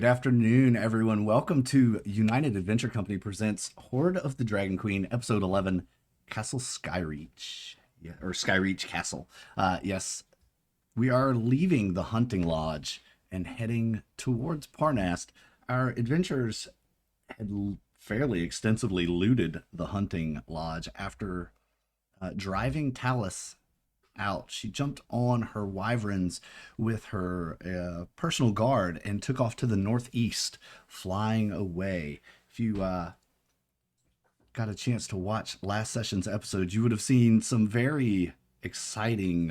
Good afternoon, everyone. Welcome to United Adventure Company presents Hoard of the Dragon Queen, Episode 11, Castle Skyreach. Yeah, or Skyreach Castle. Yes, we are leaving the hunting lodge and heading towards Parnast. Our adventurers had fairly extensively looted the hunting lodge after driving Talus out. She jumped on her wyverns with her personal guard and took off to the northeast, flying away. If you got a chance to watch last session's episode, you would have seen some very exciting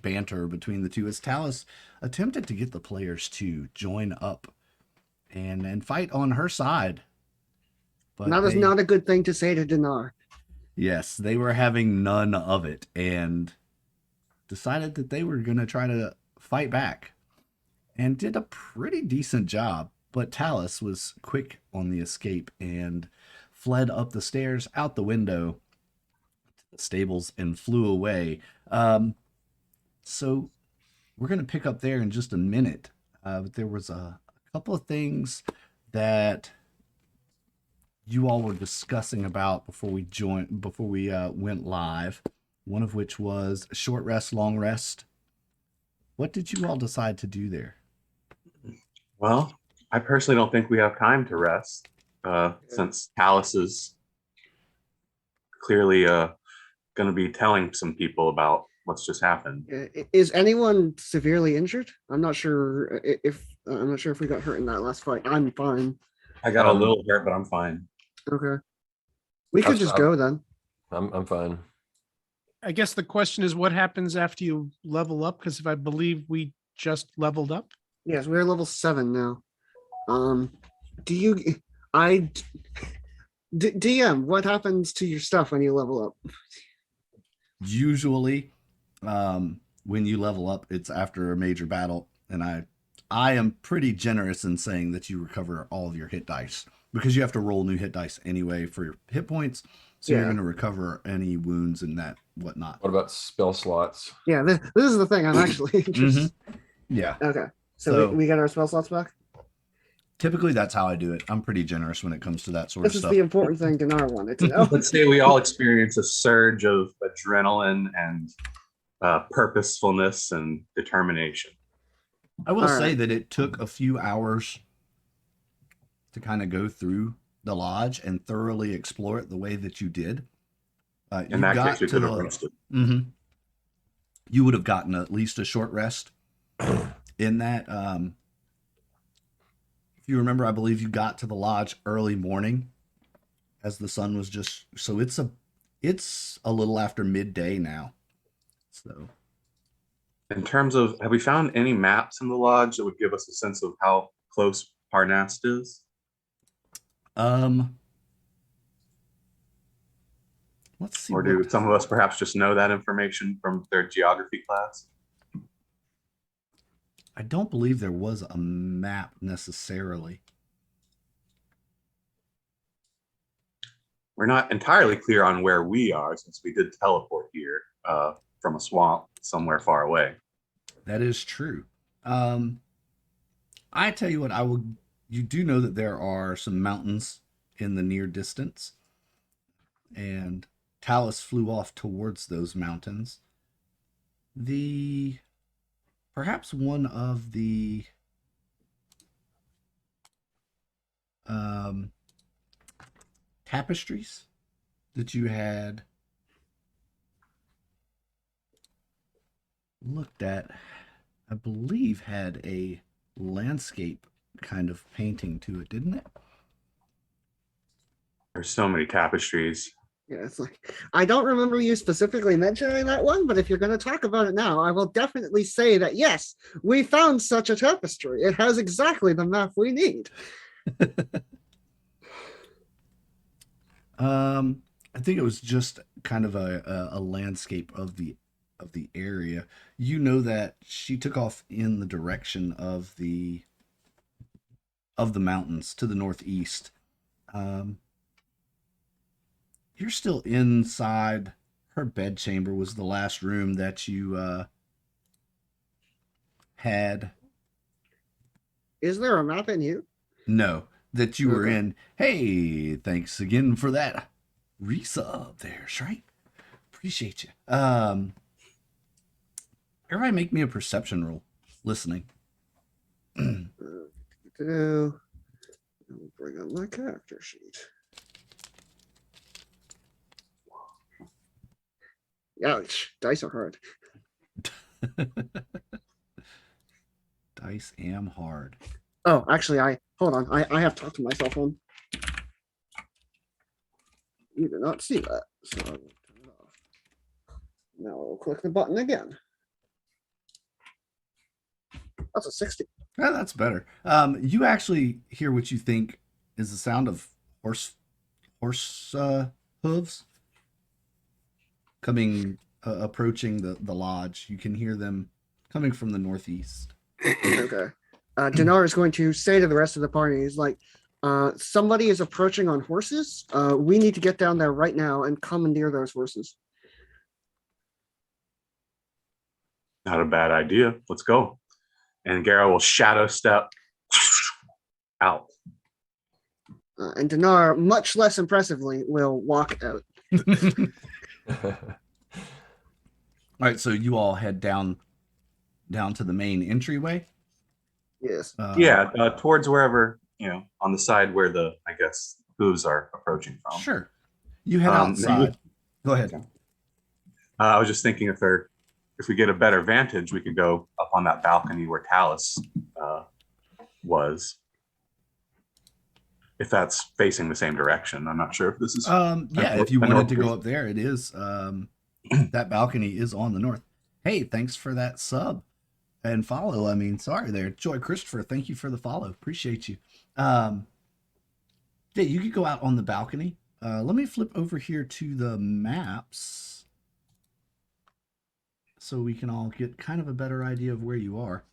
banter between the two as Talus attempted to get the players to join up and fight on her side. But That is they, not a good thing to say to Dinar. yes, they were having none of it and decided that they were going to try to fight back and did a pretty decent job. But Talus was quick on the escape and fled up the stairs, out the window, to the stables, and flew away. So we're going to pick up there in just a minute. But there was a couple of things that you all were discussing about before we went live. One of which was short rest, long rest. What did you all decide to do there? Well, I personally don't think we have time to rest, since Talus is clearly going to be telling some people about what's just happened. Is anyone severely injured? I'm not sure if we got hurt in that last fight. I'm fine. I got a little hurt, but I'm fine. Okay. We could just go then. I'm fine. I guess the question is what happens after you level up? Because if I believe we just leveled up. Yes, we're level 7 now. Do you I DM, what happens to your stuff when you level up? Usually, when you level up, it's after a major battle, and I am pretty generous in saying that you recover all of your hit dice because you have to roll new hit dice anyway for your hit points. So you're going to recover any wounds and that whatnot. What about spell slots? Yeah, this is the thing I'm actually interested. Yeah. Okay. So we get our spell slots back? Typically, that's how I do it. I'm pretty generous when it comes to that sort This of is stuff. the important thing Dinar wanted to know. Let's say we all experience a surge of adrenaline and purposefulness and determination. I will All say right. that it took a few hours to kind of go through the lodge and thoroughly explore it the way that you did. In that case, we could have rested. You would have gotten at least a short rest in that. If you remember, I believe you got to the lodge early morning as the sun was just, so it's a little after midday now. So In terms of, have we found any maps in the lodge that would give us a sense of how close Parnast is? Let's see. Or do some of us perhaps just know that information from their geography class? I don't believe there was a map necessarily. We're not entirely clear on where we are since we did teleport here from a swamp somewhere far away. That is true. I tell you what, you do know that there are some mountains in the near distance, and Talus flew off towards those mountains. Perhaps one of the tapestries that you had looked at, I believe, had a landscape kind of painting to it, didn't it? There's so many tapestries. Yeah, it's like, I don't remember you specifically mentioning that one, but if you're going to talk about it now, I will definitely say that, yes, we found such a tapestry. It has exactly the map we need. I think it was just kind of a landscape of the area. You know that she took off in the direction of the mountains to the northeast. You're still inside. Her bedchamber was the last room that you had. Is there a map in you? No, that you were Okay. in. Hey, thanks again for that resub there, Shrike. Appreciate you. Everybody make me a perception roll. Listening. I'll bring up my character sheet. Ouch, dice are hard. Dice am hard. Oh, actually, hold on. I have talked to my cell phone. You do not see that, so I will turn it off. Now I will click the button again. That's a 60. Yeah, that's better. You actually hear what you think is the sound of horse hooves coming, approaching the lodge. You can hear them coming from the northeast. Okay. Dinar is going to say to the rest of the party, he's like, somebody is approaching on horses. We need to get down there right now and commandeer those horses. Not a bad idea. Let's go. And Gara will shadow step out. And Dinar, much less impressively, will walk out. All right, so you all head down to the main entryway. Yes. Yeah, towards wherever, on the side where the, I guess, hooves are approaching from. Sure. You head Um, outside. Go ahead. I was just thinking if we get a better vantage, we could go up on that balcony where Talus was. If that's facing the same direction. I'm not sure if this is. Yeah, if you wanted to go up there, it is. That balcony is on the north. Hey, thanks for that sub and follow. I mean, sorry there. Joy Christopher, thank you for the follow. Appreciate you. Yeah, you could go out on the balcony. Let me flip over here to the maps so we can all get kind of a better idea of where you are.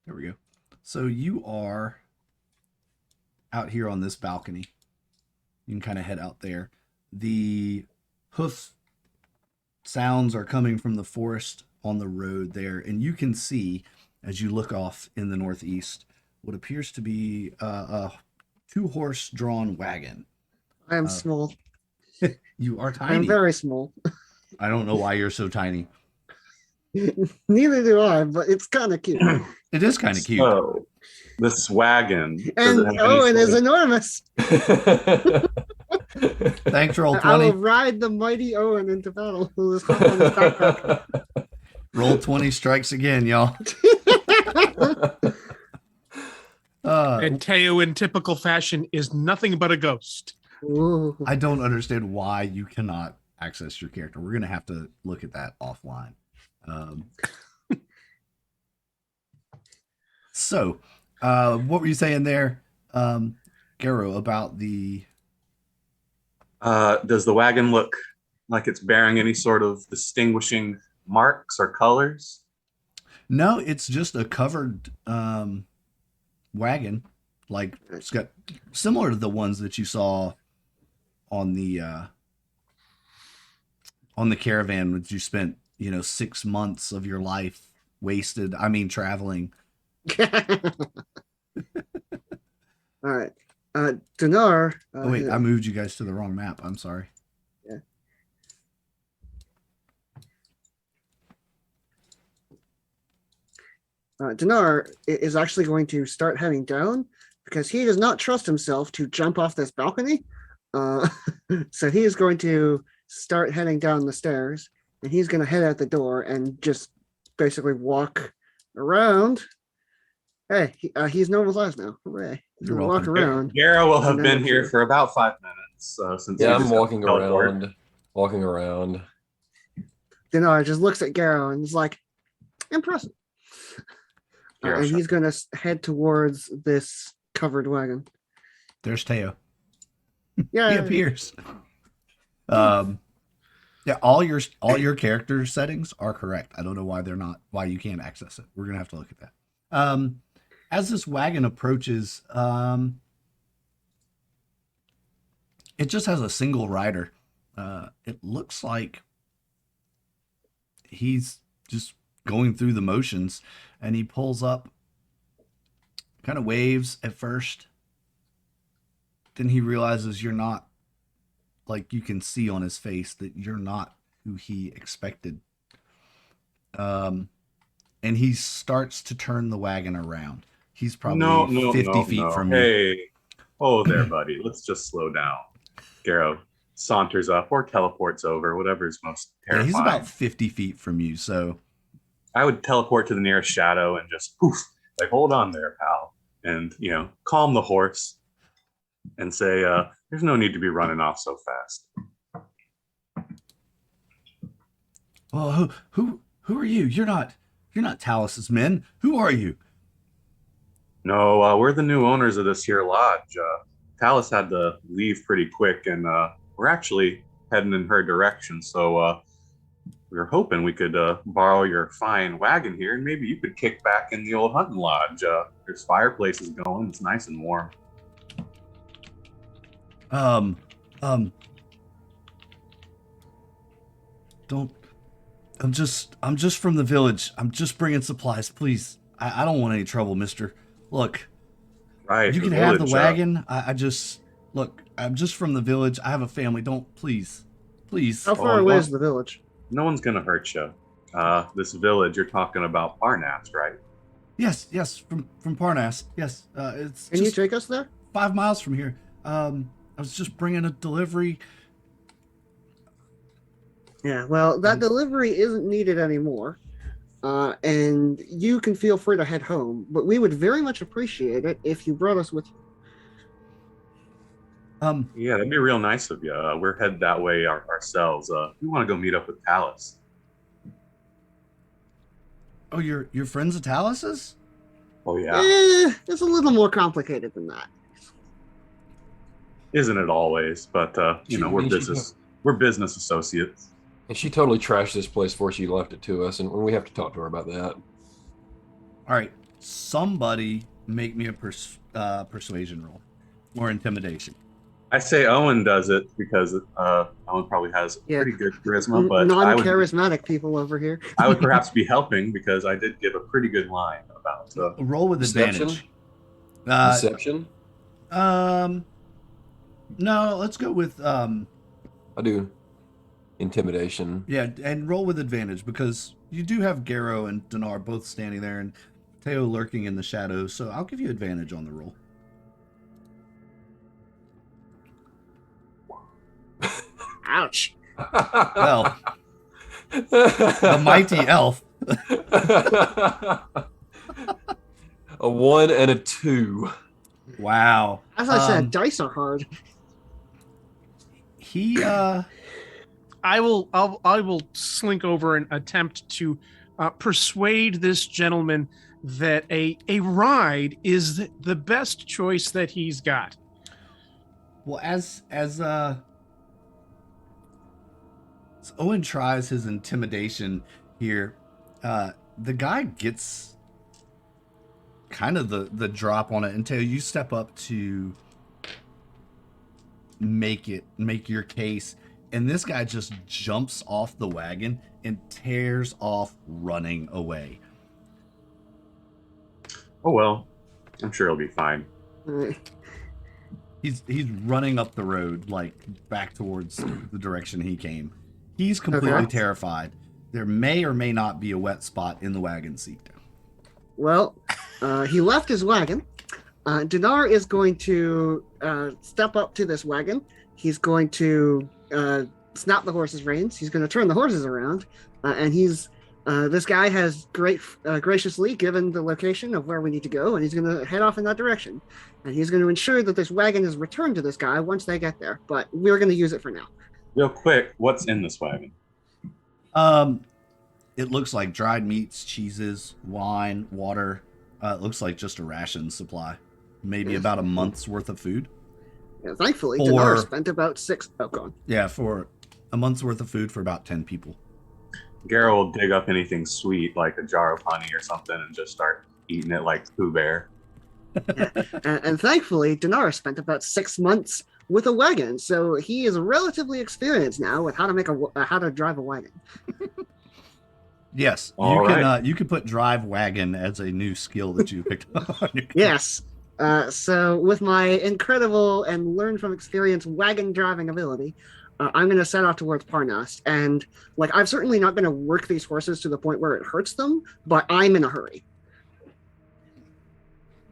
There we go. So you are out here on this balcony. You can kind of head out there. The hoof sounds are coming from the forest on the road there, and you can see as you look off in the northeast what appears to be a 2-horse drawn wagon. I am small. You are I'm tiny. very small. I don't know why you're so tiny. Neither do I, but it's kind of cute. It is kind of cute. So, this wagon. does And it have any Owen is sort of- enormous. Thanks, roll I will 20. ride the mighty Owen into battle. Who is hop on his backpack. Roll 20 strikes again, y'all. And Teo, in typical fashion, is nothing but a ghost. Ooh. I don't understand why you cannot access your character. We're going to have to look at that offline. So, what were you saying there, Garo, about the... Does the wagon look like it's bearing any sort of distinguishing marks or colors? No, it's just a covered wagon. Like, it's got similar to the ones that you saw on the caravan, which you spent 6 months of your life wasted. I mean, traveling. All right. Dinar. Oh wait, I moved you guys to the wrong map. I'm sorry. Dinar is actually going to start heading down because he does not trust himself to jump off this balcony. So he is going to start heading down the stairs, and he's going to head out the door and just basically walk around. Hey, he's normalized now. Hooray. He's You're going to walk welcome. around. Gara will have And been then here it's- for about 5 minutes. Since Yeah, we I'm just walking teleported. around. Dinar just looks at Garo and is like, impressive. Garo And shut he's going to head towards this covered wagon. There's Teo. Yeah. He appears. Yeah, all your character settings are correct. I don't know why you can't access it. We're gonna have to look at that. As this wagon approaches, it just has a single rider. It looks like he's just going through the motions, and he pulls up, kind of waves at first. Then he realizes you're not, like, you can see on his face that you're not who he expected. And he starts to turn the wagon around. He's probably 50 feet from you. Hey, oh there, buddy. Let's just slow down. Garrow saunters up or teleports over, whatever is most Yeah, terrifying. he's about 50 feet from you, so I would teleport to the nearest shadow and just poof, like, hold on there, pal. And, calm the horse and say, there's no need to be running off so fast. well, who are you? You're not Talus's men. Who are you? No, we're the new owners of this here lodge. Talus had to leave pretty quick, and we're actually heading in her direction. So we were hoping we could borrow your fine wagon here, and maybe you could kick back in the old hunting lodge. There's fireplaces going. It's nice and warm. Don't. I'm just from the village. I'm just bringing supplies, please. I don't want any trouble, mister. Look, Right. you can have the wagon. I'm just from the village. I have a family. Don't, please. How far away is the village? No one's going to hurt you. This village, you're talking about Parnas, right? Yes, from Parnas. Yes, it's Can you just take us there? 5 miles from here. I was just bringing a delivery. Yeah, well, that delivery isn't needed anymore. And you can feel free to head home, but we would very much appreciate it if you brought us with you. Yeah, that'd be real nice of you. We're headed that way ourselves. We want to go meet up with Talus. Oh, your friends of Talus's? Oh, yeah. It's a little more complicated than that. Isn't it always? But, we're business associates. And she totally trashed this place before she left it to us, and we have to talk to her about that. All right, somebody make me a persuasion roll or intimidation. I say Owen does it because Owen probably has pretty good charisma, but non-charismatic people over here. I would perhaps be helping because I did give a pretty good line about roll with Deception? advantage. Deception? No, let's go with I do. Intimidation. yeah, and roll with advantage because you do have Garrow and Dinar both standing there and Teo lurking in the shadows, so I'll give you advantage on the roll. Ouch. Well, the mighty elf. A 1 and a 2. Wow. As I said, dice are hard. He I will slink over and attempt to persuade this gentleman that a ride is the best choice that he's got. well as Owen tries his intimidation here, the guy gets kind of the drop on it until you step up to make your case, and this guy just jumps off the wagon and tears off running away. Oh, well, I'm sure he'll be fine. He's running up the road, like back towards the direction he came. He's completely terrified. There may or may not be a wet spot in the wagon seat. Well, he left his wagon. Dinar is going to step up to this wagon. He's going to snap the horse's reins. He's going to turn the horses around, and this guy has graciously given the location of where we need to go, and he's going to head off in that direction. And he's going to ensure that this wagon is returned to this guy once they get there. But we're going to use it for now. Real quick, what's in this wagon? It looks like dried meats, cheeses, wine, water. It looks like just a ration supply. Maybe about a month's worth of food. Yeah, thankfully, Dinar spent about 6. Oh, gone. Yeah, for a month's worth of food for about 10 people. Garrow will dig up anything sweet, like a jar of honey or something, and just start eating it like Pooh Bear. And thankfully, Dinar spent about 6 months with a wagon, so he is relatively experienced now with how to drive a wagon. Yes, All right. you can put drive wagon as a new skill that you picked up on your Yes. So with my incredible and learn from experience wagon driving ability, I'm going to set off towards Parnas. And like, I'm certainly not going to work these horses to the point where it hurts them, but I'm in a hurry.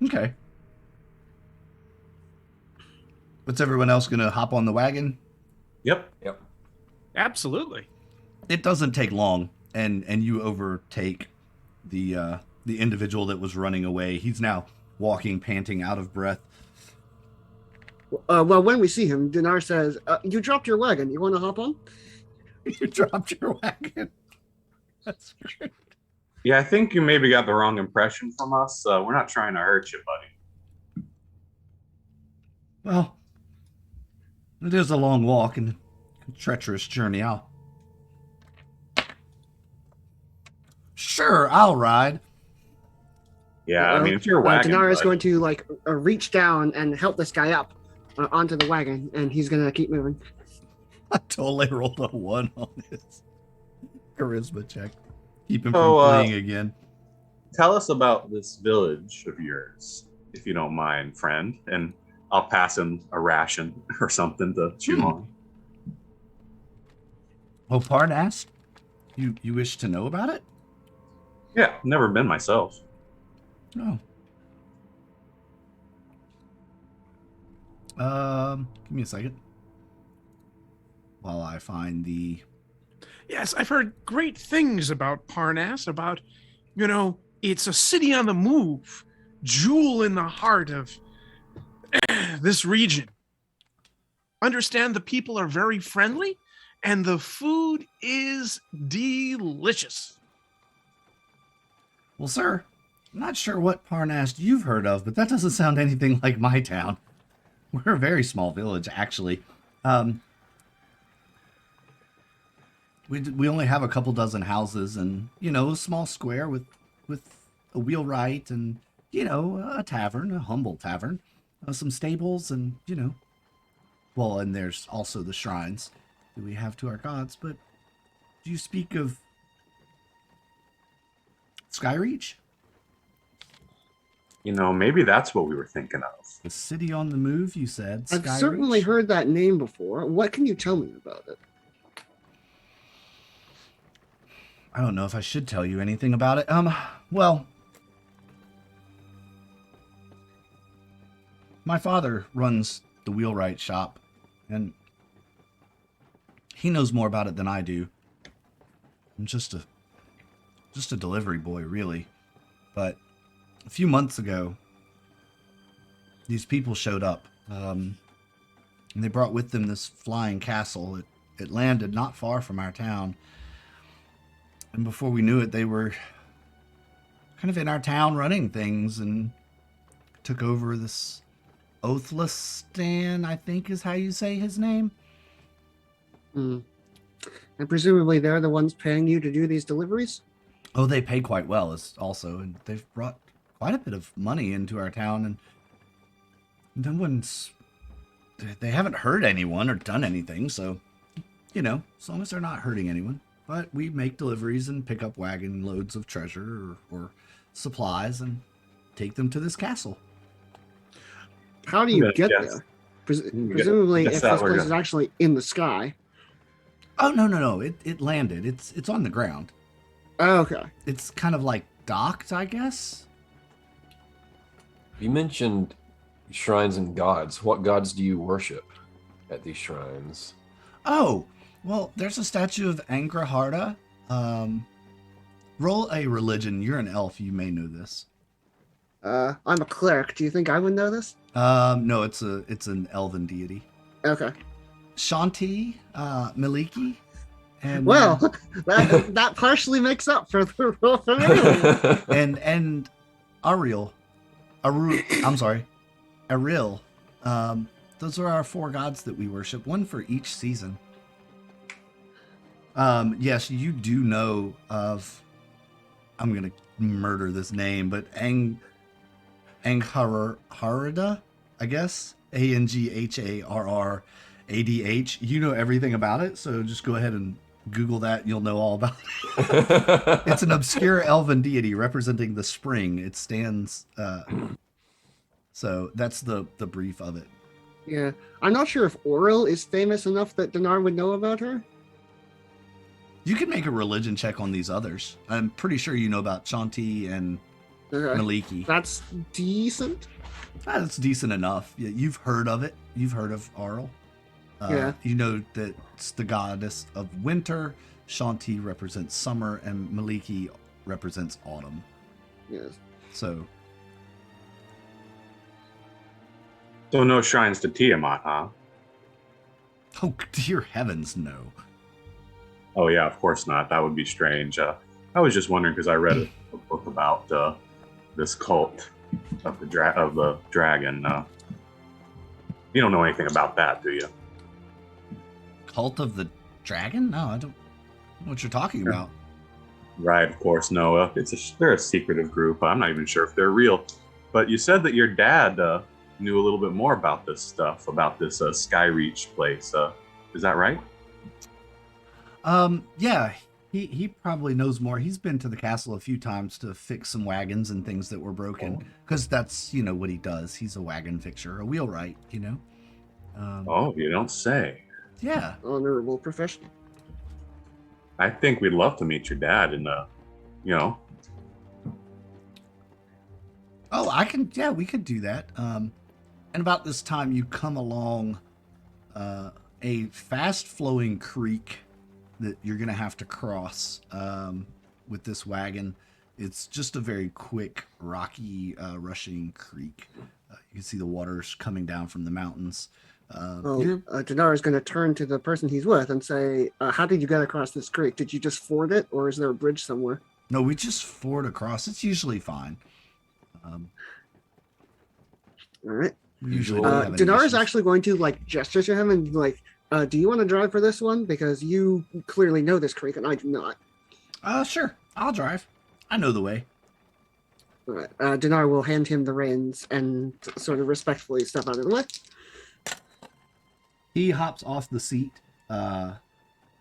Okay. What's everyone else gonna hop on the wagon? Yep. Yep. Absolutely. It doesn't take long, and you overtake the individual that was running away. He's now walking, panting, out of breath. Well, when we see him, Dinar says, "You dropped your wagon. You want to hop on?" You dropped your wagon. That's great. Yeah, I think you maybe got the wrong impression from us. We're not trying to hurt you, buddy. Well, it is a long walk and a treacherous journey. Sure, I'll ride. Yeah, I mean, if you're wagon, Dinar is bud, going to like reach down and help this guy up onto the wagon, and he's going to keep moving. I totally rolled a 1 on his charisma check. Keep him from So, fleeing again. tell us about this village of yours, if you don't mind, friend, and I'll pass him a ration or something to chew on. Oh, Parnas? You wish to know about it? Yeah, never been myself. No. Give me a second. While I find the... Yes, I've heard great things about Parnas, about, it's a city on the move, jewel in the heart of this region. Understand the people are very friendly, and the food is delicious. Well, sir, I'm not sure what Parnas you've heard of, but that doesn't sound anything like my town. We're a very small village, actually. We only have a couple dozen houses and, a small square with a wheelwright and, a tavern, a humble tavern, some stables and, well, and there's also the shrines that we have to our gods. But do you speak of Skyreach? Maybe that's what we were thinking of. The city on the move, you said. I've Skyreach? certainly heard that name before. What can you tell me about it? I don't know if I should tell you anything about it. Well, my father runs the wheelwright shop, and he knows more about it than I do. I'm just a delivery boy, really. But a few months ago, these people showed up, and they brought with them this flying castle. It landed not far from our town. And before we knew it, they were kind of in our town running things and took over this Oathlistan, I think is how you say his name. And presumably they're the ones paying you to do these deliveries? Oh, they pay quite well also, and they've brought quite a bit of money into our town, and they haven't hurt anyone or done anything, so, as long as they're not hurting anyone. But we make deliveries and pick up wagon loads of treasure or supplies and take them to this castle. How do you Yeah, get yes. there? Presumably, guess if that this we're place good. is actually in the sky. Oh, no. It landed. It's on the ground. Oh, okay. It's kind of like docked, I guess. You mentioned shrines and gods. What gods do you worship at these shrines? Oh, well, there's a statue of Angraharda. Roll a religion. You're an elf. You may know this. I'm a cleric. Do you think I would know this? No, it's an elven deity. Okay. Shanti, Maliki, and Well, that partially makes up for the role for me. and Ariel, Aril. Those are our 4 gods that we worship, one for each season. Yes, you do know of. I'm gonna murder this name, but Angharada, I guess. Angharradh. You know everything about it, so just go ahead and Google that, you'll know all about it. It's an obscure elven deity representing the spring. It stands. So that's the brief of it. Yeah, I'm not sure if Oral is famous enough that Dinar would know about her. You can make a religion check on these others. I'm pretty sure you know about Shanti and Okay. Maliki. That's decent. That's decent enough. Yeah, you've heard of it. You've heard of Arl. Yeah. You know that it's the goddess of winter. Shanti represents summer, and Maliki represents autumn. Yes. So, So no shrines to Tiamat, huh? oh dear heavens, no. Oh yeah, of course not. That would be strange. I was just wondering because I read a book about this cult of the dragon. You don't know anything about that, do you? Cult of the Dragon? No, I don't know what you're talking about. Right, of course. No, they're a secretive group. I'm not even sure if they're real. But you said that your dad knew a little bit more about this stuff, about this Skyreach place. Is that right? Yeah, he probably knows more. He's been to the castle a few times to fix some wagons and things that were broken, because that's, you know, what he does. He's a wagon fixer, a wheelwright, you know. Oh, you don't say. Yeah. Honorable profession. I think we'd love to meet your dad and, you know. Oh, yeah, we could do that. And about this time, you come along a fast-flowing creek that you're going to have to cross with this wagon. It's just a very quick, rocky, rushing creek. You can see the waters coming down from the mountains. Dinar is going to turn to the person he's with and say, how did you get across this creek? Did you just ford it, or is there a bridge somewhere? No, we just ford across. It's usually fine. All right. We usually don't have any Dinar is issues. actually going to like gesture to him and be like, do you want to drive for this one? Because you clearly know this creek and I do not. Sure. I'll drive. I know the way. All right. Dinar will hand him the reins and sort of respectfully step out of the way. He hops off the seat,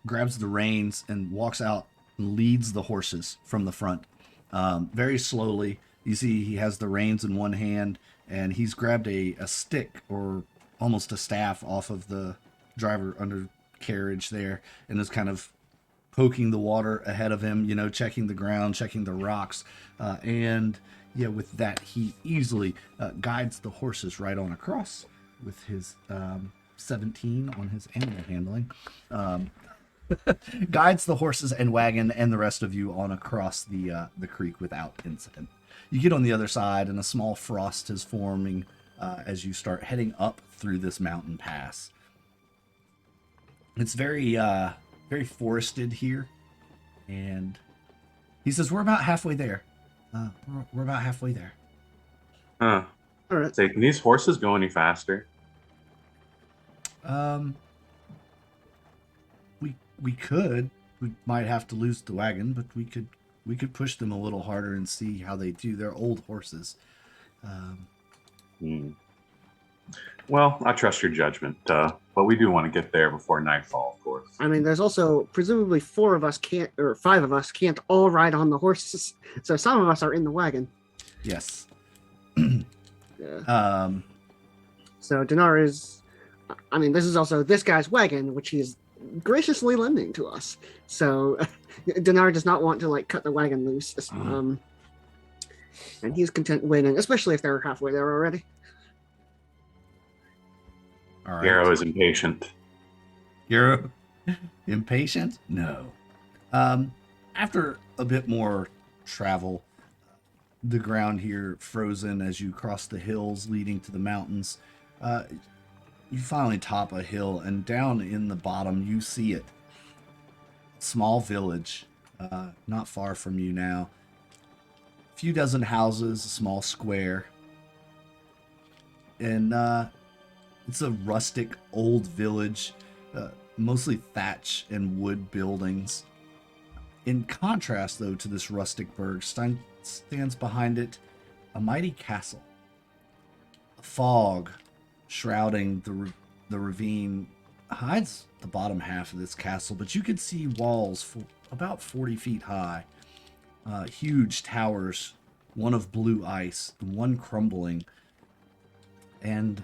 grabs the reins, and walks out and leads the horses from the front. Very slowly. You see he has the reins in one hand, and he's grabbed a stick or almost a staff off of the driver undercarriage there, and is kind of poking the water ahead of him, you know, checking the ground, checking the rocks. And yeah, with that, he easily guides the horses right on across with his 17 on his animal handling. Guides the horses and wagon and the rest of you on across the creek without incident. You get on the other side, and a small frost is forming as you start heading up through this mountain pass. It's very forested here, and he says, "We're about halfway there. We're about halfway there." Huh. All right. Say, can these horses go any faster? We could. We might have to lose the wagon, but we could push them a little harder and see how they do. They're old horses. Well, I trust your judgment, but we do want to get there before nightfall, of course. I mean, there's also presumably 4 of us can't, or 5 of us can't all ride on the horses. So some of us are in the wagon. Yes. Yeah. So Dinar is, I mean, this is also this guy's wagon, which he's graciously lending to us. So Dinar does not want to like cut the wagon loose. And he's content waiting, especially if they're halfway there already. All right. Hero is impatient. You're impatient? No. After a bit more travel, the ground here frozen as you cross the hills leading to the mountains. You finally top a hill, and down in the bottom you see it. Small village, not far from you now. A few dozen houses, a small square. And it's a rustic old village, mostly thatch and wood buildings. In contrast, though, to this rustic burg, stands behind it a mighty castle. A fog shrouding the ravine hides the bottom half of this castle, but you could see walls about 40 feet high, huge towers, one of blue ice, one crumbling, and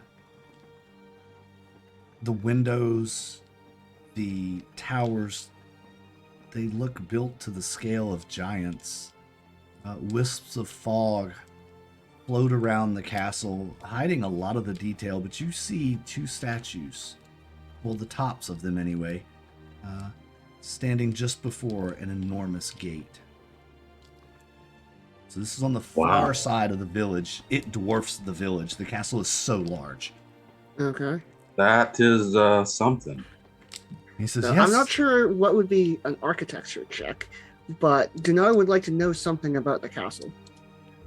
the windows, the towers, they look built to the scale of giants. Wisps of fog float around the castle, hiding a lot of the detail, but you see two statues, well, the tops of them anyway, standing just before an enormous gate. So this is on the far side of the village. It dwarfs the village. The castle is so large. Okay. That is something. He says, Now, yes. I'm not sure what would be an architecture check, but Dinar would like to know something about the castle.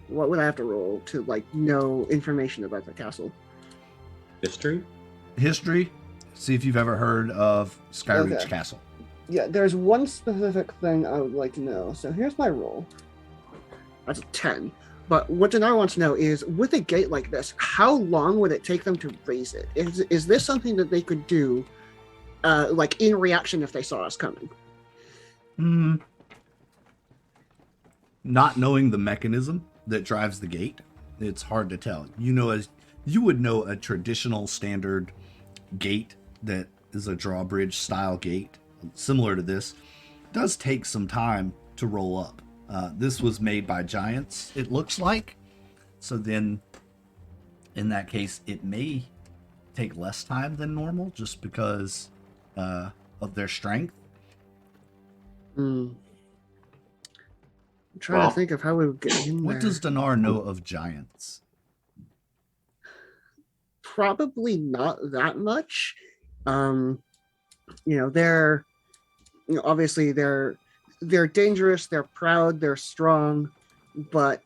What would I have to roll to know information about the castle? History? History. See if you've ever heard of Skyreach Okay. Castle. Yeah, there's one specific thing I would like to know. So here's my roll. That's a 10. But what Dinar wants to know is, with a gate like this, how long would it take them to raise it? Is this something that they could do, in reaction if they saw us coming? Not knowing the mechanism that drives the gate, it's hard to tell. You would know a traditional standard gate that is a drawbridge style gate, similar to this, does take some time to roll up. This was made by giants, it looks like. So then, in that case, it may take less time than normal just because of their strength. I'm trying to think of how we would get in there. What does Dinar know of giants? Probably not that much. Obviously they're dangerous, they're proud, they're strong, but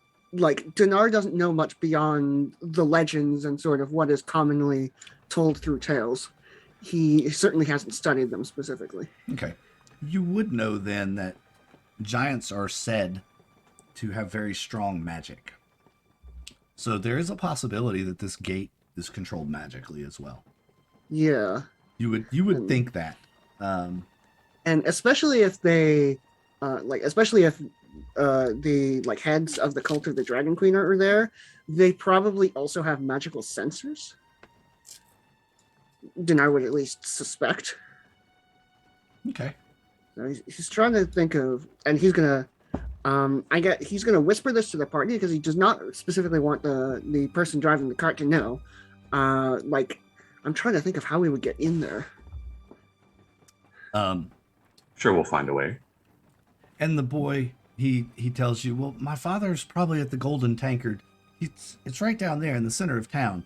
Dinar doesn't know much beyond the legends and sort of what is commonly told through tales. He certainly hasn't studied them specifically. Okay. You would know then that giants are said to have very strong magic. So there is a possibility that this gate is controlled magically as well. Yeah. You would think that. And especially if they the heads of the cult of the Dragon Queen are there, they probably also have magical sensors. Dinar would at least suspect. Okay. So he's trying to think of, and he's gonna he's gonna whisper this to the party because he does not specifically want the person driving the cart to know. I'm trying to think of how we would get in there. Sure, we'll find a way. And the boy, he tells you, well, my father's probably at the Golden Tankard. It's right down there in the center of town.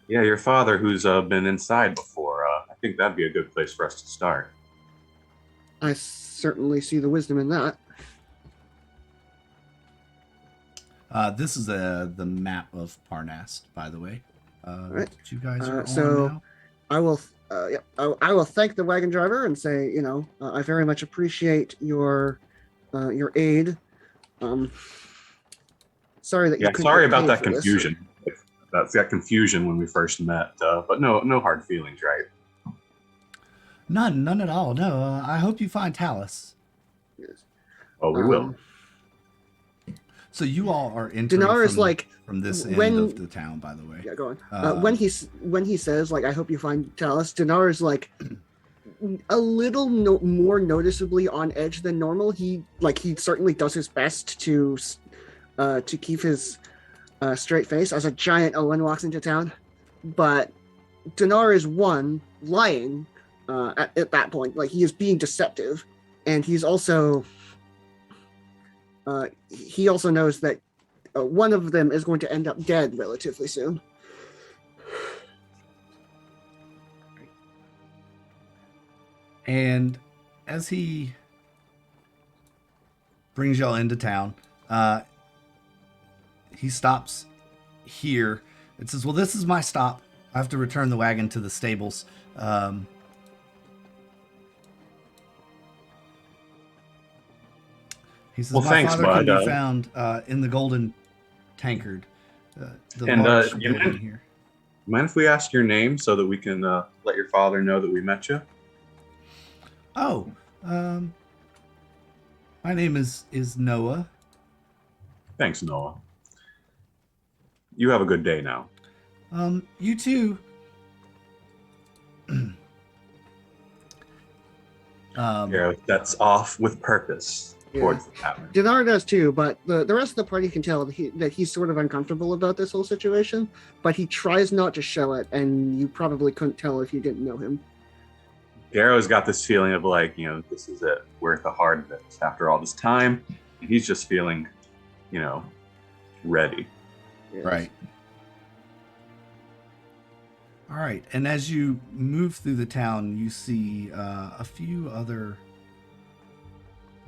Yeah, your father, who's been inside before. I think that'd be a good place for us to start. I certainly see the wisdom in that. This is the map of Parnast, by the way. Right. That you guys are so on now. I will. I will thank the wagon driver and say, I very much appreciate your aid. Sorry that you. Yeah, couldn't sorry get about paid that for this. confusion. That's that confusion when we first met. But no hard feelings, right? None at all. No, I hope you find Talus. Yes. Oh, we will. So you all are entering Dinar is from this end when- of the town, by the way. Yeah, go on. When he says I hope you find Talus, Dinar is a little more noticeably on edge than normal. He certainly does his best to keep his straight face as a giant Owen walks into town, but Dinar is lying at that point. He is being deceptive, and he's also he also knows that one of them is going to end up dead relatively soon. And as he brings y'all into town, he stops here. It says, well, this is my stop. I have to return the wagon to the stables. He says, Well, my thanks, father bud. can be found in the Golden Tankard. The And, large you building here. Mind if we ask your name so that we can let your father know that we met you? Oh, my name is Noah. Thanks, Noah. You have a good day now. You too. Gareth, that's off with purpose towards the tavern. Dinar does too, but the rest of the party can tell that he's sort of uncomfortable about this whole situation, but he tries not to show it, and you probably couldn't tell if you didn't know him. Garrow's got this feeling of like, this is it. We're at the heart of it after all this time. And he's just feeling, ready. Yes. Right. All right. And as you move through the town, you see a few other.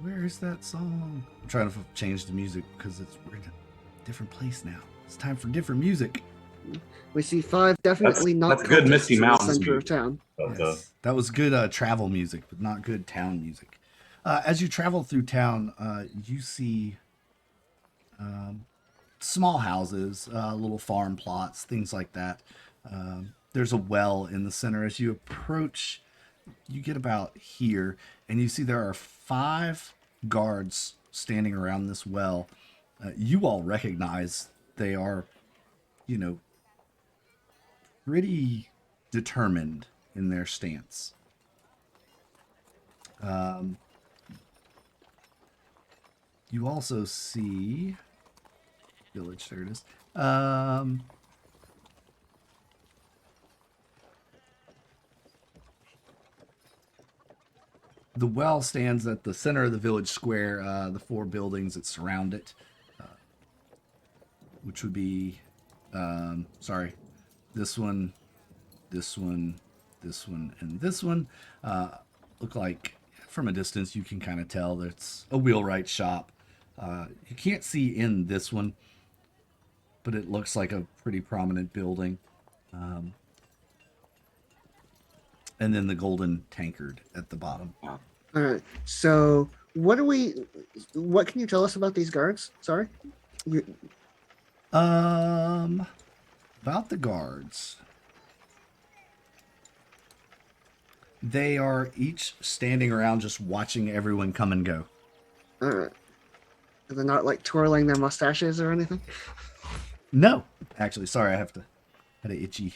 Where is that song? I'm trying to change the music because we're in a different place now. It's time for different music. We see 5 definitely not that's good cultists Misty in the Mountains center of music. town. But, Yes. That was good travel music, but not good town music. As you travel through town, you see small houses, little farm plots, things like that. There's a well in the center. As you approach, you get about here, and you see there are 5 guards standing around this well. You all recognize they are, pretty determined in their stance. You also see village. There it is. The well stands at the center of the village square. The 4 buildings that surround it, which would be, this one, this one, this one, and this one. Look like from a distance you can kind of tell that it's a wheelwright shop. You can't see in this one, but it looks like a pretty prominent building. And then the golden tankard at the bottom. All right. So what can you tell us about these guards? Sorry. About the guards. They are each standing around just watching everyone come and go. All right. They're not like twirling their mustaches or anything? No, actually, sorry, I had an itchy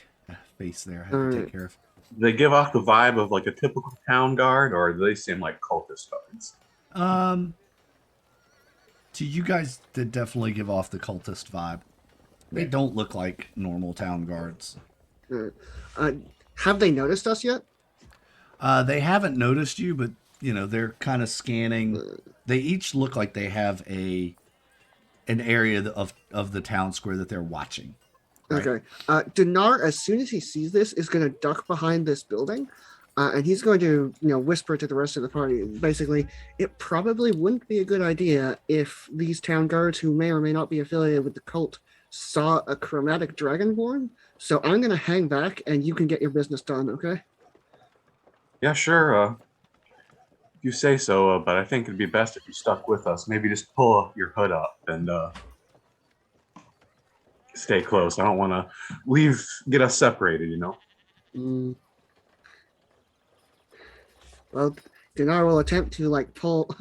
face there. I had to take care of. They give off the vibe of like a typical town guard, or do they seem like cultist guards? To you guys, they definitely give off the cultist vibe. They don't look like normal town guards. Have they noticed us yet? They haven't noticed you, but they're kind of scanning. They each look like they have an area of the town square that they're watching. Right? Okay. Dinar, as soon as he sees this, is going to duck behind this building, and he's going to, whisper to the rest of the party. Basically, it probably wouldn't be a good idea if these town guards, who may or may not be affiliated with the cult, saw a chromatic dragonborn. So I'm going to hang back, and you can get your business done. Okay. Yeah, sure. You say so, but I think it'd be best if you stuck with us. Maybe just pull your hood up and stay close. I don't want to get us separated, Well, Dinar will attempt to pull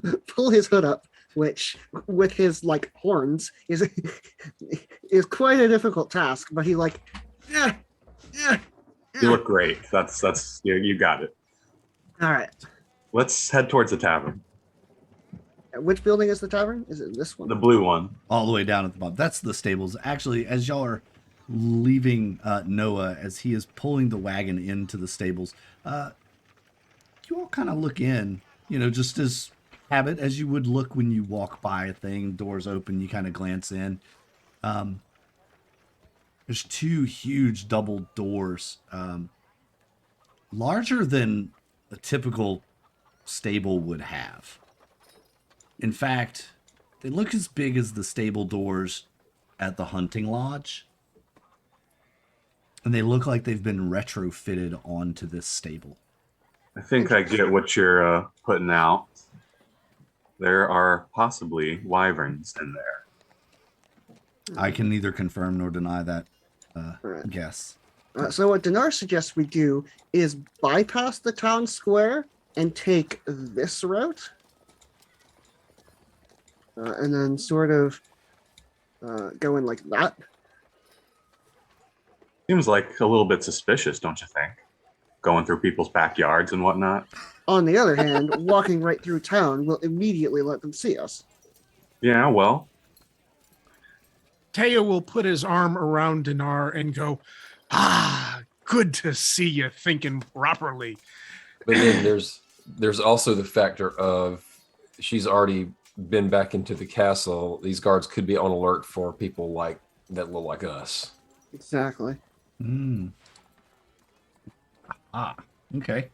his hood up, which with his horns is quite a difficult task. But he You look great. That's you got it. All right. Let's head towards the tavern. Which building is the tavern? Is it this one? The blue one. All the way down at the bottom. That's the stables. Actually, as y'all are leaving Noah, as he is pulling the wagon into the stables, you all kind of look in, just as habit, as you would look when you walk by a thing, doors open, you kind of glance in. There's 2 huge double doors, larger than a typical stable would have. In fact, they look as big as the stable doors at the hunting lodge. And they look like they've been retrofitted onto this stable. I think I get what you're putting out. There are possibly wyverns in there. I can neither confirm nor deny that Right. guess. So what Dinar suggests we do is bypass the town square and take this route. And then sort of go in like that. Seems like a little bit suspicious, don't you think? Going through people's backyards and whatnot. On the other hand, walking right through town will immediately let them see us. Yeah, well, Teo will put his arm around Dinar and go, good to see you thinking properly. But then there's also the factor of she's already been back into the castle. These guards could be on alert for people like that look like us. Exactly. Okay.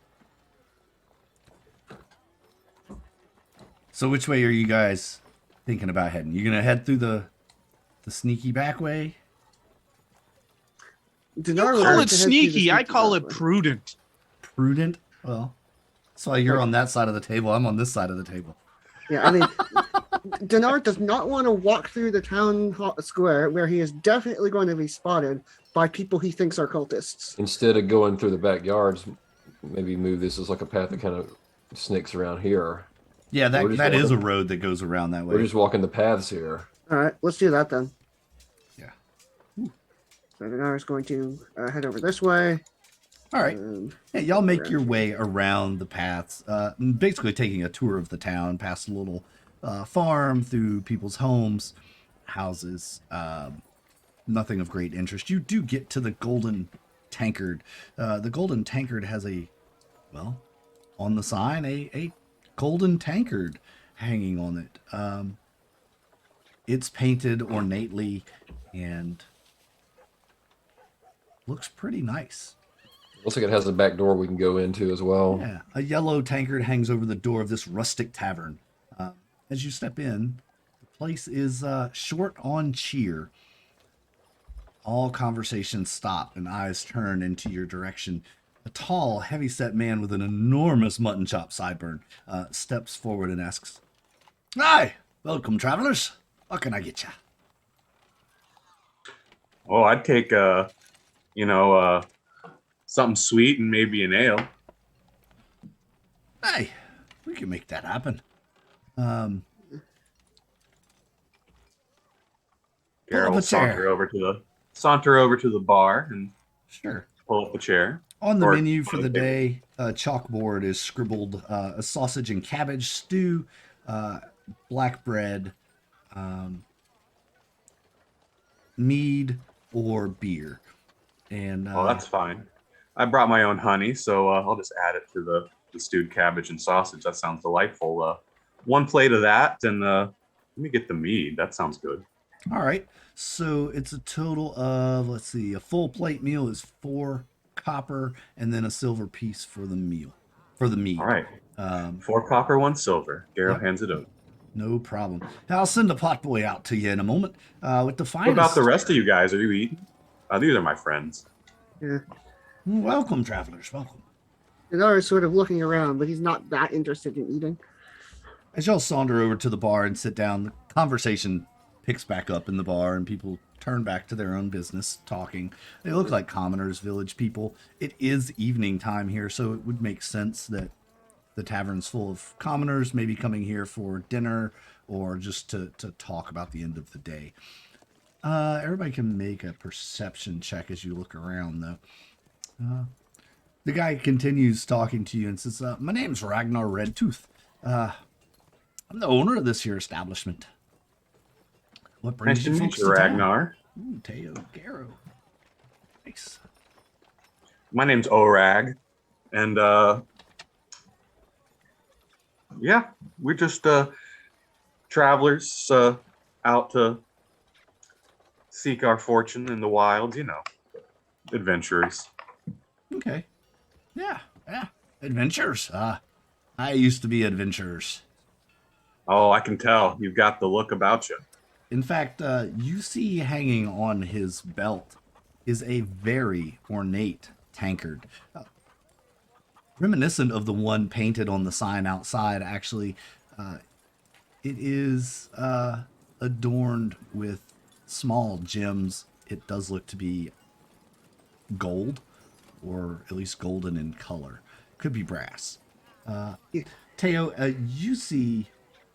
So which way are you guys thinking about heading? You gonna head through the sneaky back way? Dinar You would call like it to head through the sneaky. I call it pathway. prudent. Prudent? Well, that's why you're on that side of the table. I'm on this side of the table. Yeah, I mean, Dinar does not want to walk through the town square where he is definitely going to be spotted by people he thinks are cultists. Instead of going through the backyards, maybe move this as like a path that kind of snakes around here. Yeah, We're just that is a walking- road that goes around that way. We're just walking the paths here. All right, let's do that then. Yeah. So Dinar is going to head over this way. All right. Um, Yeah, y'all make your way around the paths, basically taking a tour of the town, past a little farm, through people's homes, houses, nothing of great interest. You do get to the Golden Tankard. The Golden Tankard has on the sign, a golden tankard hanging on it. It's painted ornately and looks pretty nice. Looks like it has a back door we can go into as well. Yeah, a yellow tankard hangs over the door of this rustic tavern. As you step in, the place is short on cheer. All conversations stop and eyes turn into your direction. A tall, heavy-set man with an enormous mutton chop sideburn steps forward and asks, "Hi, welcome, travelers. What can I get you?" oh, I'd take something sweet and maybe an ale. Hey, we can make that happen. Pull Garrett up will a chair. saunter over to the bar and Sure. pull up a chair. On the Or- menu for the day, chalkboard is scribbled a sausage and cabbage stew, black bread, mead, or beer. And Oh, that's fine. I brought my own honey, so I'll just add it to the stewed cabbage and sausage. That sounds delightful. One plate of that, and let me get the mead. That sounds good. all right. So it's a total of, let's see, a full plate meal is 4 copper, and then a silver piece for the meal, for the meat. All right. Um, 4 copper, 1 silver. Garrett Yep. hands it over. no problem. I'll send the potboy out to you in a moment with the What finest. about the rest of you guys? Are you eating? These are my friends. yeah. Welcome, travelers. Welcome. Dinar is sort of looking around, but he's not that interested in eating. As y'all saunter over to the bar and sit down, the conversation picks back up in the bar and people turn back to their own business, talking. They look like commoners, village people. It is evening time here, so it would make sense that the tavern's full of commoners, maybe coming here for dinner or just to talk about the end of the day. Everybody can make a perception check as you look around, though. The guy continues talking to you and says, "My name's Ragnar Redtooth. I'm the owner of this here establishment. What brings Nice to you meet folks you, to town?" Ragnar. Ooh, Teo Garo. Nice. My name's Orag, and yeah, we're just travelers out to seek our fortune in the wilds. Adventurers. Okay. Yeah. Adventures. I used to be adventurers. Oh, I can tell. You've got the look about you. In fact, you see hanging on his belt is a very ornate tankard. Reminiscent of the one painted on the sign outside, actually. It is adorned with small gems. It does look to be gold, or at least golden in color. Could be brass. Yeah. Teo, you see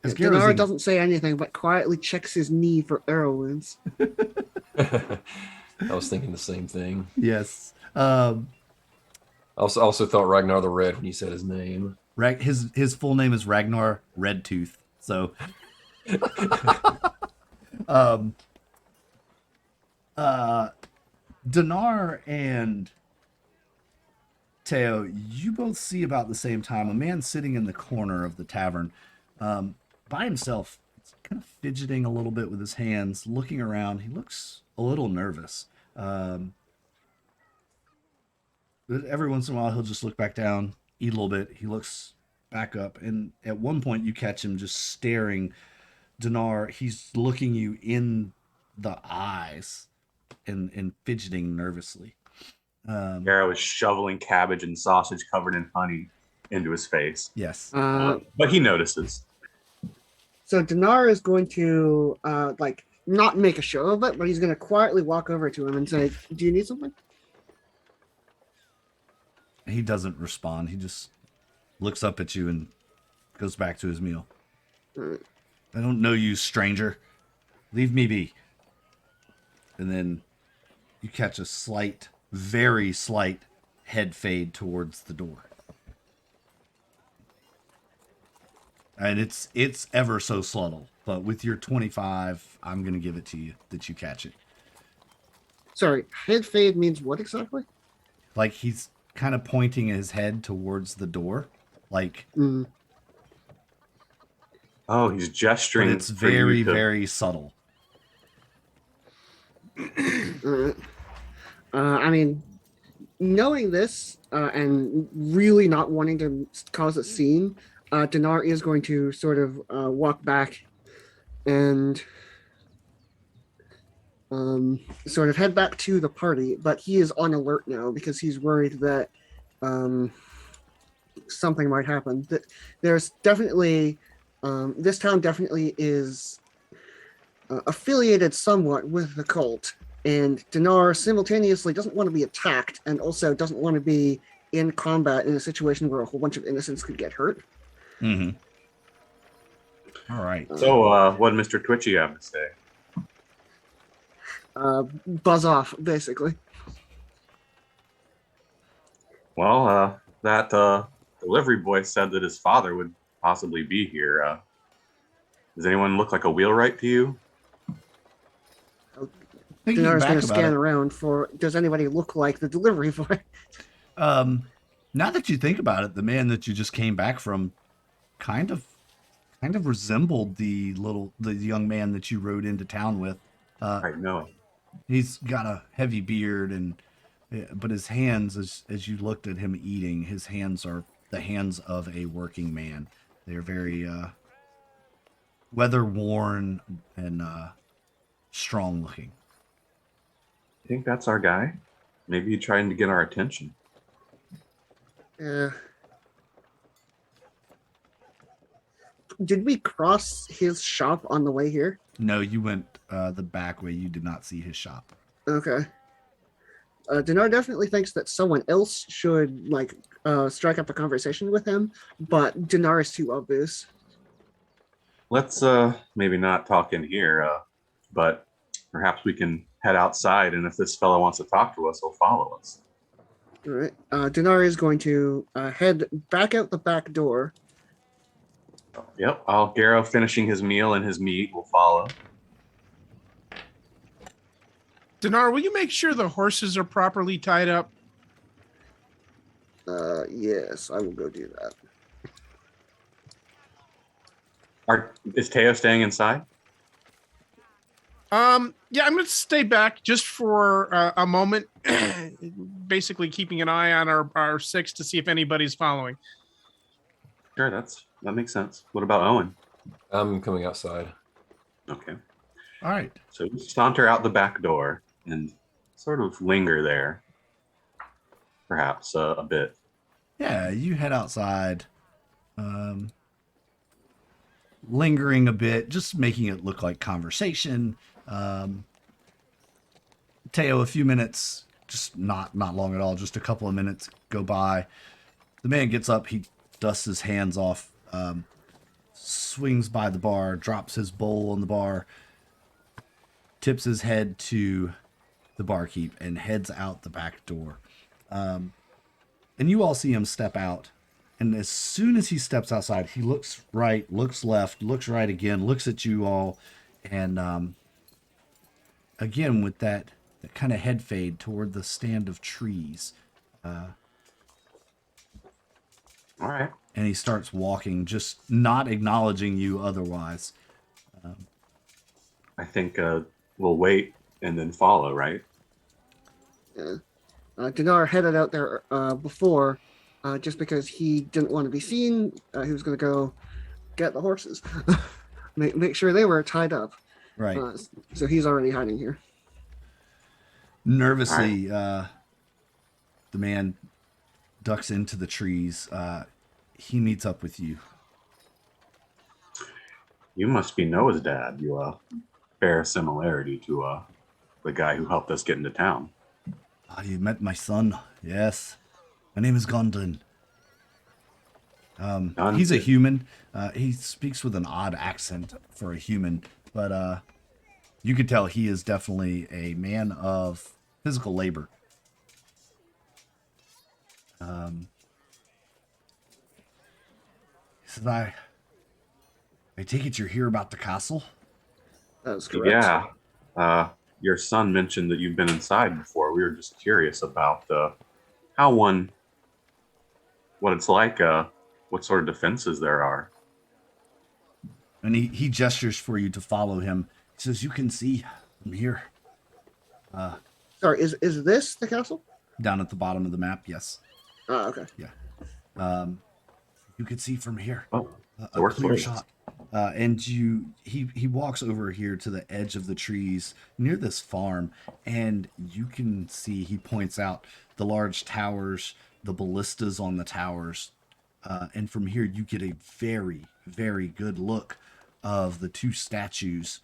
as Dinar Garrow's doesn't say anything, but quietly checks his knee for arrow wounds. I was thinking the same thing. yes. Also thought Ragnar the Red when you said his name. His full name is Ragnar Redtooth. So, um, Dinar and Teo, you both see about the same time a man sitting in the corner of the tavern, by himself, kind of fidgeting a little bit with his hands, looking around. He looks a little nervous. But every once in a while, he'll just look back down, eat a little bit. He looks back up, and at one point, you catch him just staring. Dinar, he's looking you in the eyes and fidgeting nervously. Garrow is shoveling cabbage and sausage covered in honey into his face. Yes. But he notices. So Dinar is going to not make a show of it, but he's going to quietly walk over to him and say, "Do you need something?" He doesn't respond. He just looks up at you and goes back to his meal. I don't know you, stranger. Leave me be. And then you catch a slight, very slight head fade towards the door. And it's ever so subtle, but with your 25, I'm going to give it to you that you catch it. Sorry, head fade means what exactly? Like he's kind of pointing his head towards the door. Like, Oh, he's gesturing. but it's for you very, to- very subtle. I mean, knowing this and really not wanting to cause a scene, Dinar is going to sort of walk back and sort of head back to the party, but he is on alert now because he's worried that something might happen. There's definitely this town definitely is affiliated somewhat with the cult, and Dinar simultaneously doesn't want to be attacked and also doesn't want to be in combat in a situation where a whole bunch of innocents could get hurt. Mm-hmm. All right. So, what did Mr. Twitchy have to say? Buzz off, basically. Well, that delivery boy said that his father would possibly be here. Does anyone look like a wheelwright to you? Thinking Dinar's back going to about scan it, around for, does anybody look like the delivery boy? now that you think about it, the man that you just came back from kind of resembled the young man that you rode into town with. I know. He's got a heavy beard but his hands, as you looked at him eating, his hands are the hands of a working man. They're very weather worn and strong looking. I think that's our guy. Maybe he's trying to get our attention. Did we cross his shop on the way here? No, you went the back way. You did not see his shop. Okay. Dinar definitely thinks that someone else should strike up a conversation with him, but Dinar is too obvious. Let's maybe not talk in here, but perhaps we can head outside, and if this fellow wants to talk to us, he'll follow us. All right. Dinar is going to head back out the back door. Yep, Garrow finishing his meal and his meat will follow. Dinar, will you make sure the horses are properly tied up? Yes, I will go do that. Is Teo staying inside? Yeah, I'm going to stay back just for a moment, basically keeping an eye on our six to see if anybody's following. Sure, that makes sense. What about Owen? I'm coming outside. Okay. All right. So we saunter out the back door and sort of linger there, perhaps a bit. Yeah, you head outside, lingering a bit, just making it look like conversation. Teo, a few minutes just not long at all. Just a couple of minutes go by. The man gets up. He dusts his hands off, swings by the bar, drops his bowl on the bar, tips his head to the barkeep, and heads out the back door. And you all see him step out. And as soon as he steps outside, he looks right, looks left, looks right again, looks at you all, and again with that kind of head fade toward the stand of trees. All right. And he starts walking, just not acknowledging you otherwise. I think we'll wait and then follow, right? Yeah. Dinar headed out there before, just because he didn't want to be seen. He was going to go get the horses, make sure they were tied up. Right. So he's already hiding here. Nervously, the man ducks into the trees. He meets up with you. You must be Noah's dad. You bear a similarity to the guy who helped us get into town. You met my son. Yes. My name is Gondon. He's a human. He speaks with an odd accent for a human, but you could tell he is definitely a man of physical labor. He said, I take it you're here about the castle? That's correct. Yeah. Your son mentioned that you've been inside before. We were just curious about what it's like, what sort of defenses there are. And he gestures for you to follow him. He says, you can see from here. Sorry, is this the castle? Down at the bottom of the map, yes. Oh, okay. Yeah. You can see from here. Oh, A clear shot. And he walks over here to the edge of the trees near this farm, and you can see, he points out the large towers, the ballistas on the towers, and from here you get a very, very good look of the two statues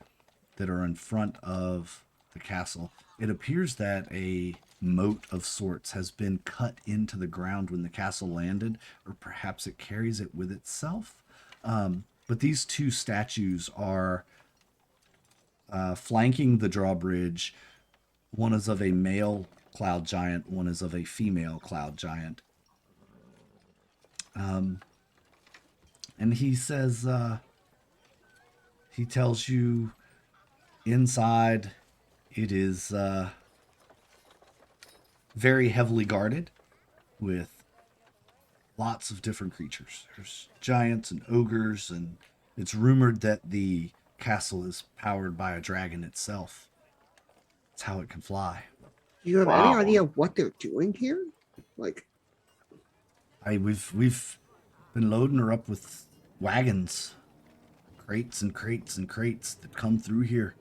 that are in front of the castle. It appears that a moat of sorts has been cut into the ground when the castle landed, or perhaps it carries it with itself. But these two statues are flanking the drawbridge. One is of a male cloud giant, one is of a female cloud giant. And he says, he tells you inside it is very heavily guarded with lots of different creatures. There's giants and ogres, and it's rumored that the castle is powered by a dragon itself. That's how it can fly. Do you have Wow. any idea what they're doing here? Like, We've been loading her up with wagons, crates and crates and crates that come through here.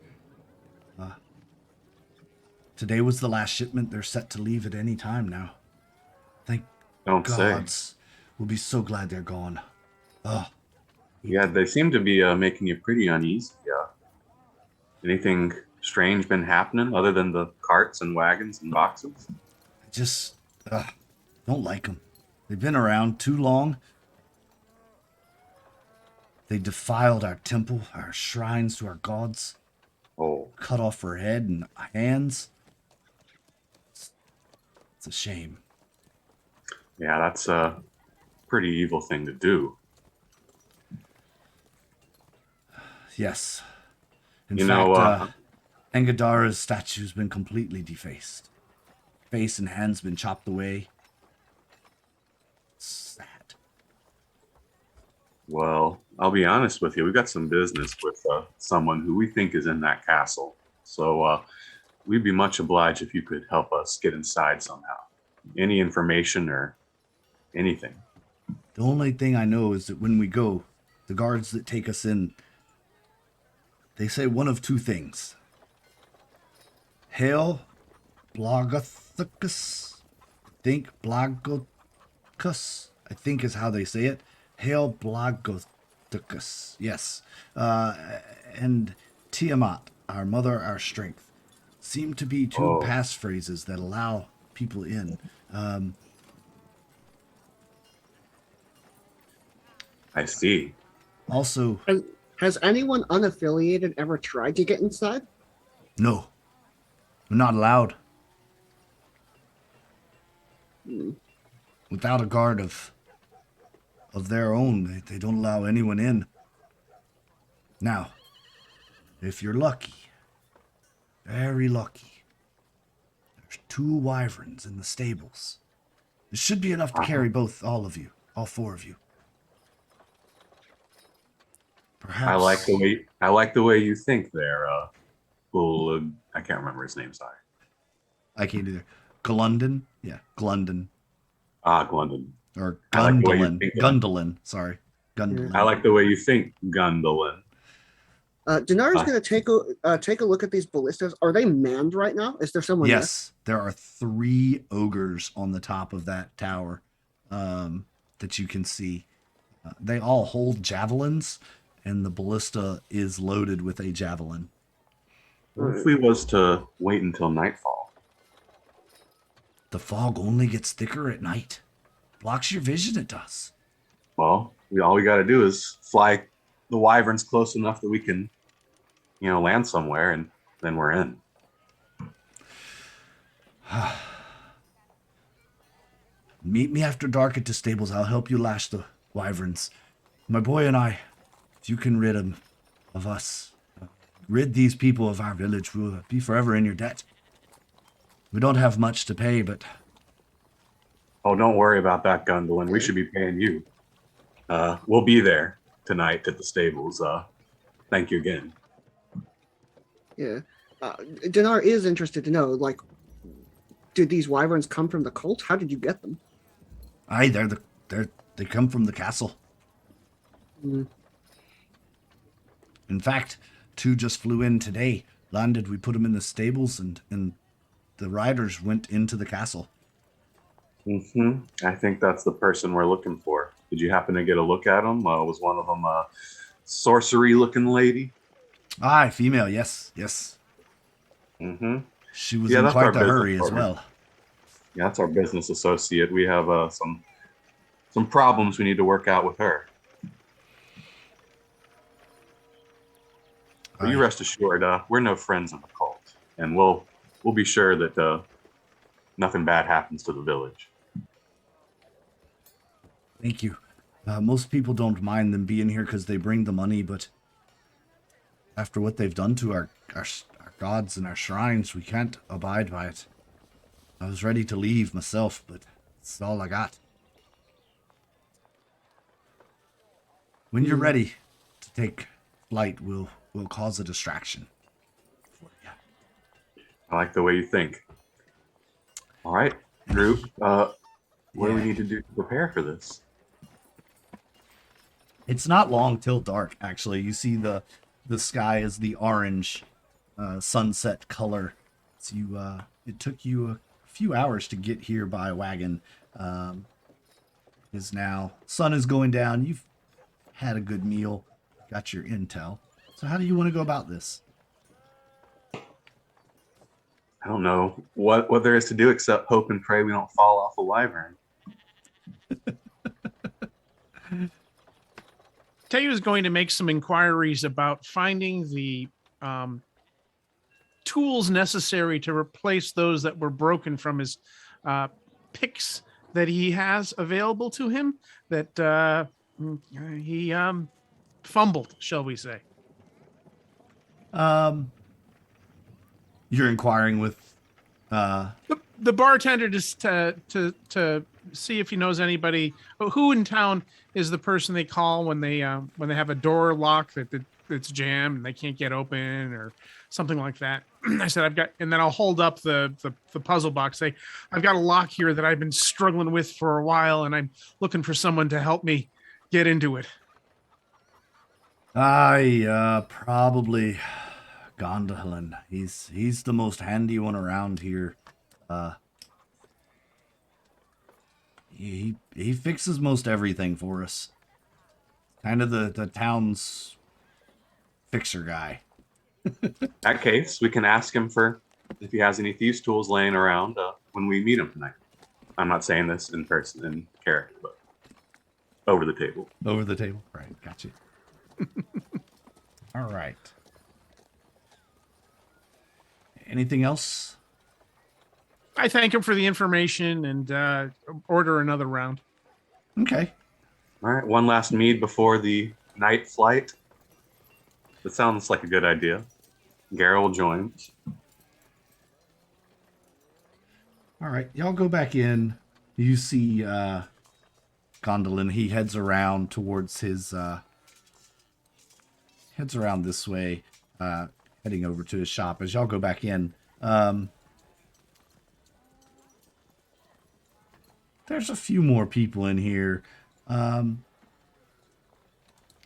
Today was the last shipment. They're set to leave at any time now. Thank Don't say. gods. We'll be so glad they're gone. Oh, Yeah, they seem to be making you pretty uneasy. Anything strange been happening other than the carts and wagons and boxes? I just don't like them. They've been around too long. They defiled our temple, our shrines to our gods, Oh, cut off her head and hands. It's a shame. yeah, that's a pretty evil thing to do. Yes. In You fact, know, Engadara's statue's been completely defaced. Face and hands been chopped away. Sad. Well, I'll be honest with you. We've got some business with someone who we think is in that castle. So we'd be much obliged if you could help us get inside somehow. Any information or anything. The only thing I know is that when we go, the guards that take us in, they say one of two things. Hail Blogothicus. Blogothicus, I think is how they say it. Hail Blogothicus. Yes. And Tiamat, our mother, our strength, seem to be two Oh. passphrases that allow people in. I see. Also, Has anyone unaffiliated ever tried to get inside? no, we're not allowed. Hmm. Without a guard of their own, they don't allow anyone in. Now, if you're lucky, very lucky, there's 2 wyverns in the stables. It should be enough to carry all of you, all 4 of you. Perhaps. I like the way you think there. I can't remember his name. Sorry. I can't either. Glundon? Yeah, Glundon. Glendon. Or I like the way you Gundolin. think. Gundolin, sorry. Gundolin. I like the way you think, Gundolin. Dinar's going to take a look at these ballistas. Are they manned right now? Is there someone Yes, there are 3 ogres on the top of that tower that you can see. They all hold javelins, and the ballista is loaded with a javelin. What if we was to wait until nightfall? The fog only gets thicker at night. Blocks your vision, it does. Well, all we got to do is fly the wyverns close enough that we can, land somewhere, and then we're in. Meet me after dark at the stables. I'll help you lash the wyverns. My boy and I, if you can rid them of us, rid these people of our village, we'll be forever in your debt. We don't have much to pay, but... Oh, don't worry about that, Gundolin. We should be paying you. We'll be there tonight at the stables. Thank you again. Yeah. Dinar is interested to know, like, did these wyverns come from the cult? How did you get them? Aye, they come from the castle. Mm. In fact, 2 just flew in today. Landed, we put them in the stables, and the riders went into the castle. I think that's the person we're looking for. Did you happen to get a look at him? Was one of them a sorcery-looking lady? Aye, female, yes. She was in that's quite our the business hurry as partner. well. Yeah, that's our business associate. We have some problems we need to work out with her. But you Aye. rest assured, we're no friends of the cult, and we'll be sure that nothing bad happens to the village. Thank you. Most people don't mind them being here because they bring the money, but after what they've done to our gods and our shrines, we can't abide by it. I was ready to leave myself, but it's all I got. When you're ready to take flight, we'll cause a distraction for you. I like the way you think. All right, group. What do we Yeah. need to do to prepare for this? It's not long till dark, actually. You see the sky is the orange sunset color. So it took you a few hours to get here by wagon. Is now sun is going down. You've had a good meal, got your intel. So how do you want to go about this? I don't know what there is to do except hope and pray we don't fall off a wyvern. Teo is going to make some inquiries about finding the tools necessary to replace those that were broken from his picks that he has available to him that he fumbled, shall we say. You're inquiring with The bartender just to see if he knows anybody who in town is the person they call when they have a door lock that's jammed and they can't get open or something like that. I said, I've got, and then I'll hold up the puzzle box. Say, I've got a lock here that I've been struggling with for a while, and I'm looking for someone to help me get into it. probably Gondolin. He's the most handy one around here. He fixes most everything for us. Kind of the town's fixer guy. In that case, we can ask him for if he has any thieves' tools laying around. when we meet him tonight. I'm not saying this in person, in character, but over the table. Over the table. Right. Gotcha. All right. Anything else? I thank him for the information and order another round. Okay. All right, one last mead before the night flight. That sounds like a good idea. Garrel joins. All right. Y'all go back in. You see Gondolin. He heads around towards his... heads around this way, heading over to his shop. As y'all go back in, there's a few more people in here.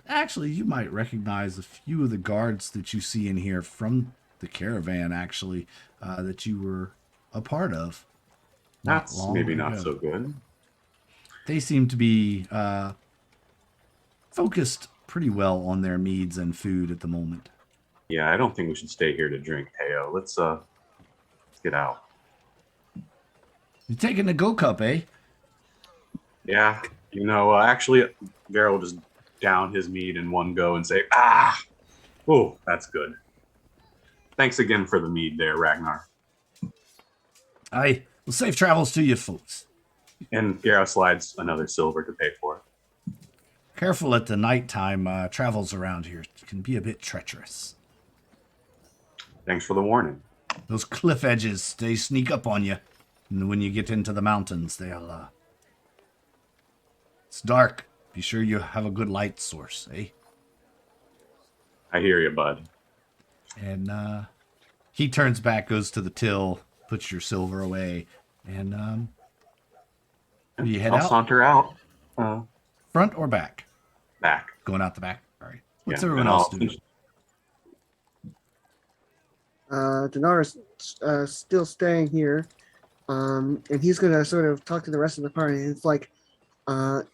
Actually, you might recognize a few of the guards that you see in here from the caravan, actually, that you were a part of. That's maybe not ago. so good. They seem to be focused pretty well on their needs and food at the moment. Yeah, I don't think we should stay here to drink, Teo. Let's get out. You taking the go cup, eh? Yeah, actually, Garrel will just down his mead in one go and say, oh, that's good. Thanks again for the mead there, Ragnar. Aye. Well, safe travels to you folks. And Garrel slides another silver to pay for it. Careful at the nighttime. Travels around here can be a bit treacherous. Thanks for the warning. Those cliff edges, they sneak up on you. And when you get into the mountains, they'll... It's dark. Be sure you have a good light source, eh? I hear you, bud. And he turns back, goes to the till, puts your silver away, and you head I'll out? saunter out. Front or back? Back. Going out the back? All right. What's Yeah, everyone and else I'll doing? Dinar is still staying here, and he's gonna sort of talk to the rest of the party. It's like,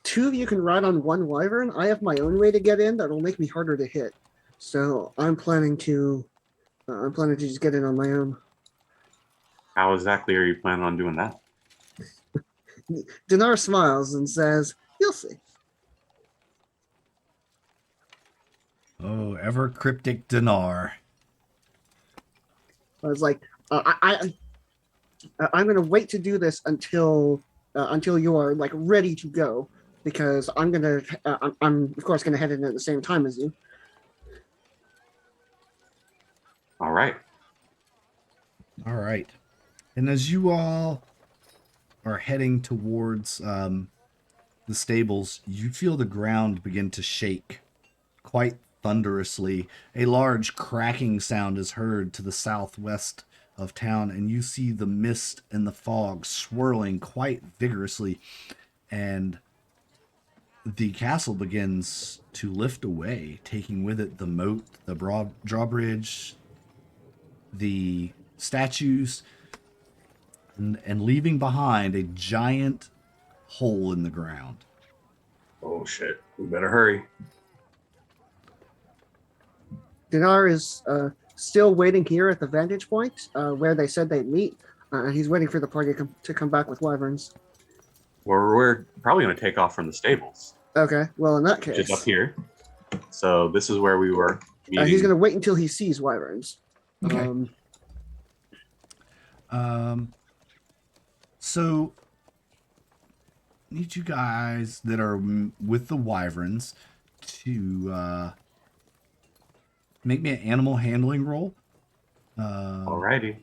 two of you can ride on one wyvern. I have my own way to get in that'll make me harder to hit. So I'm planning to just get in on my own. How exactly are you planning on doing that? Dinar smiles and says, "You'll see." Oh, ever cryptic Dinar. I was like, I'm gonna wait to do this until you are like ready to go, because I'm of course gonna head in at the same time as you. All right. All right. And as you all are heading towards the stables, you feel the ground begin to shake quite thunderously. A large cracking sound is heard to the southwest of town, and you see the mist and the fog swirling quite vigorously, and the castle begins to lift away, taking with it the moat, the broad drawbridge, the statues, and leaving behind a giant hole in the ground. Oh, shit. We better hurry. Dinar is still waiting here at the vantage point where they said they'd meet. He's waiting for the party to come back with wyverns. We're probably going to take off from the stables, Okay, well in that which case, is up here. So this is where we were meeting. he's going to wait until he sees wyverns. Okay. So need you guys that are with the wyverns to make me an animal handling roll. Alrighty.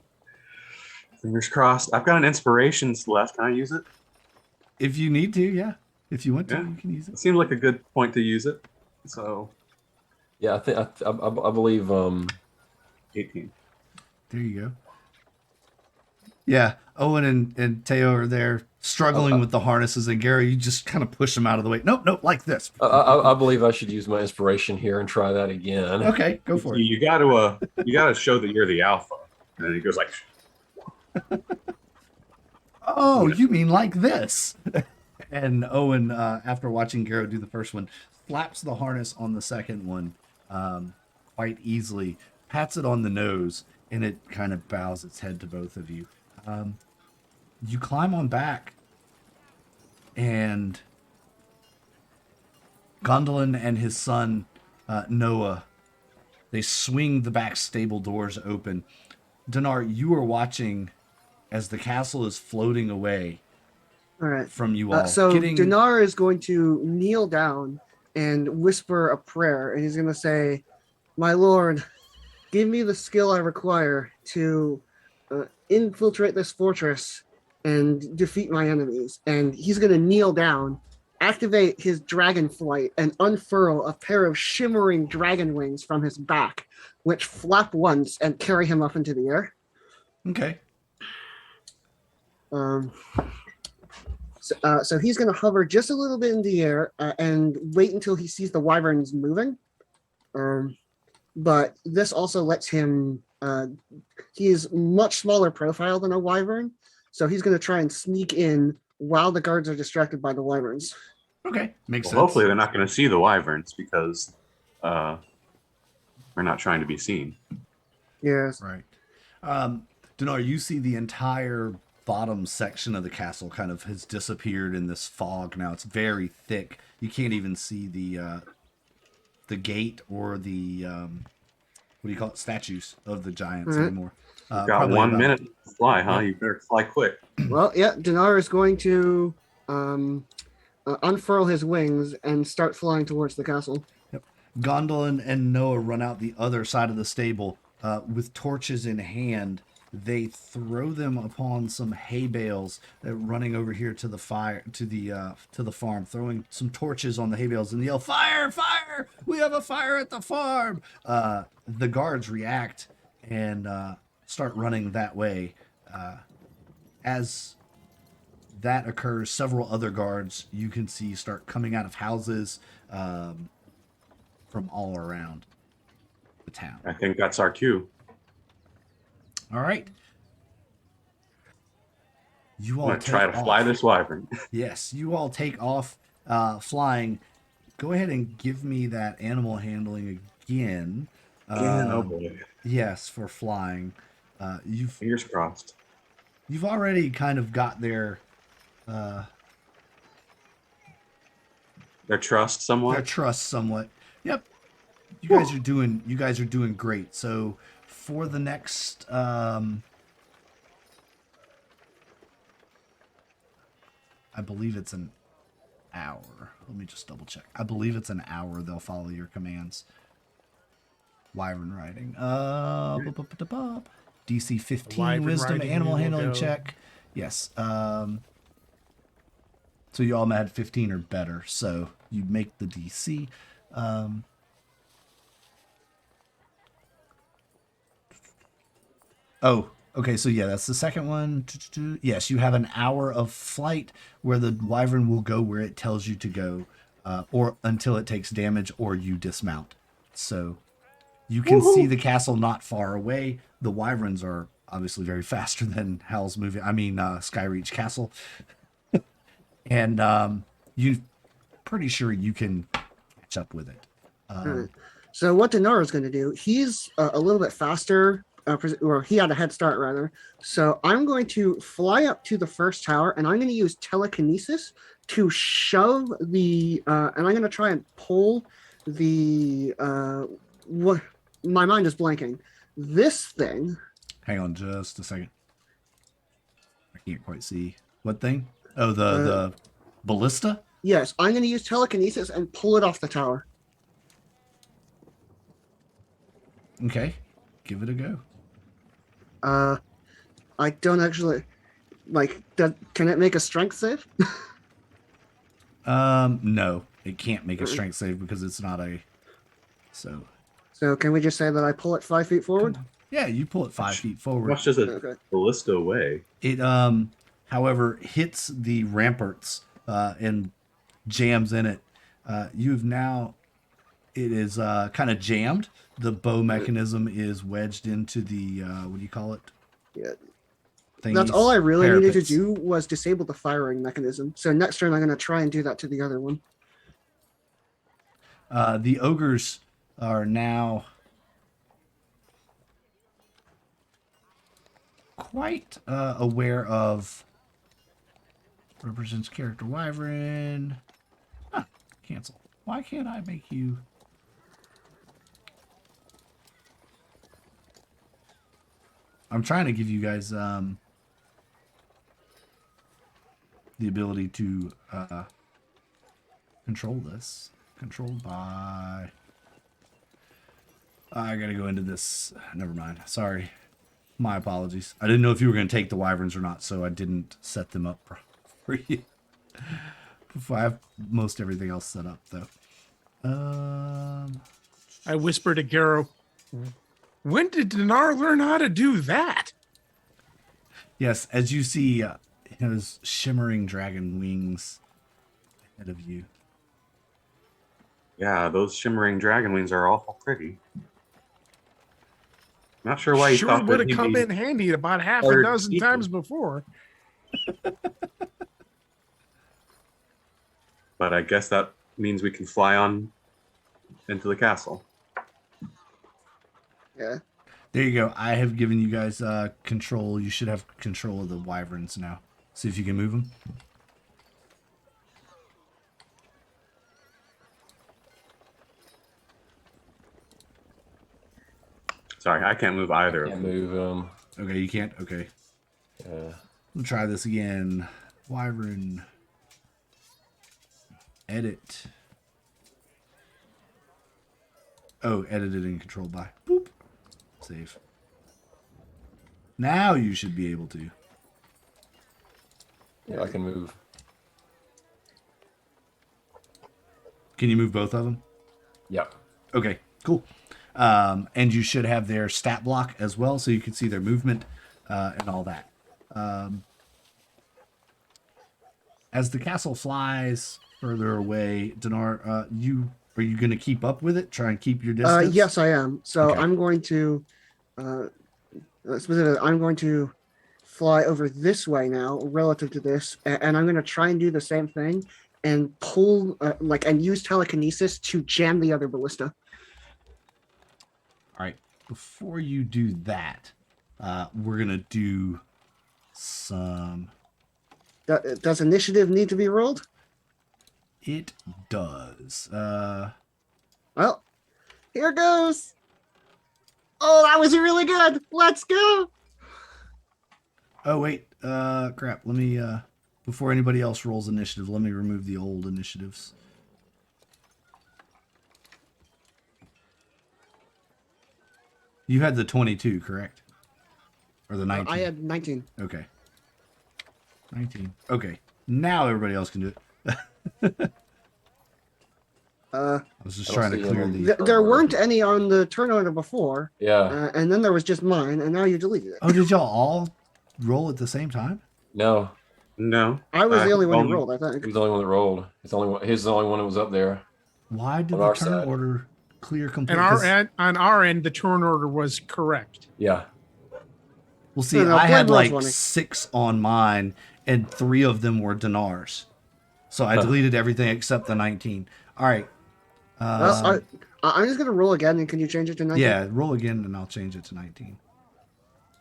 Fingers crossed. I've got an inspirations left. Can I use it? If you need to, yeah. If you want to, Yeah. you can use It it. seemed like a good point to use it. So Yeah, I believe 18. There you go. Yeah, Owen and Teo are there struggling with the harnesses, and Gary, you just kind of push them out of the way. Nope, like this. I believe I should use my inspiration here and try that again. Okay, go for it. You got to show that you're the alpha. And then he goes like, Oh, you mean like this? And Owen, after watching Garrow do the first one, slaps the harness on the second one quite easily, pats it on the nose, and it kind of bows its head to both of you. you climb on back, and Gondolin and his son, Noah, they swing the back stable doors open. Dinar, you are watching as the castle is floating away All right. from you all. So Dinar is going to kneel down and whisper a prayer, and he's going to say, "My Lord, give me the skill I require to infiltrate this fortress and defeat my enemies." And he's going to kneel down, activate his dragon flight, and unfurl a pair of shimmering dragon wings from his back, which flap once and carry him up into the air. Okay. So he's going to hover just a little bit in the air and wait until he sees the wyverns moving. But this also lets him, he is much smaller profile than a wyvern, so he's going to try and sneak in while the guards are distracted by the wyverns. Okay, makes sense. Hopefully they're not going to see the wyverns because we're not trying to be seen. Yes. Right. Dinar, you see the entire bottom section of the castle kind of has disappeared in this fog now. It's very thick. You can't even see the gate or the what do you call it, statues of the giants anymore. You've got 1 minute to fly, huh? Yeah. You better fly quick. Well, yeah, Dinar is going to unfurl his wings and start flying towards the castle. Gondolin and Noah run out the other side of the stable with torches in hand. They throw them upon some hay bales running over here to the fire, to the farm, throwing some torches on the hay bales and yell, "Fire! Fire! We have a fire at the farm!" The guards react and start running that way. As that occurs, several other guards you can see start coming out of houses from all around the town. I think that's our cue. All right. You I'm all going to try to fly this wyvern. Yes, you all take off flying. Go ahead and give me that animal handling again. Oh boy. Yes, for flying. Fingers crossed. You've already kind of got their trust somewhat. their trust somewhat. Yep. You guys are doing great. So for the next I believe it's an hour. Let me just double check. I believe it's an hour they'll follow your commands. Wyvern riding. DC 15 Wyvern wisdom riding animal will handling go. check. Yes. So you all had 15 or better. So you make the DC. Oh, okay. So yeah, that's the second one. Yes, you have an hour of flight where the wyvern will go where it tells you to go, or until it takes damage or you dismount. So you can see the castle not far away. The wyverns are obviously very faster than Howl's movie. I mean, Skyreach Castle, and you pretty sure you can catch up with it. So what Dinar is going to do, he's a little bit faster, or he had a head start rather. So I'm going to fly up to the first tower, and I'm going to use telekinesis to shove the, and I'm going to try and pull the, what, my mind is blanking. This thing. Hang on just a second. I can't quite see. What thing? Oh, the ballista? Yes, I'm going to use telekinesis and pull it off the tower. Okay. Give it a go. I don't actually, like, can it make a strength save? No, it can't make a strength save because it's not a, so. So can we just say that I pull it 5 feet forward? Yeah, you pull it 5 feet How forward. much does a Okay. ballista weigh? It, however, hits the ramparts, and jams in it. You've now, it is, kind of jammed. The bow mechanism is wedged into the, what do you call it? Yeah. Thingies? That's all I really needed to Parapets. do was disable the firing mechanism. So next turn I'm going to try and do that to the other one. The ogres are now quite aware of Represents character wyvern. Ah, cancel. Why can't I make you? I'm trying to give you guys the ability to control this. Controlled by... I gotta go into this. Never mind. Sorry. My apologies. I didn't know if you were going to take the wyverns or not, so I didn't set them up for you. I have most everything else set up, though. I whispered to Garrow, when did Dinar learn how to do that? Yes, as you see his shimmering dragon wings ahead of you. Yeah, those shimmering dragon wings are awful pretty. Not sure why you Sure thought would that have he'd come be in handy about half a hard dozen people. times before. But I guess that means we can fly on into the castle. Yeah. There you go. I have given you guys control. You should have control of the wyverns now. See if you can move them. Sorry, I can't move either of Can't them. move them. Okay, you can't? Okay. Yeah. We'll try this again. Wyvern. Edit. Oh, edited and controlled by. Boop. Save. Now you should be able to. Yeah, I can move. Can you move both of them? Yep. Okay, cool. And you should have their stat block as well, so you can see their movement and all that. As the castle flies further away, Dinar, are you going to keep up with it? Try and keep your distance? Yes, I am. So Okay. I'm going to, specifically, I'm going to fly over this way now, relative to this, and I'm going to try and do the same thing and pull, and use telekinesis to jam the other ballista. All right. Before you do that, we're going to do some... Does initiative need to be rolled? It does. Well, here goes. Oh, that was really good. Let's go. Oh, wait. Crap. Let me... before anybody else rolls initiative, let me remove the old initiatives. You had the 22, correct? Or the 19? I had 19. Okay. 19. Okay. Now everybody else can do it. I was just I trying don't to see clear them. the... There weren't any on the turn order before, Yeah. and then there was just mine, and now you deleted it. Oh, did y'all all roll at the same time? No. No. I was the only one who only- rolled, I He think. was the only one that rolled. He's the only one. He's the only one that was up there. Why did On the our turn side. order clear completely? On our end, the turn order was correct. Yeah. Well, see, No, I had Blood like rolls one. 6 on mine, and 3 of them were Dinars. So I Huh. deleted everything except the 19. All right. Well, I'm just going to roll again, and can you change it to 19? Yeah, roll again, and I'll change it to 19.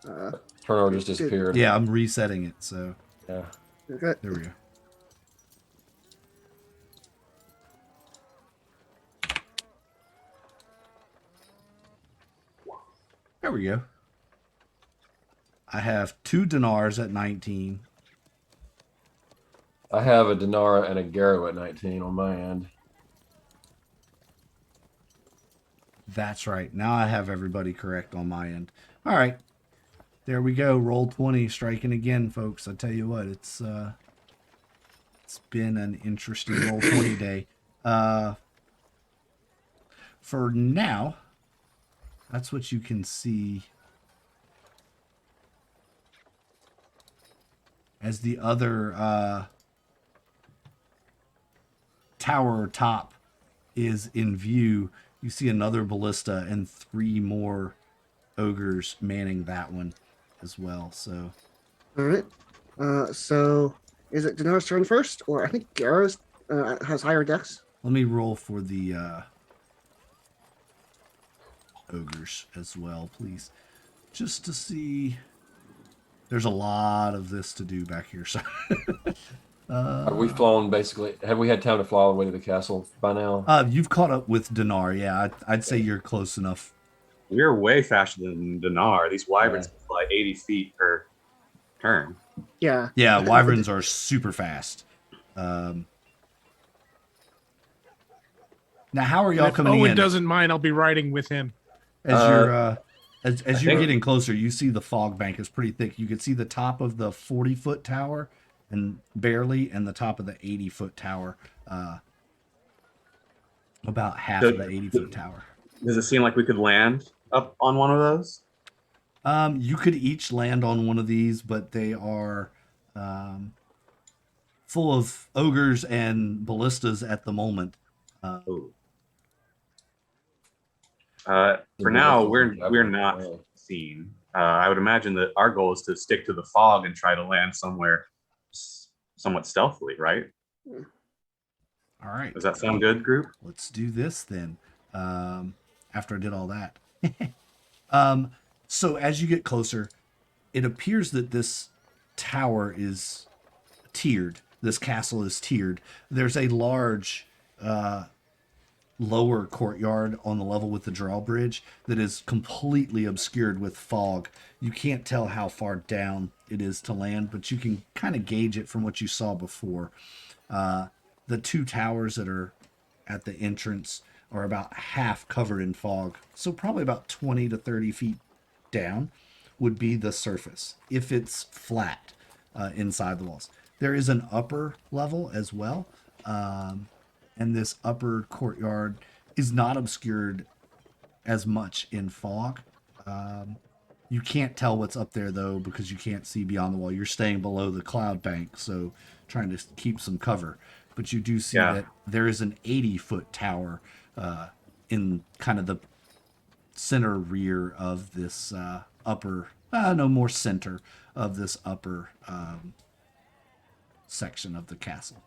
Turn order just disappeared. Yeah, I'm resetting it, so Yeah. Okay. there we go. There we go. I have 2 Dinars at 19. I have a Dinara and a Garrow at 19 on my end. That's right. Now I have everybody correct on my end. All right. There we go. Roll 20 striking again, folks. I tell you what, it's been an interesting roll 20 day. For now, that's what you can see as the other tower top is in view. You see another ballista and 3 more ogres manning that one as well. So All right. So is it Dinar's turn first, or I think Garrow's has higher dex? let me roll for the ogres as well, please, just to see. There's a lot of this to do back here, so Have we flown basically? Have we had time to fly all the way to the castle by now? You've caught up with Dinar. Yeah, I'd say you're close enough. We're way faster than Dinar. These wyverns Yeah. can fly 80 feet per turn. Yeah. Yeah, wyverns are super fast. Now, how are And y'all if coming Owen in? doesn't mind, I'll be riding with him. As I you're think- getting closer, you see the fog bank is pretty thick. You can see the top of the 40-foot tower, and barely, and the top of the 80-foot tower. About half of the 80-foot tower. Does it seem like we could land up on one of those? You could each land on one of these, but they are full of ogres and ballistas at the moment. Ooh. For now, we're not seen. I would imagine that our goal is to stick to the fog and try to land somewhere somewhat stealthily, right? All right. Does that sound good, group? Let's do this then. After I did all that. So as you get closer, it appears that this tower is tiered. This castle is tiered. There's a large lower courtyard on the level with the drawbridge that is completely obscured with fog. You can't tell how far down it is to land, but you can kind of gauge it from what you saw before. The two towers that are at the entrance are about half covered in fog. So probably about 20 to 30 feet down would be the surface if it's flat inside the walls. There is an upper level as well. And this upper courtyard is not obscured as much in fog. You can't tell what's up there, though, because you can't see beyond the wall. You're staying below the cloud bank, so trying to keep some cover. But you do see that there is an 80-foot tower in kind of the center rear of this upper, more center of this upper section of the castle.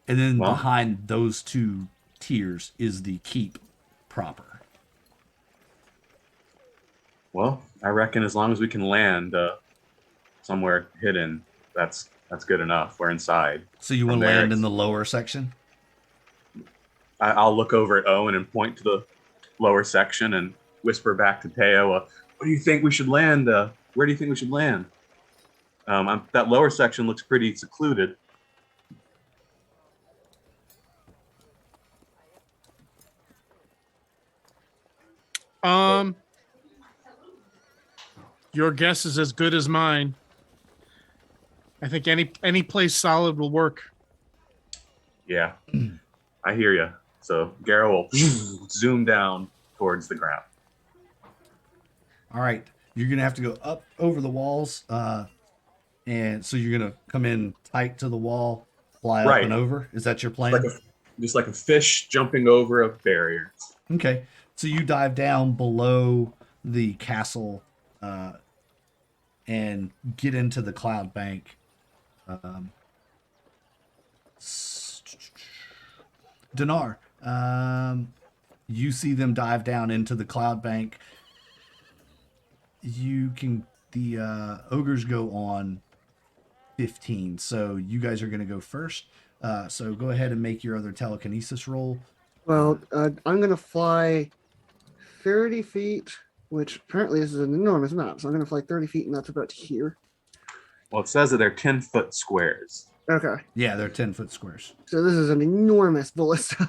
And then behind those two tiers is the keep proper. Well, I reckon as long as we can land somewhere hidden, that's good enough. We're inside. So you want to land in the lower section? I'll look over at Owen and point to the lower section and whisper back to Teo, what do you think we should land? Where do you think we should land? That lower section looks pretty secluded. Your guess is as good as mine. I think any place solid will work. Yeah, I hear you. So Garrow will zoom down towards the ground. All right. You're going to have to go up over the walls. And so you're going to come in tight to the wall, fly up and over. Is that your plan? Just like a fish jumping over a barrier. Okay. So you dive down below the castle and get into the cloud bank. Dinar, you see them dive down into the cloud bank. The ogres go on 15, so you guys are going to go first. So go ahead and make your other telekinesis roll. Well, I'm going to fly 30 feet, which apparently this is an enormous map. So I'm going to fly 30 feet, and that's about here. Well, it says that they're 10-foot squares. Okay. Yeah, they're 10-foot squares. So this is an enormous ballista.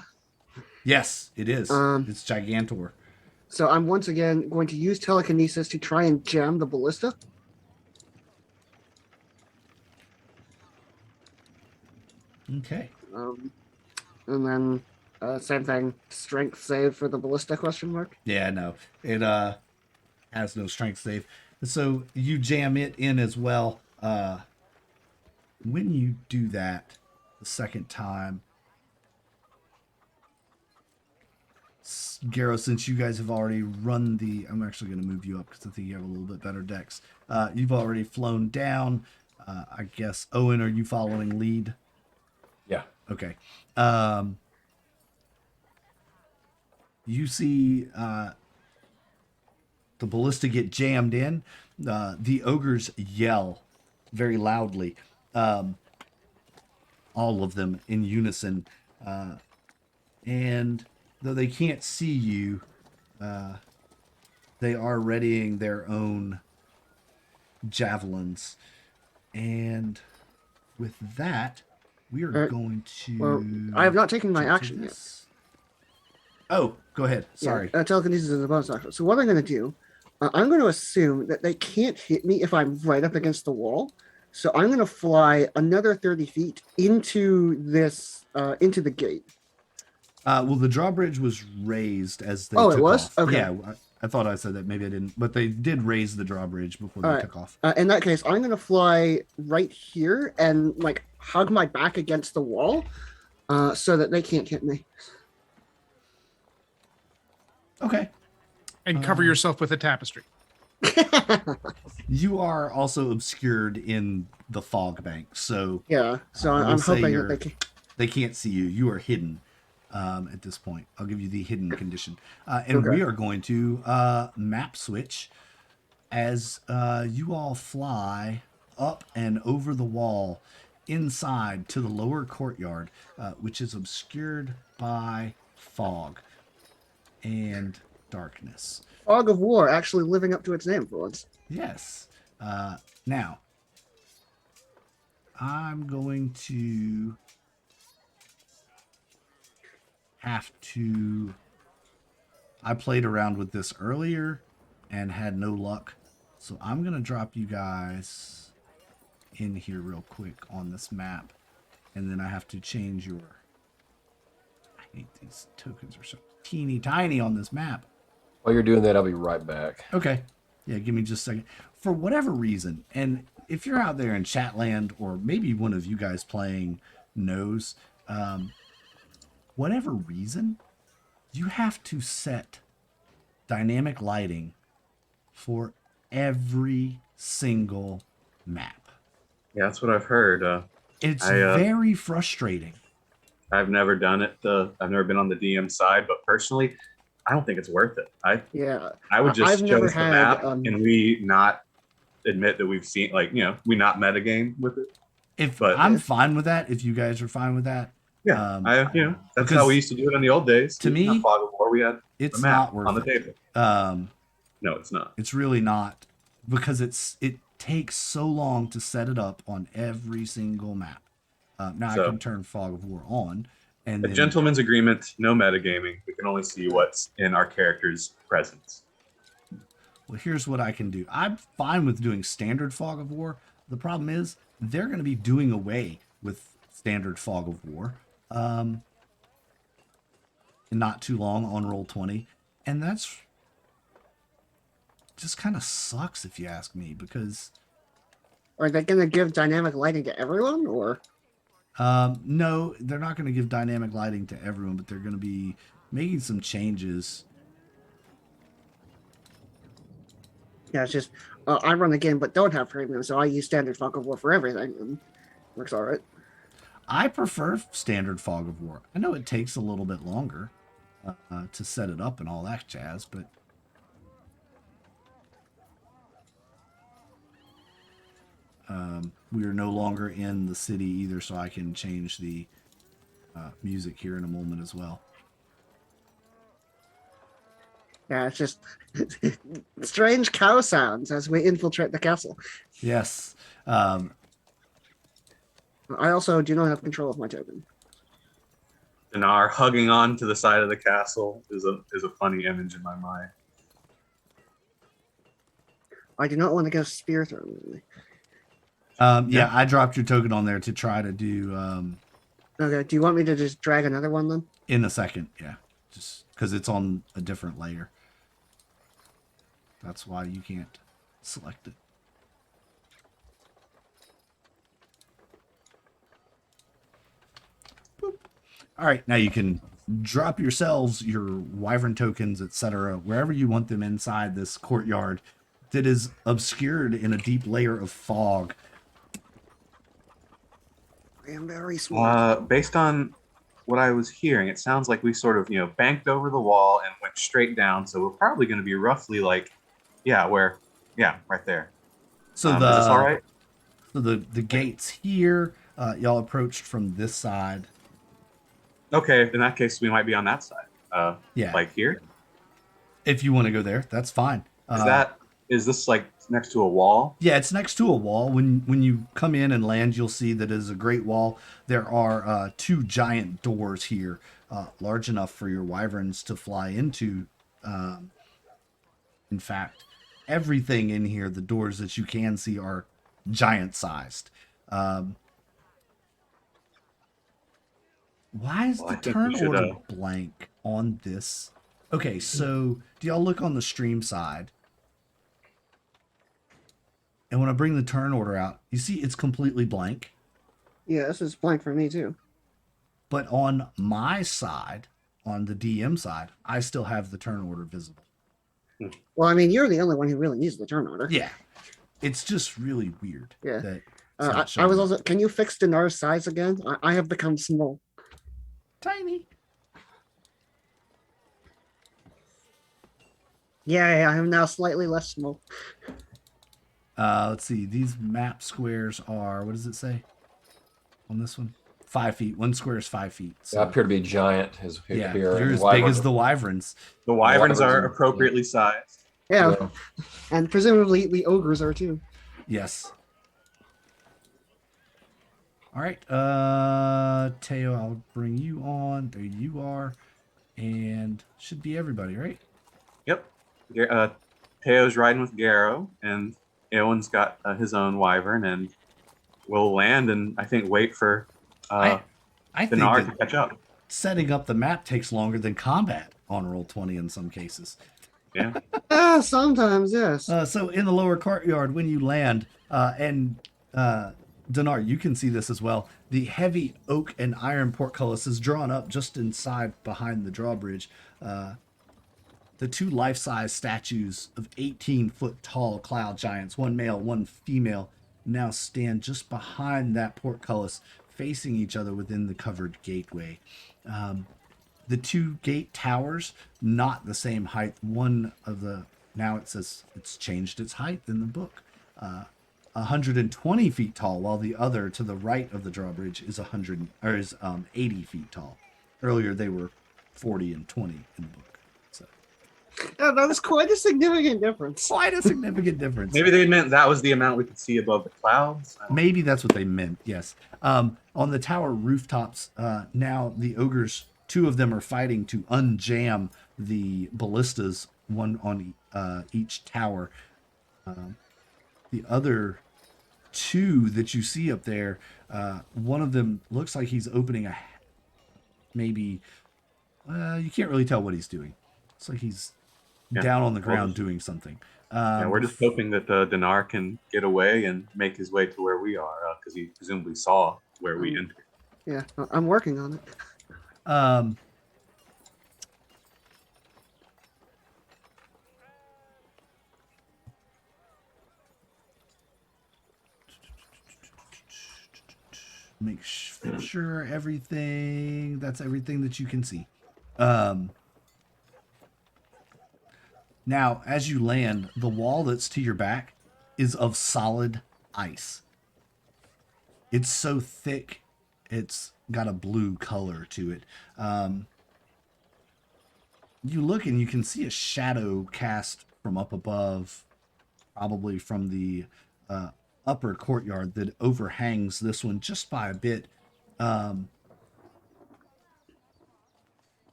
Yes, it is. It's Gigantor. So I'm once again going to use telekinesis to try and jam the ballista. Okay. And then same thing, strength save for the ballista question mark. Yeah, no. It has no strength save. So you jam it in as well. When you do that the second time, Garrow, since you guys have already run I'm actually going to move you up because I think you have a little bit better dex. You've already flown down. I guess, Owen, are you following lead? Yeah. Okay. You see the ballista get jammed in. The ogres yell very loudly. all of them in unison. And though they can't see you, they are readying their own javelins. And with that, we are going to. Well, I have not taken my jump to action yet. this. Oh, go ahead. Sorry. Yeah, telekinesis is a bonus action. So what I'm going to do, I'm going to assume that they can't hit me if I'm right up against the wall. So I'm going to fly another 30 feet into this, into the gate. Well, the drawbridge was raised as they Oh, took it was? off. Okay. Yeah, I thought I said that. Maybe I didn't. But they did raise the drawbridge before they All right. took off. In that case, I'm going to fly right here and like hug my back against the wall so that they can't hit me. Okay. And cover yourself with a tapestry. You are also obscured in the fog bank, so Yeah, so I will I'm say hoping that they can't see you. You are hidden at this point. I'll give you the hidden condition. And Okay. we are going to map switch as you all fly up and over the wall inside to the lower courtyard, which is obscured by fog and darkness. Fog of War actually living up to its name for once. Yes. Now, I'm going to have to. I played around with this earlier and had no luck. So I'm going to drop you guys in here real quick on this map. And then I have to change your. I hate these tokens are so teeny tiny on this map. While you're doing that, I'll be right back. Okay. Yeah, give me just a second. For whatever reason, and if you're out there in Chatland, or maybe one of you guys playing knows, whatever reason, you have to set dynamic lighting for every single map. Yeah, that's what I've heard. It's very frustrating. I've never done it. I've never been on the DM side, but personally, I don't think it's worth it. I would just I've never chose the had, map and we not admit that we've seen, like, we not metagame with it. But I'm fine with that, if you guys are fine with that. Yeah, that's because how we used to do it in the old days. To me, not Fog of War, we had it's a map not worth on the it. table. No, it's not. It's really not, because it takes so long to set it up on every single map. Now I can turn Fog of War on, and a gentleman's agreement, no metagaming. We can only see what's in our character's presence. Well, here's what I can do. I'm fine with doing standard Fog of War. The problem is they're going to be doing away with standard Fog of War in not too long on Roll20, and that's just kind of sucks if you ask me, because Are they going to give dynamic lighting to everyone, or? no, they're not going to give dynamic lighting to everyone, but they're going to be making some changes. Yeah, it's just I run the game but don't have premium, so I use standard Fog of War for everything, and works all right. I prefer standard Fog of War. I know it takes a little bit longer to set it up and all that jazz, but we are no longer in the city either, so I can change the music here in a moment as well. Yeah, it's just strange cow sounds as we infiltrate the castle. Yes. I also do not have control of my token. Dinar hugging on to the side of the castle is a funny image in my mind. I do not want to get a spear thrown at me. Yeah, I dropped your token on there to try to do Okay, do you want me to just drag another one then? in a second. Yeah, just because it's on a different layer. That's why you can't select it. Boop. All right, now you can drop yourselves your wyvern tokens, etc., wherever you want them inside this courtyard that is obscured in a deep layer of fog. I am very smart. Based on what I was hearing, it sounds like we sort of, banked over the wall and went straight down. So we're probably going to be roughly like, right there. So is this all right? So the gates here, Y'all approached from this side. Okay, in that case, we might be on that side. Yeah. Like here. If you want to go there, that's fine. Is this like next to a wall? Yeah, it's next to a wall. When you come in and land, you'll see that it is a great wall. There are 2 giant doors here, large enough for your wyverns to fly into. In fact, everything in here, the doors that you can see are giant sized. Why is Well, the I think turn we should, order blank on this? Okay, so do y'all look on the stream side? And when I bring the turn order out, you see it's completely blank. Yeah, this is blank for me too. But on my side, on the DM side, I still have the turn order visible. Well, I mean, you're the only one who really needs the turn order. Yeah. It's just really weird. Yeah. That it's I not was showing also. up. Can you fix Dinar's size again? I have become small. Tiny. Yeah, I am now slightly less small. Let's see. These map squares are, what does it say on this one? 5 feet. 1 square is 5 feet. So I appear to be giant as yeah, here. you're and as big wyverns- as the wyverns. The wyverns wyverns are are- appropriately sized. Yeah, Yeah. and presumably the ogres are too. Yes. All right. Teo, I'll bring you on. There you are. And should be everybody, right? Yep. Teo's riding with Garrow, and Eowyn's got his own wyvern, and we'll land and I think wait for I think Dinar to that catch up. setting up the map takes longer than combat on Roll20 in some cases. Yeah. Sometimes, yes. So in the lower courtyard, when you land, Dinar, you can see this as well. The heavy oak and iron portcullis is drawn up just inside behind the drawbridge. The 2 life-size statues of 18-foot tall cloud giants, 1 male, 1 female, now stand just behind that portcullis, facing each other within the covered gateway. The 2 gate towers, not the same height. One of the, now it says it's changed its height in the book, 120 feet tall, while the other to the right of the drawbridge is 80 feet tall. Earlier they were 40 and 20 in the book. So Yeah, that was quite a significant difference. quite a significant difference. Maybe they meant that was the amount we could see above the clouds. Maybe that's what they meant. Yes. On the tower rooftops, now the ogres, 2 of them are fighting to unjam the ballistas, 1 on each tower. The other 2 that you see up there, one of them looks like he's opening a, maybe, you can't really tell what he's doing. It's like he's down on the ground doing something. Yeah, we're just hoping that Dinar can get away and make his way to where we are, because he presumably saw where we entered. Yeah, I'm working on it. Make sure everything, that's everything that you can see. Now, as you land, the wall that's to your back is of solid ice. It's so thick, it's got a blue color to it. You look and you can see a shadow cast from up above, probably from the upper courtyard that overhangs this one just by a bit.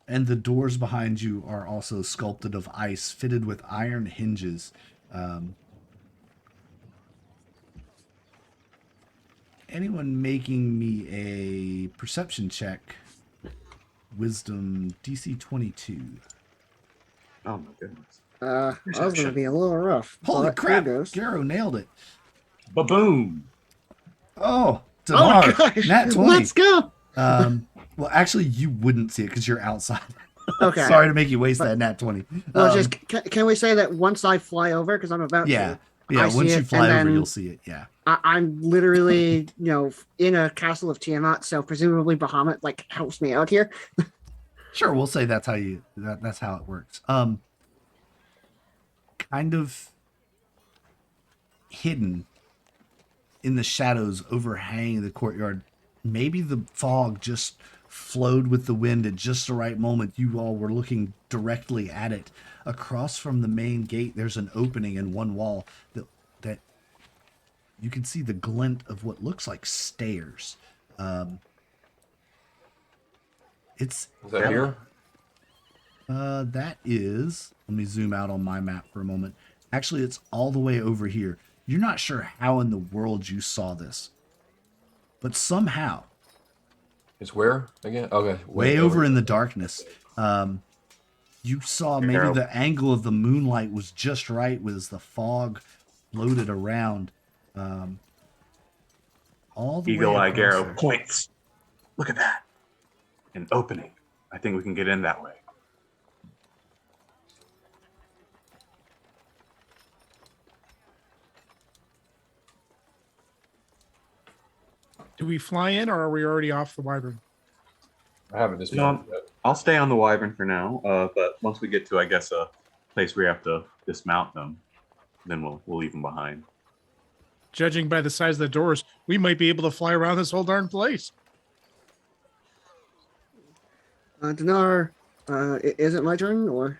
And the doors behind you are also sculpted of ice, fitted with iron hinges. Anyone making me a perception check? Wisdom DC 22. Oh my goodness. I was going to be a little rough. Holy but crap! here goes. Garo nailed it. Ba-boom! Oh, Oh Dinar, gosh! nat 20. Let's go. Well, actually, you wouldn't see it because you're outside. Okay. Sorry to make you waste that nat 20. Well, just can we say that once I fly over, because I'm about yeah, to. yeah. I see Once you it, fly and over, then- you'll see it. Yeah. I'm literally, in a castle of Tiamat, so presumably Bahamut helps me out here. Sure, we'll say that's how that's how it works. Kind of hidden in the shadows overhanging the courtyard. Maybe the fog just flowed with the wind at just the right moment. You all were looking directly at it. Across from the main gate, there's an opening in one wall that you can see the glint of what looks like stairs. It's Is that here? that is. Let me zoom out on my map for a moment. Actually, it's all the way over here. You're not sure how in the world you saw this, but somehow, It's where again? Okay, way over in the darkness, you saw maybe Arrow. the angle of the moonlight was just right as the fog floated around. All the Eagle way Eye across Garrow there. points. Look at that. An opening. I think we can get in that way. Do we fly in, or are we already off the wyvern? I haven't dismounted yet. I'll stay on the Wyvern for now, but once we get to, I guess, a place where you have to dismount them, then we'll leave them behind. Judging by the size of the doors, we might be able to fly around this whole darn place. Dinar, is it my turn or?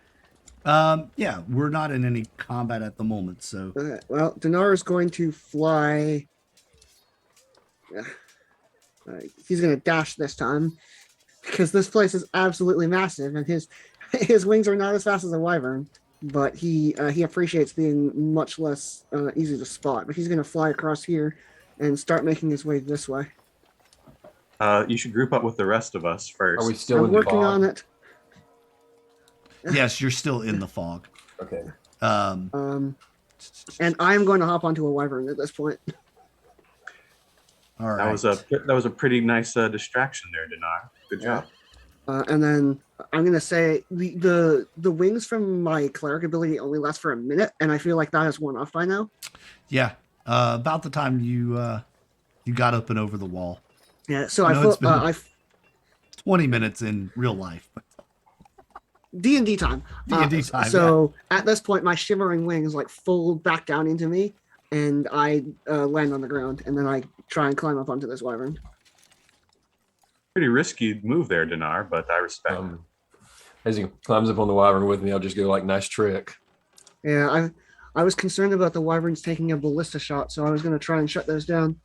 Yeah, we're not in any combat at the moment, so Okay, well, Dinar is going to fly. He's going to dash this time because this place is absolutely massive, and his wings are not as fast as a wyvern. But he appreciates being much less easy to spot. But he's going to fly across here and start making his way this way. You should group up with the rest of us first. Are we still I'm in the working fog? on it. yes, you're still in the fog. Okay. And I'm going to hop onto a wyvern at this point. All right. That was a pretty nice distraction there, Dinar. Good job. And then I'm gonna say the wings from my cleric ability only last for a minute, and I feel like that has worn off by now. Yeah, about the time you got up and over the wall. Yeah, so I I know feel it's been- I 20 minutes in real life. D&D time. D&D time, So at this point, my shivering wings like fold back down into me, and I land on the ground, and then I try and climb up onto this wyvern. Pretty risky move there, Dinar, but I respect it. As he climbs up on the wyvern with me, I'll just go like, nice trick. Yeah, I was concerned about the wyverns taking a ballista shot, so I was going to try and shut those down.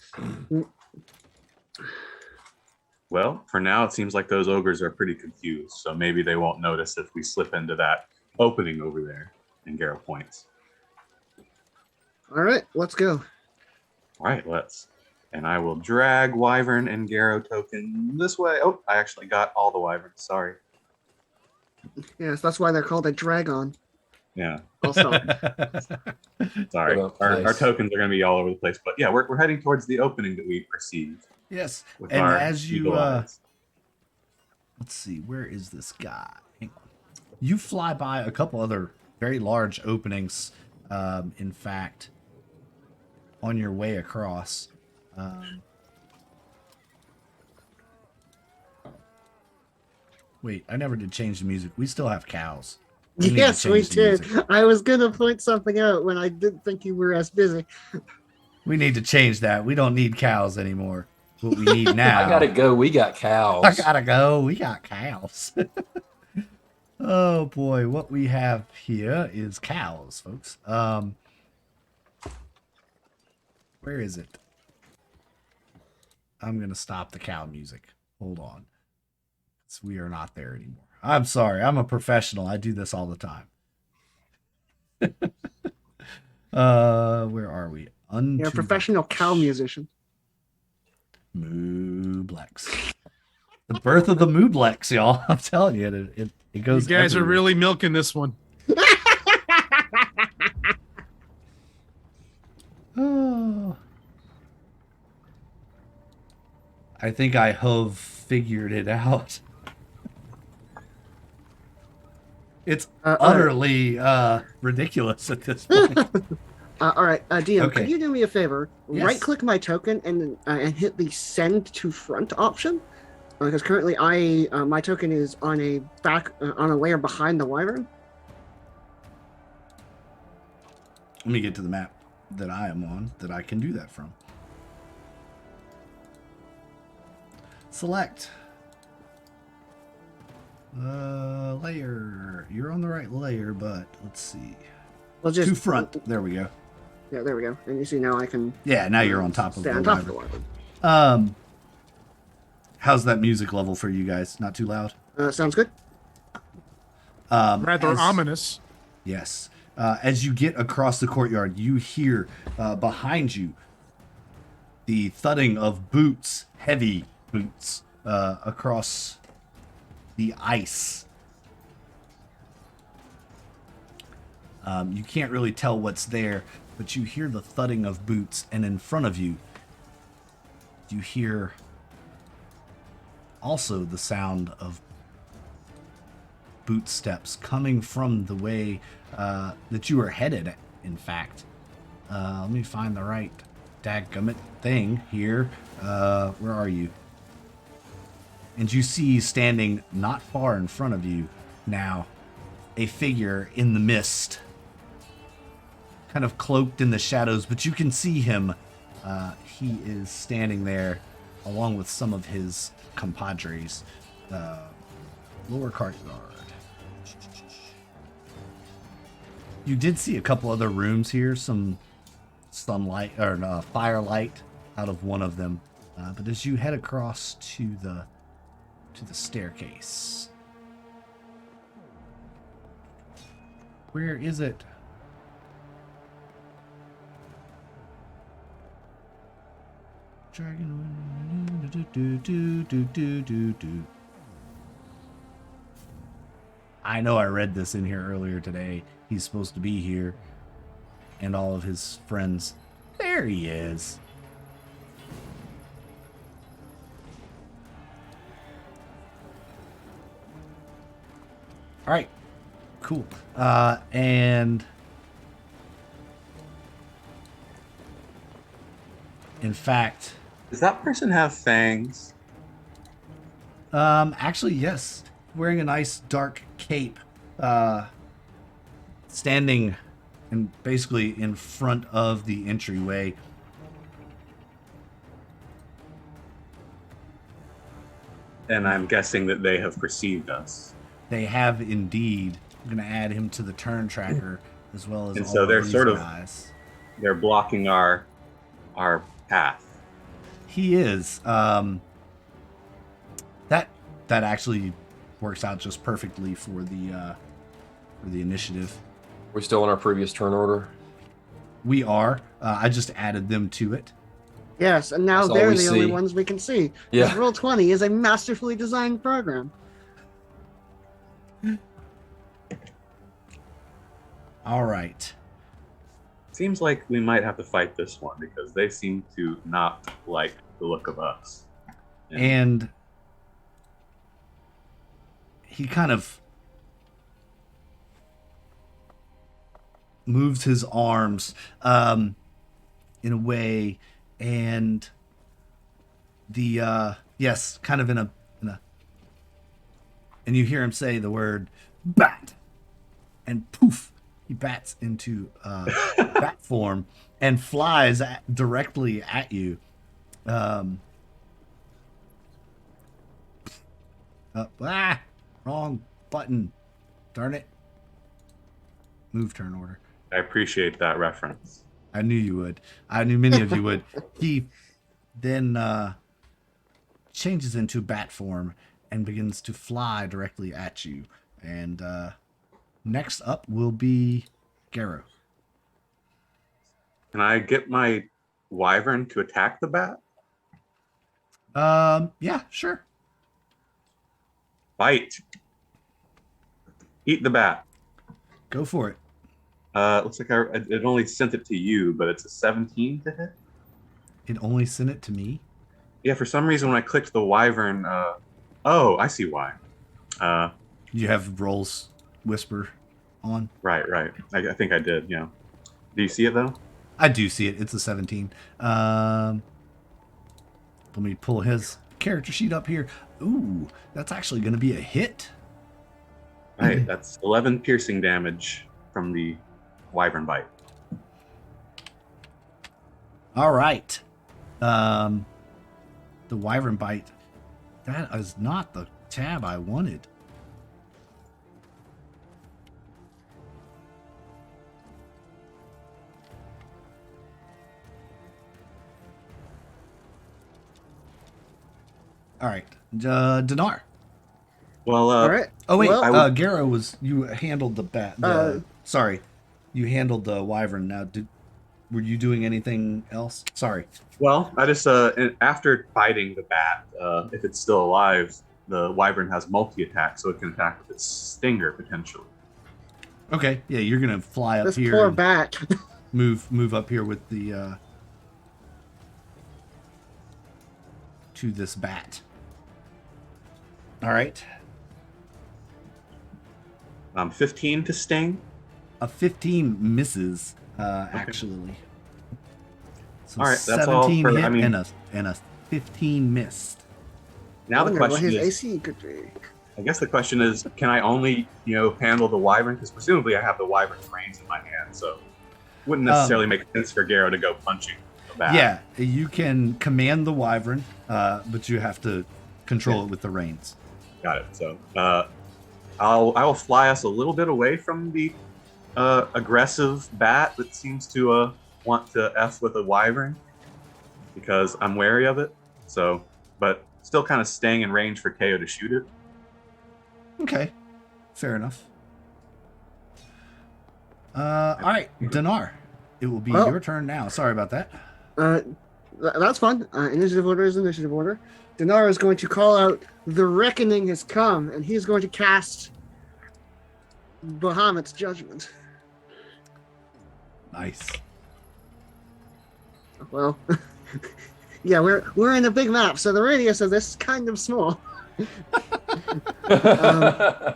Well, for now, it seems like those ogres are pretty confused, so maybe they won't notice if we slip into that opening over there in Garrow points. All right, let's go. All right, let's. And I will drag Wyvern and Garrow token this way. Oh, I actually got all the Wyverns. Sorry. Yes, that's why they're called a dragon. Yeah, Also, sorry. Well, Our nice. tokens are going to be all over the place. But yeah, we're heading towards the opening that we perceived. yes, With and our as you eagle eyes. let's see, where is this guy? Hang on. You fly by a couple other very large openings. In fact, on your way across. Wait, I never did change the music. We still have cows. We need to yes, we change the did. music. I was going to point something out when I didn't think you were as busy. We need to change that. We don't need cows anymore. What we need now. I gotta go. We got cows. I gotta go. We got cows. Oh boy, what we have here is cows, folks. Where is it? I'm gonna stop the cow music. Hold on. 'Cause we are not there anymore. I'm sorry. I'm a professional. I do this all the time. Where are we? You're a professional cow musician. Mooblex. The birth of the Mooblex, y'all. I'm telling you, it You goes. guys are everywhere. really milking this one. Oh. I think I have figured it out. It's all right. utterly ridiculous at this point. All right, DM, Okay. could you do me a favor? Yes. Right-click my token and hit the send to front option. Because currently, my token is on a on a layer behind the wyvern. Let me get to the map that I am on that I can do that from. Select. Layer. You're on the right layer, but let's see. We'll just To front. There we go. Yeah, there we go. And you see now I can. Yeah, now you're on top of stay the on top of the wyvern. wyvern. How's that music level for you guys? Not too loud? Sounds good. Rather as- ominous. Yes. As you get across the courtyard, you hear behind you the thudding of boots, heavy boots, across the ice. You can't really tell what's there, but you hear the thudding of boots, and in front of you, you hear also the sound of boot steps coming from the way that you are headed, in fact. Let me find the right dadgummit thing here. Where are you? And you see standing not far in front of you now a figure in the mist, kind of cloaked in the shadows, but you can see him. He is standing there along with some of his compadres. Lower courtyard. You did see a couple other rooms here, some sunlight or firelight out of one of them. But as you head across to the staircase, where is it? Dragon. I know I read this in here earlier today. He's supposed to be here. And all of his friends. There he is. All right. Cool. And in fact, Does that person have fangs? actually, yes. Wearing a nice dark cape, standing and basically in front of the entryway. And I'm guessing that they have perceived us. They have indeed. I'm going to add him to the turn tracker as well as And all so they're these sort of- guys. They're blocking our path. He is. That actually works out just perfectly for the initiative. We're still in our previous turn order. We are. I just added them to it. Yes, and now That's all they're we the only see. ones we can see. Yeah. Roll20 is a masterfully designed program. All right. Seems like we might have to fight this one because they seem to not like the look of us. And he kind of moves his arms in a way, and the yes, kind of in a and you hear him say the word bat, and poof, he bats into bat form and flies directly at you. Wrong button. Darn it. Move turn order. I appreciate that reference. I knew you would. I knew many of you would. He then changes into bat form and begins to fly directly at you. And next up will be Garrow. Can I get my wyvern to attack the bat? Yeah, sure. Bite. Eat the bat. Go for it. Looks like it only sent it to you, but it's a 17 to hit. It only sent it to me. Yeah, for some reason when I clicked the wyvern, oh, I see why. You have Rolls Whisper on. Right. I think I did. Yeah. Do you see it though? I do see it. It's a 17. Let me pull his character sheet up here. Ooh, that's actually going to be a hit. Right. That's 11 piercing damage from the wyvern bite. All right. The wyvern bite That is not the tab I wanted. All right, Dinar. Well, All right. Oh wait, Well, Garrow was you handled the bat. Sorry, you handled the wyvern. Now, were you doing anything else? Sorry. well, I just after fighting the bat, if it's still alive, the wyvern has multi-attack, so it can attack with its stinger potentially. Okay, yeah, you're gonna fly up this here. poor and bat. move up here with the to this bat. All right. 15 to sting. A 15 misses, actually. So All right, that's all 17 for- hit I mean- and a 15 missed. Now the Wonder what question his is, AC could be. I guess the question is, can I only, handle the wyvern? Because presumably I have the wyvern's reins in my hand, so it wouldn't necessarily make sense for Garrow to go punching the bat. Yeah, you can command the wyvern, but you have to control it with the reins. Got it. So I will fly us a little bit away from the aggressive bat that seems to want to f with a wyvern, because I'm wary of it. So, but still kind of staying in range for KO to shoot it. Okay, fair enough. All right, Dinar, it will be Well- your turn now. Sorry about that. That's fun. Initiative order is initiative order. Dinar is going to call out, "The reckoning has come," and he's going to cast Bahamut's Judgment. Nice. Well, yeah, we're in a big map, so the radius of this is kind of small. Uh,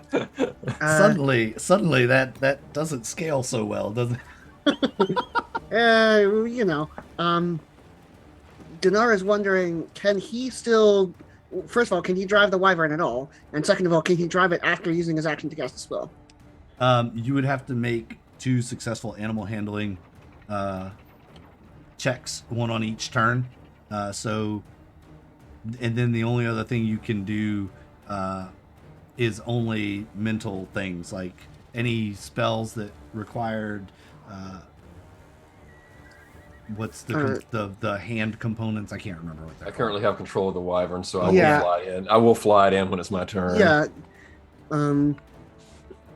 Suddenly that doesn't scale so well, does it? Dinar is wondering, can he still? First of all, can he drive the wyvern at all? And second of all, can he drive it after using his action to cast a spell? You would have to make 2 successful animal handling checks, one on each turn. And then the only other thing you can do is only mental things, like any spells that required what's the hand components. I can't remember what I they're currently have control of the wyvern, so I Yeah. will fly in. I will fly it in when it's my turn. Yeah.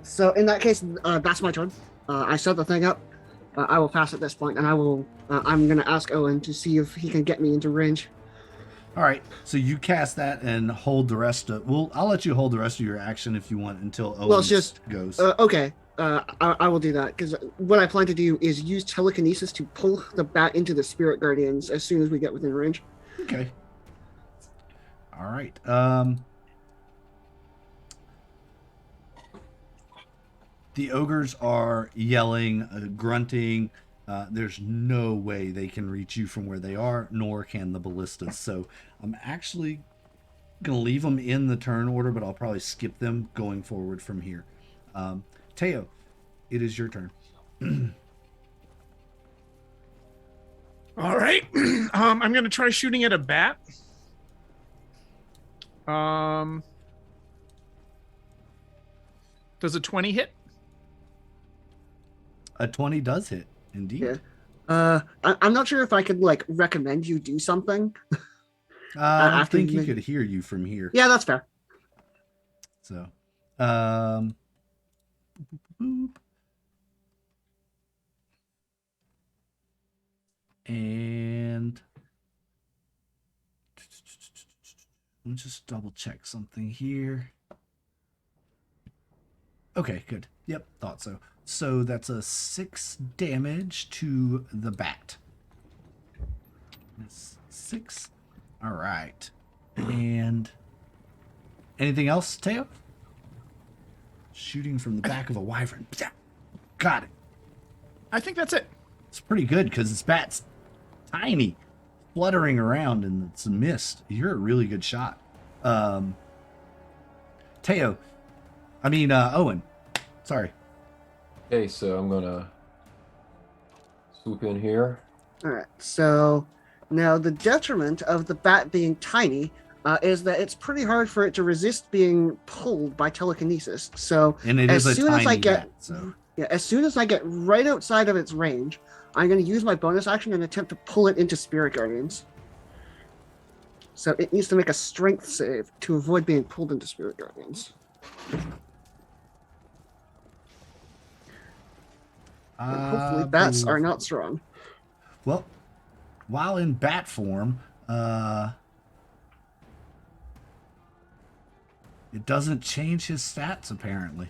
So in that case, that's my turn. I set the thing up. I will pass at this point, and I will. I'm going to ask Owen to see if he can get me into range. All right, so you cast that and hold the rest of. Well, I'll let you hold the rest of your action if you want until Owen it's just- goes. Okay. I will do that, because what I plan to do is use telekinesis to pull the bat into the spirit guardians as soon as we get within range. Okay. All right. The ogres are yelling, grunting. There's no way they can reach you from where they are, nor can the ballistas. So I'm actually going to leave them in the turn order, but I'll probably skip them going forward from here. Teo, it is your turn. All right. I'm going to try shooting at a bat. Does a 20 hit? A 20 does hit, indeed. Yeah. I'm not sure if I could recommend you do something. I don't after think you he make- could hear you from here. Yeah, that's fair. So, and let me just double check something here. Okay, good. Yep, thought so. So that's a 6 damage to the bat. That's 6. All right. And anything else, Teo? Shooting from the back of a wyvern. Got it. I think that's it. It's pretty good because this bat's tiny, fluttering around, and it's a mist. You're a really good shot. Owen. Sorry. Okay, so I'm gonna swoop in here. All right. So now the detriment of the bat being tiny, is that it's pretty hard for it to resist being pulled by telekinesis. So And it as is a soon as I tiny get bat, so yeah, as soon as I get right outside of its range, I'm going to use my bonus action and attempt to pull it into Spirit Guardians. So it needs to make a strength save to avoid being pulled into Spirit Guardians. And hopefully bats are not strong. Well, while in bat form, it doesn't change his stats apparently.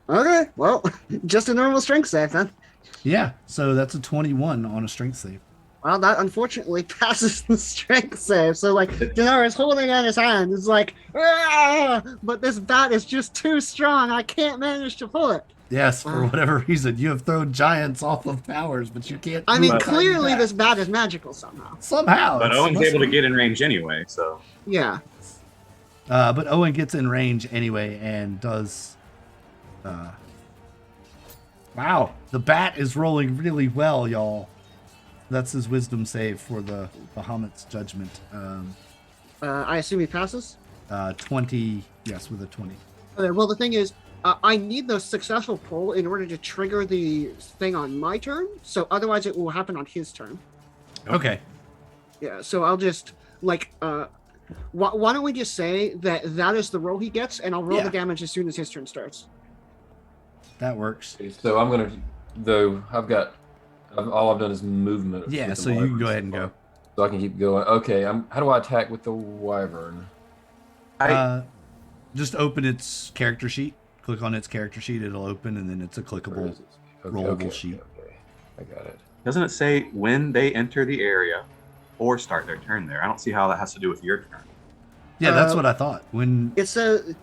Okay, well, just a normal strength save then. Yeah, so that's a 21 on a strength save. Well, that unfortunately passes the strength save. So, like, Dinar is holding out his hand. It's like, "Ah!" But this bat is just too strong. I can't manage to pull it. Yes, for whatever reason, you have thrown giants off of towers, but you can't. I mean, move a tiny clearly bat. this bat is magical somehow. Somehow. But it's Owen's must able to be. get in range anyway, so Yeah. But Owen gets in range anyway and does. Wow, the bat is rolling really well, y'all. That's his wisdom save for the Bahamut's judgment. I assume he passes? 20, yes, with a 20. Okay, well, the thing is, I need the successful pull in order to trigger the thing on my turn. So otherwise it will happen on his turn. Okay. Yeah, so I'll just, like, why don't we just say that is the roll he gets, and I'll roll Yeah. the damage as soon as his turn starts. That works. So I'm gonna, though all I've done is movement. Yeah, with the so you can wyvern go so ahead and far. go. So I can keep going. Okay, how do I attack with the wyvern? Just open its character sheet. Click on its character sheet. It'll open, and then it's a Where clickable. is it? rollable sheet. Okay, I got it. doesn't it say when they enter the area or start their turn there? I don't see how that has to do with your turn. Yeah, that's what I thought. When It's a.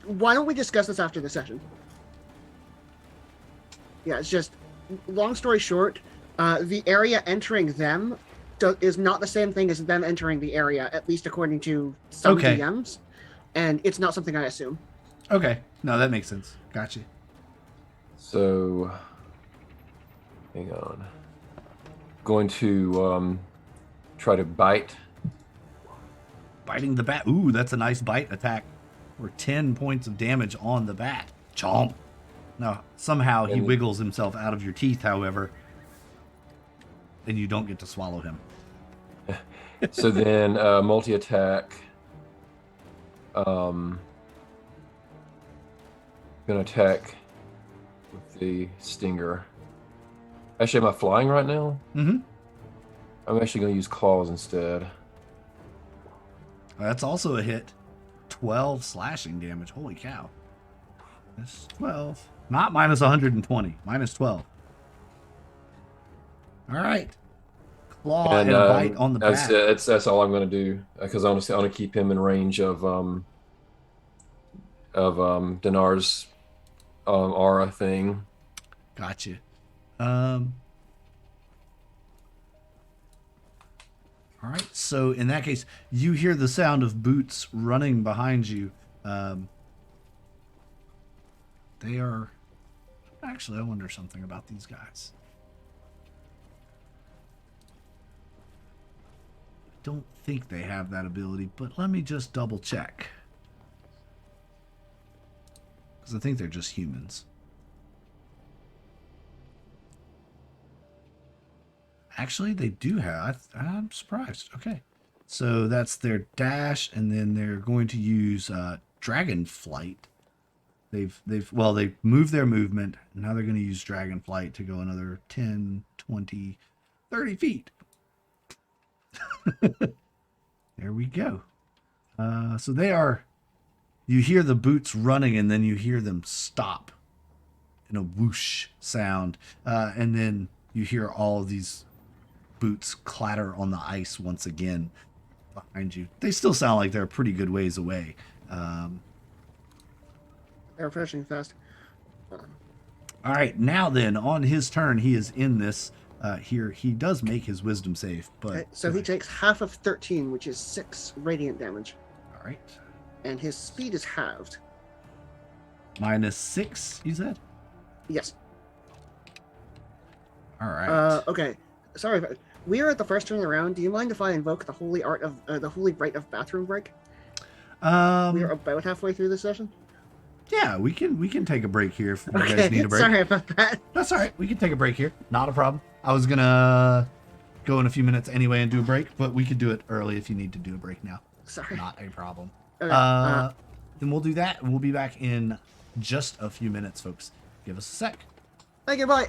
Why don't we discuss this after the session? Yeah, it's just. Long story short, the area entering them is not the same thing as them entering the area, at least according to some Okay. DMs, and it's not something I assume. okay, no, that makes sense. Gotcha. So, hang on. Going to try to bite. Biting the bat. Ooh, that's a nice bite attack. For 10 points of damage on the bat. Chomp. Now, somehow he And- wiggles himself out of your teeth, however, and you don't get to swallow him. So then multi attack. Gonna attack with the stinger. Actually, am I flying right now? Mm-hmm. I'm actually gonna use claws instead. That's also a hit. 12 slashing damage. Holy cow. That's 12. Not minus 120. Minus 12. All right. Claw and, bite on the bat. That's all I'm gonna do because I want to keep him in range of Dinar's aura thing. Gotcha. All right. So in that case, you hear the sound of boots running behind you. They are. Actually, I wonder something about these guys. Don't think they have that ability, but let me just double check. Because I think they're just humans. Actually, they do have. I'm surprised. Okay. So that's their dash, and then they're going to use dragon flight. They've moved their movement. Now they're going to use dragon flight to go another 10, 20, 30 feet. There we go. So they are. You hear the boots running, and then you hear them stop in a whoosh sound, and then you hear all of these boots clatter on the ice once again behind you. They still sound like they're a pretty good ways away. They're finishing fast. All right, now then, on his turn, he is in this. Here, he does make his wisdom save, but Okay, so he takes half of 13, which is 6 radiant damage, all right, and his speed is halved. minus 6. You said, Yes. all right. Okay. Sorry. we are at the first turn of the round. Do you mind if I invoke the holy art of the holy rite of bathroom break? We are about halfway through the session. Yeah, we can take a break here if you Okay, guys need a break. sorry about that. That's all right. We can take a break here. Not a problem. I was gonna go in a few minutes anyway and do a break, but we could do it early if you need to do a break now. Sorry. Not a problem. Okay, Then we'll do that, and we'll be back in just a few minutes, folks. Give us a sec. thank you. Bye.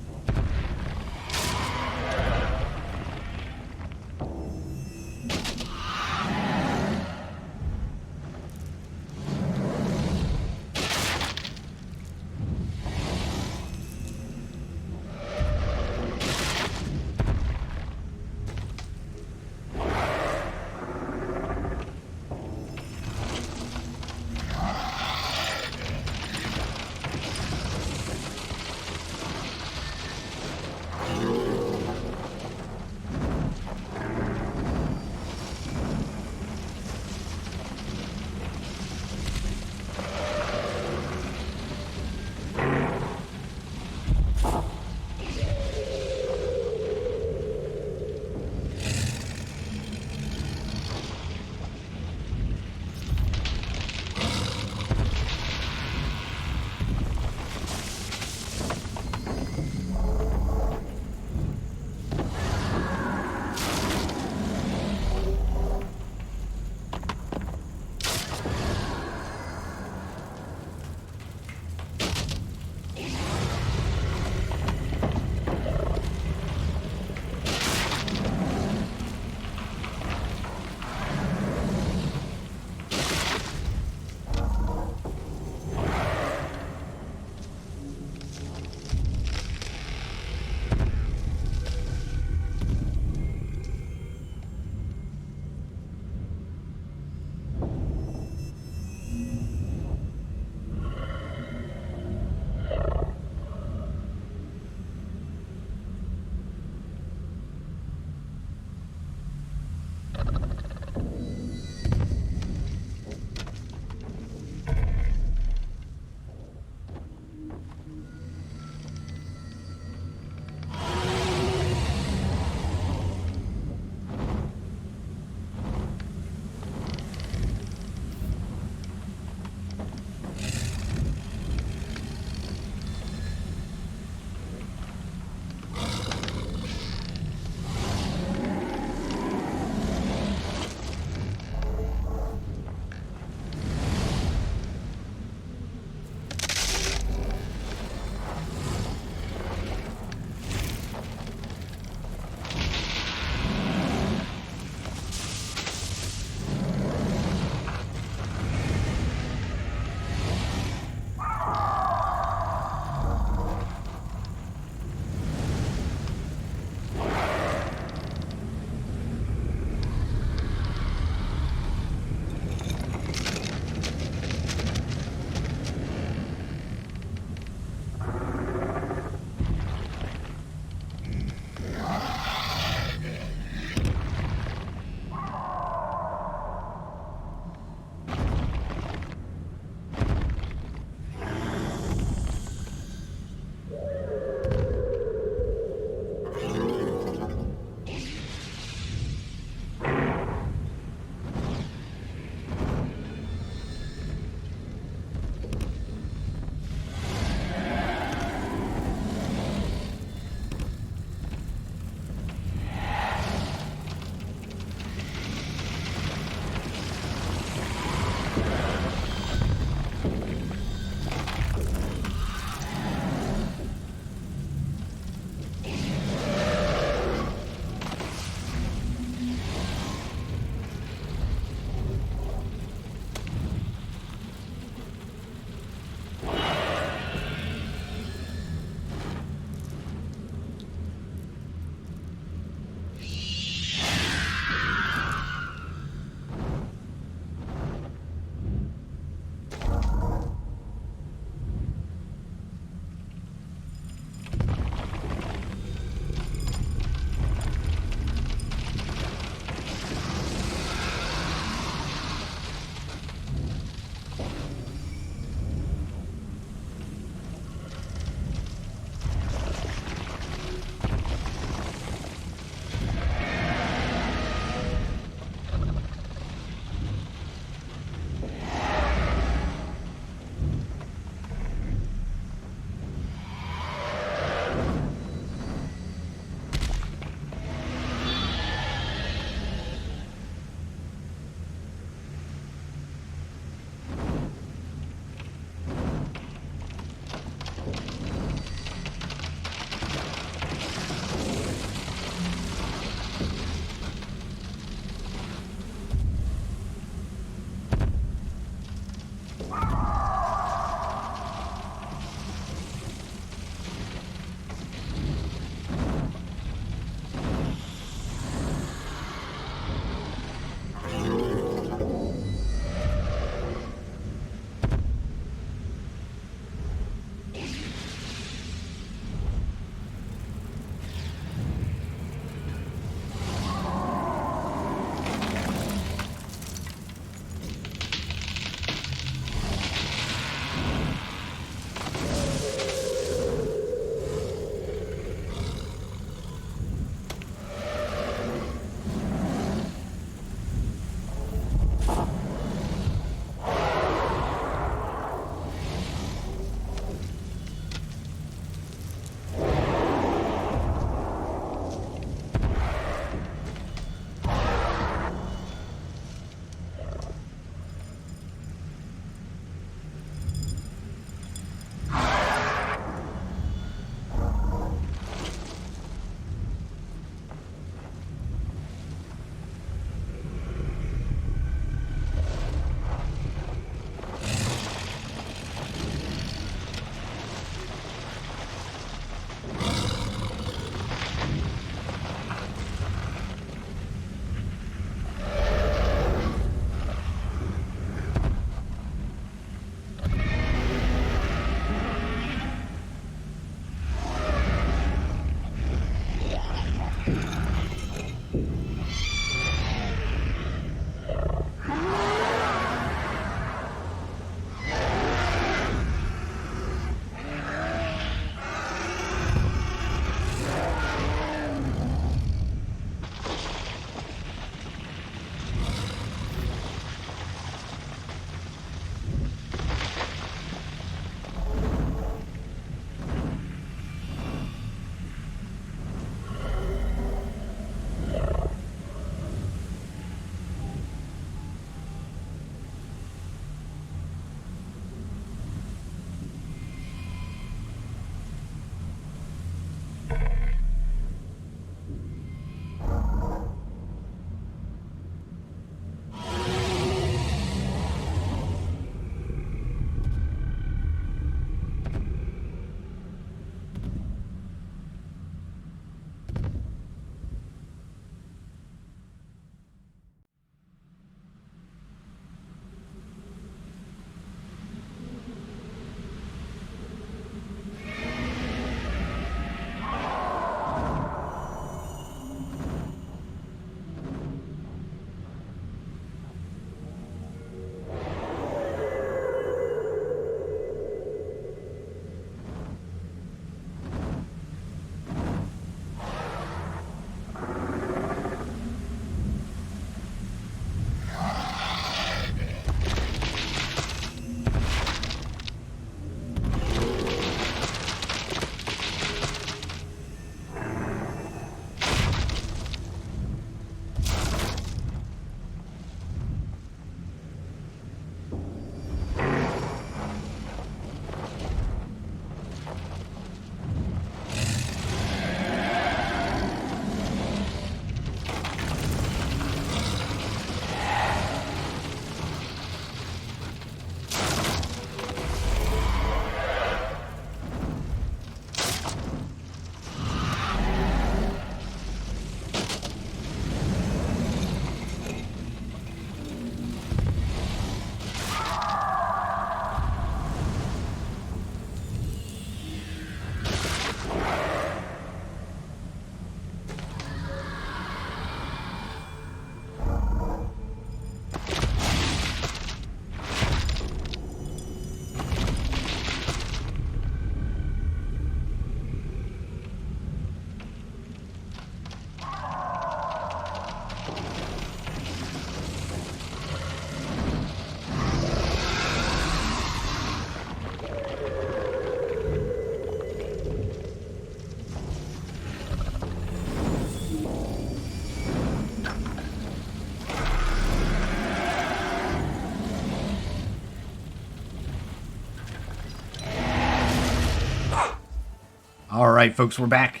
right, folks, we're back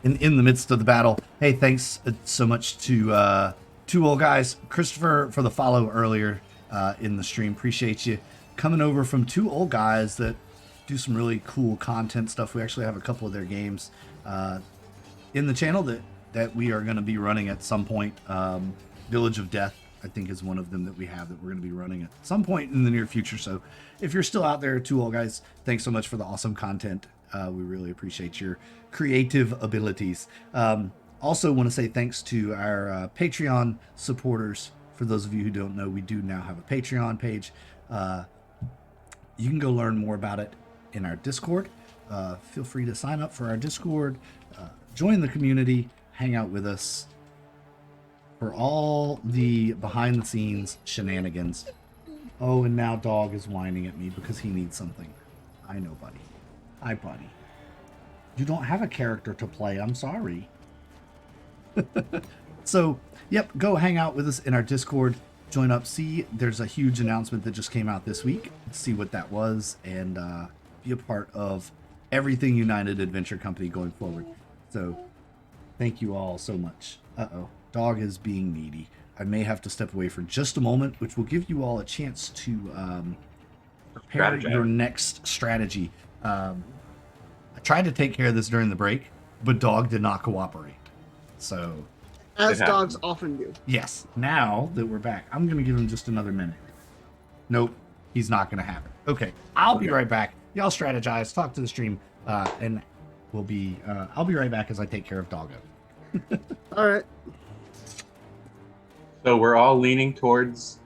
in the midst of the battle. Hey, thanks so much to two old guys, Christopher, for the follow earlier in the stream. Appreciate you coming over from two old guys that do some really cool content stuff. We actually have a couple of their games in the channel that we are going to be running at some point. Village of Death, I think, is one of them that we have that we're going to be running at some point in the near future. So if you're still out there, two old guys, thanks so much for the awesome content. We really appreciate your creative abilities. Also want to say thanks to our Patreon supporters. For those of you who don't know, we do now have a Patreon page. You can go learn more about it in our Discord. Feel free to sign up for our Discord, join the community, hang out with us for all the behind the scenes shenanigans. Oh, and now dog is whining at me because he needs something. I know, buddy. Hi, buddy. You don't have a character to play. I'm sorry. So, yep, go hang out with us in our Discord. Join up. See, there's a huge announcement that just came out this week. See what that was and be a part of everything United Adventure Company going forward. So, thank you all so much. Uh-oh. Dog is being needy. I may have to step away for just a moment, which will give you all a chance to prepare your next strategy. I tried to take care of this during the break, but dog did not cooperate. So, as dogs often do. Yes. Now that we're back, I'm going to give him just another minute. Nope, he's not going to have it. Okay, I'll be right back. Y'all strategize, talk to the stream, and we'll be. I'll be right back as I take care of Doggo. All right. So we're all leaning towards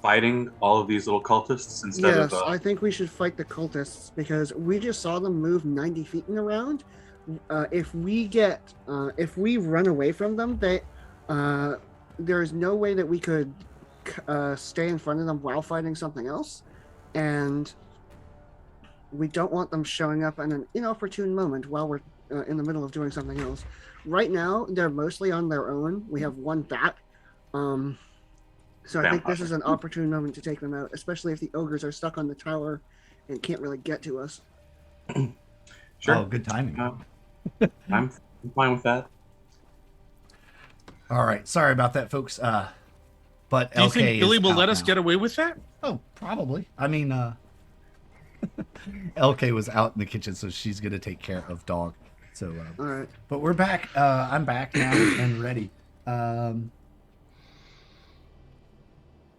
fighting all of these little cultists instead Yes, of. I think we should fight the cultists because we just saw them move 90 feet in a round. If we run away from them, there's no way that we could stay in front of them while fighting something else, and we don't want them showing up in an inopportune moment while we're in the middle of doing something else. Right now, they're mostly on their own. We have one bat. So I think this is an opportune moment to take them out, especially if the ogres are stuck on the tower and can't really get to us. Sure. Oh, good timing. I'm fine with that. All right. Sorry about that, folks. But Do you LK think Billy is will out let us now. get away with that? Oh, probably. I mean, LK was out in the kitchen, so she's going to take care of dog. So, All right. but we're back. I'm back now and ready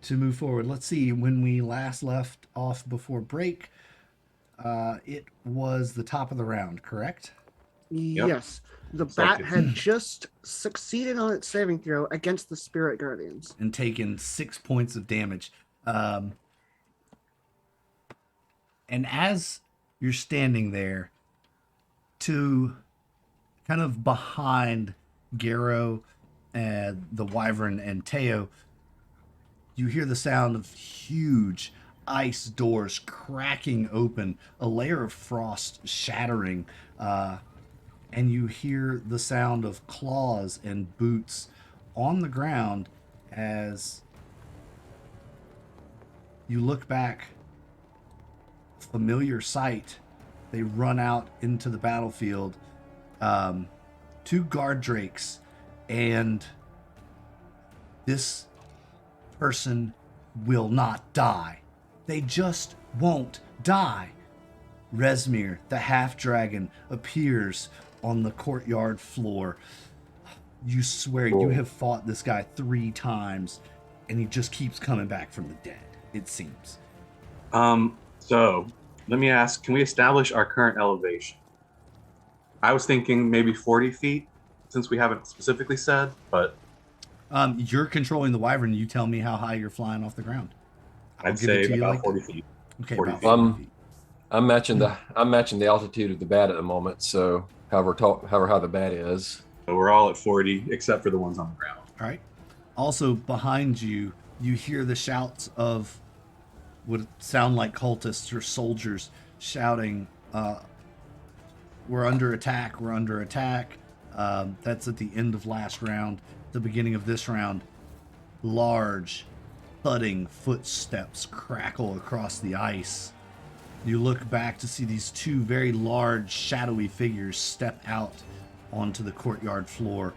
to move forward. Let's see. When we last left off before break, it was the top of the round, correct? Yes. The bat had just succeeded on its saving throw against the Spirit Guardians. And taken 6 points of damage. And as you're standing there, to kind of behind Garrow and the Wyvern and Teo, you hear the sound of huge ice doors cracking open, a layer of frost shattering, and you hear the sound of claws and boots on the ground as you look back. Familiar sight. They run out into the battlefield. 2 guard drakes, and this person will not die. They just won't die. Resmir, the half-dragon, appears on the courtyard floor. You swear you have fought this guy 3 times, and he just keeps coming back from the dead, it seems. So let me ask, can we establish our current elevation? I was thinking maybe 40 feet, since we haven't specifically said, but You're controlling the wyvern. You tell me how high you're flying off the ground. I'd say about 40 feet. Okay, 40 about feet. 40 feet. I'm matching the altitude of the bat at the moment. So however high the bat is. So we're all at 40, except for the ones on the ground. All right. Also, behind you, you hear the shouts of what sound like cultists or soldiers shouting, we're under attack, we're under attack. That's at the end of last round. The beginning of this round, large thudding footsteps crackle across the ice You look back to see these two very large, shadowy figures step out onto the courtyard floor,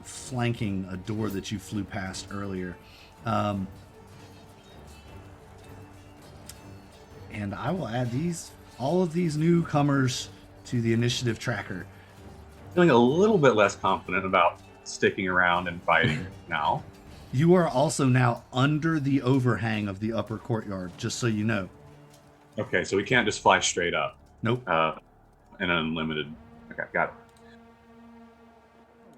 flanking a door that you flew past earlier. And I will add all of these newcomers to the initiative tracker. Feeling a little bit less confident about sticking around and fighting now. You are also now under the overhang of the upper courtyard, just so you know. Okay, so we can't just fly straight up. Nope. An unlimited. Okay, got it.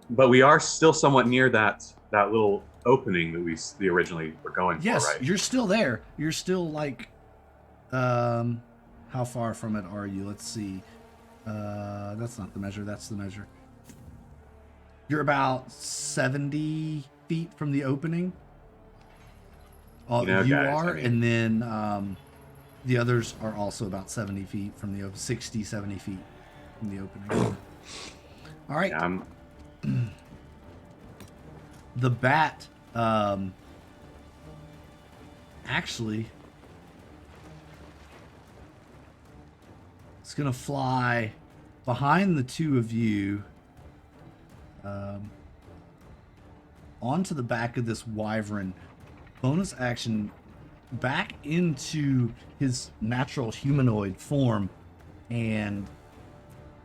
But we are still somewhat near that little opening that we originally were going Yes, for, right? you're still there. You're still like, how far from it are you? Let's see. That's not the measure. That's the measure. You're about 70 feet from the opening. You guys, are, and then the others are also about 70 feet from the 60, 70 feet from the opening. All right. Yeah, The bat actually it's gonna fly behind the two of you onto the back of this wyvern. Bonus action back into his natural humanoid form, and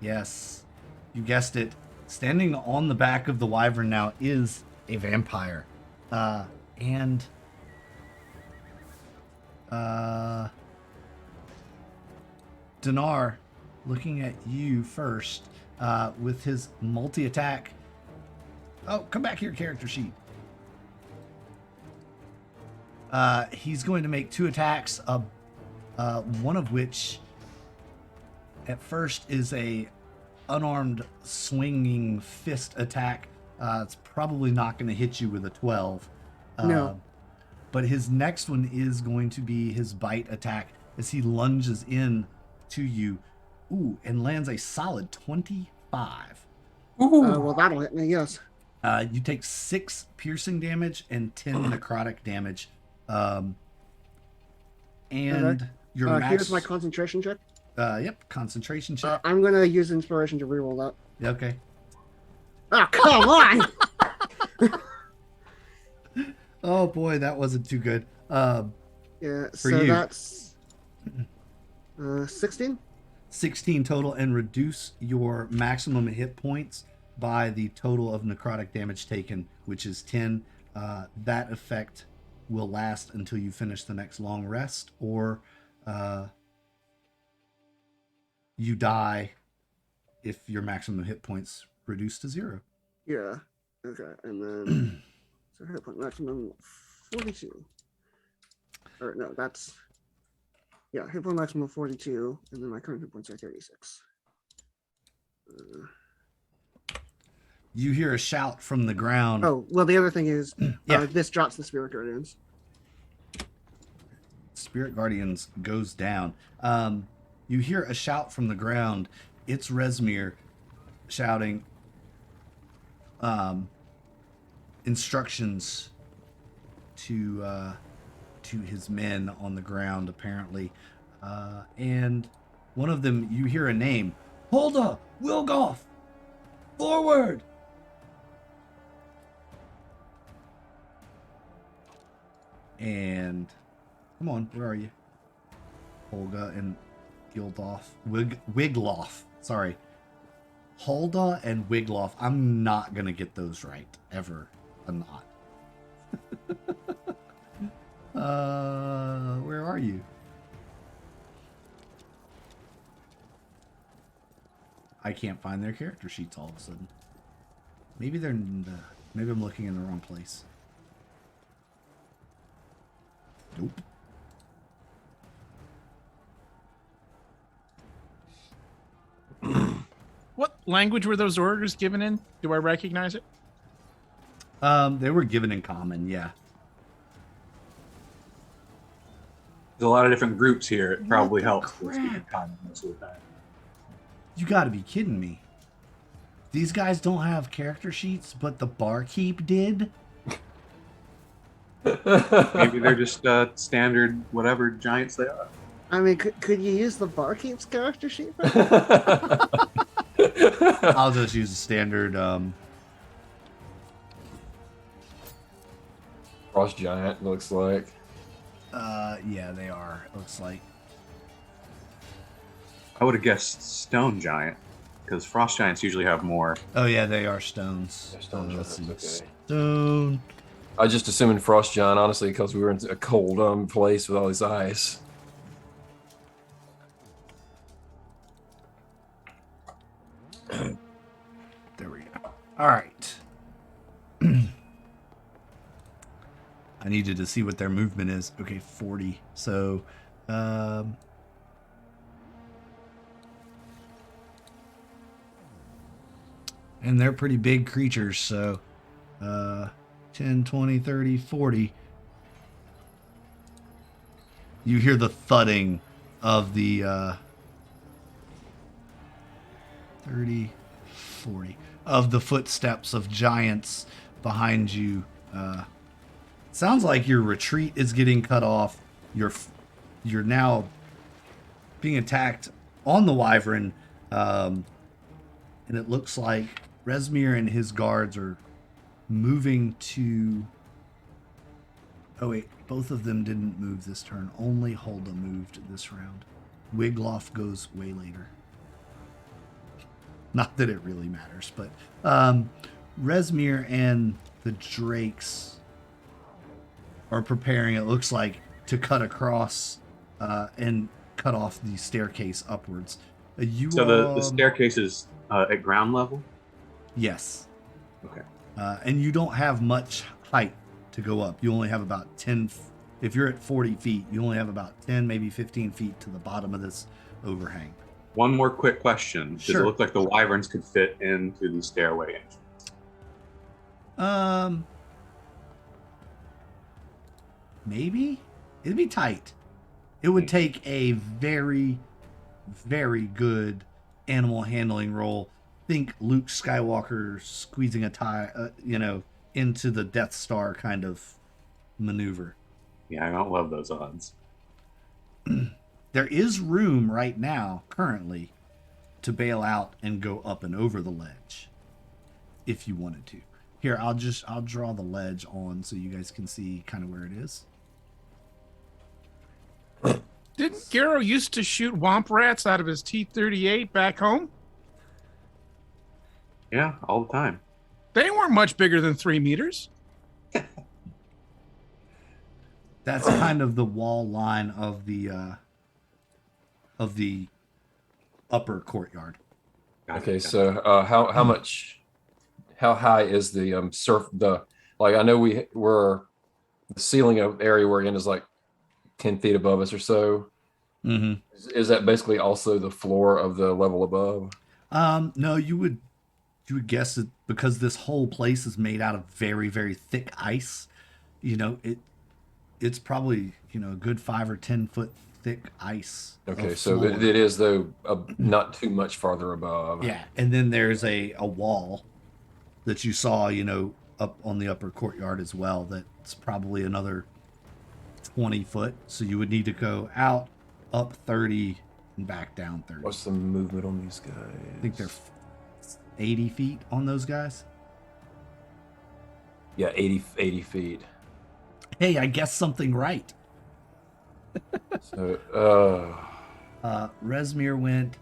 yes, you guessed it, standing on the back of the wyvern now is a vampire. Dinar, looking at you first, with his multi-attack. Oh, come back here, character sheet. He's going to make 2 attacks, one of which at first is a unarmed swinging fist attack. It's probably not going to hit you with a 12. No. But his next one is going to be his bite attack as he lunges in to you. Ooh, and lands a solid 25. Well, that'll hit me, yes. You take 6 piercing damage and 10 necrotic damage. And Okay. your max... Here's my concentration check. Yep, concentration check. I'm going to use inspiration to reroll that. Okay. Oh, come on! Oh boy, that wasn't too good. Yeah, so you. that's 16? 16 total, and reduce your maximum hit points by the total of necrotic damage taken, which is 10. That effect will last until you finish the next long rest, or you die if your maximum hit points reduce to 0. Yeah. Okay, and then so hit point maximum 42. Or no, that's hit point maximum 42, and then my current hit points are 36. You hear a shout from the ground. Oh, well, the other thing is Yeah. this drops the Spirit Guardians. Spirit Guardians goes down. You hear a shout from the ground. It's Resmir shouting instructions to his men on the ground, apparently. And one of them, you hear a name. Hulda! Wilgoth! Forward! And come on, where are you? Holga and Gildoff. Wigloff. Sorry. Hulda and Wigloff. I'm not going to get those right. Ever. I'm not. Where are you? I can't find their character sheets all of a sudden. Maybe they're in the... Maybe I'm looking in the wrong place. Nope. What language were those orders given in? Do I recognize it? They were given in common, yeah. There's a lot of different groups here. It probably the helps. crap? You gotta be kidding me. These guys don't have character sheets, but the barkeep did? Maybe they're just standard whatever giants they are. I mean, could you use the barkeep's character sheet? I'll just use a standard. Frost giant looks like. Yeah, they are. It looks like. I would have guessed stone giant, because frost giants usually have more. Oh yeah, they are stones. They're stone Let's see. giants, okay. Stone. I just assumed frost giant, honestly, because we were in a cold place with all this ice. There we go. All right. I needed to see what their movement is. Okay, 40. So, and they're pretty big creatures. So, 10, 20, 30, 40. You hear the thudding of the 30, 40 of the footsteps of giants behind you. Sounds like your retreat is getting cut off. You're now being attacked on the wyvern, and it looks like Resmir and his guards are moving to. Oh wait, both of them didn't move this turn. Only Hulda moved this round. Wigloff goes way later. Not that it really matters, but Resmir and the Drakes are preparing, it looks like, to cut across and cut off the staircase upwards. So the staircase is at ground level? Yes. Okay. And you don't have much height to go up. You only have about 10. If you're at 40 feet, you only have about 10, maybe 15 feet to the bottom of this overhang. One more quick question. Does Sure. it look like the wyverns could fit into the stairway entrance? Maybe it'd be tight. It would take a very, very good animal handling roll. Think Luke Skywalker squeezing a tie, into the Death Star kind of maneuver. Yeah, I don't love those odds. There is room right now, currently, to bail out and go up and over the ledge, if you wanted to. Here, I'll draw the ledge on so you guys can see kind of where it is. Didn't Garrow used to shoot womp rats out of his T-38 back home? Yeah, all the time. They weren't much bigger than 3 meters. That's kind of the wall line of the upper courtyard. Okay, so how high is the I know we're the ceiling of area we're in is like 10 feet above us or so. Mm-hmm. Is that basically also the floor of the level above? No, you would guess it because this whole place is made out of very, very thick ice. It's probably a good 5 or 10 foot thick ice. Okay, so it is though not too much farther above. Yeah, and then there's a wall that you saw, up on the upper courtyard as well. That's probably another 20 foot. So you would need to go out, up 30, and back down 30. What's the movement on these guys? I think they're 80 feet on those guys. Yeah, 80 feet. Hey, I guessed something right. So, Resmir went,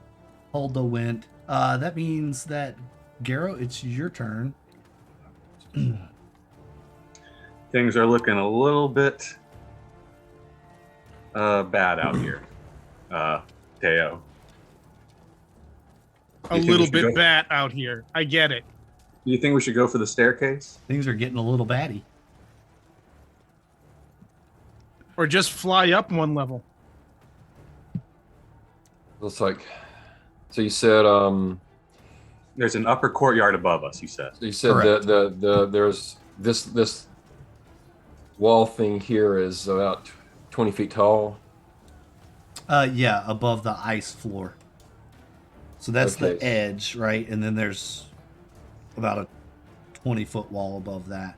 Hulda went. That means that, Garrow, it's your turn. Things are looking a little bit bad out here, Teo. A You think little we should bit go- bat out here. I get it. Do you think we should go for the staircase? Things are getting a little batty. Or just fly up one level. looks like. So you said There's an upper courtyard above us, you said. Correct. there's this wall thing here is about 20 feet tall. Yeah, above the ice floor. So that's the Okay. edge, right? And then there's about a 20-foot wall above that.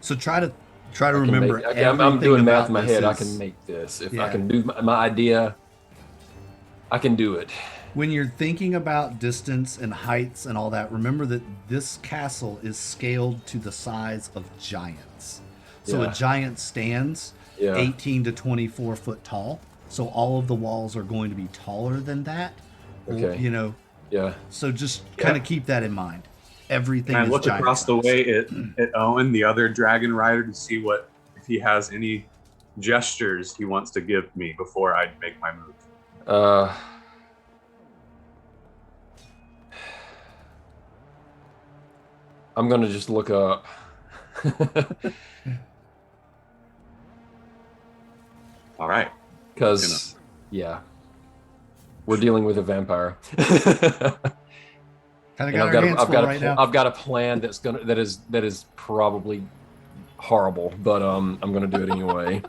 So try to I can remember. make- okay, I'm doing everything math in about my this head. I is- can make this. If Yeah. I can do my idea, I can do it. When you're thinking about distance and heights and all that, remember that this castle is scaled to the size of giants. So Yeah. a giant stands Yeah. 18 to 24 foot tall. So all of the walls are going to be taller than that. Okay. You know, Yeah. so just kind of keep that in mind. Everything And I is look giant across the size. way at Owen, the other dragon rider, to see if he has any gestures he wants to give me before I make my move. I'm gonna just look up. All right. Because yeah, we're dealing with a vampire. Kind of And got our hands full right now. I've got a plan that is probably horrible, but I'm gonna do it anyway.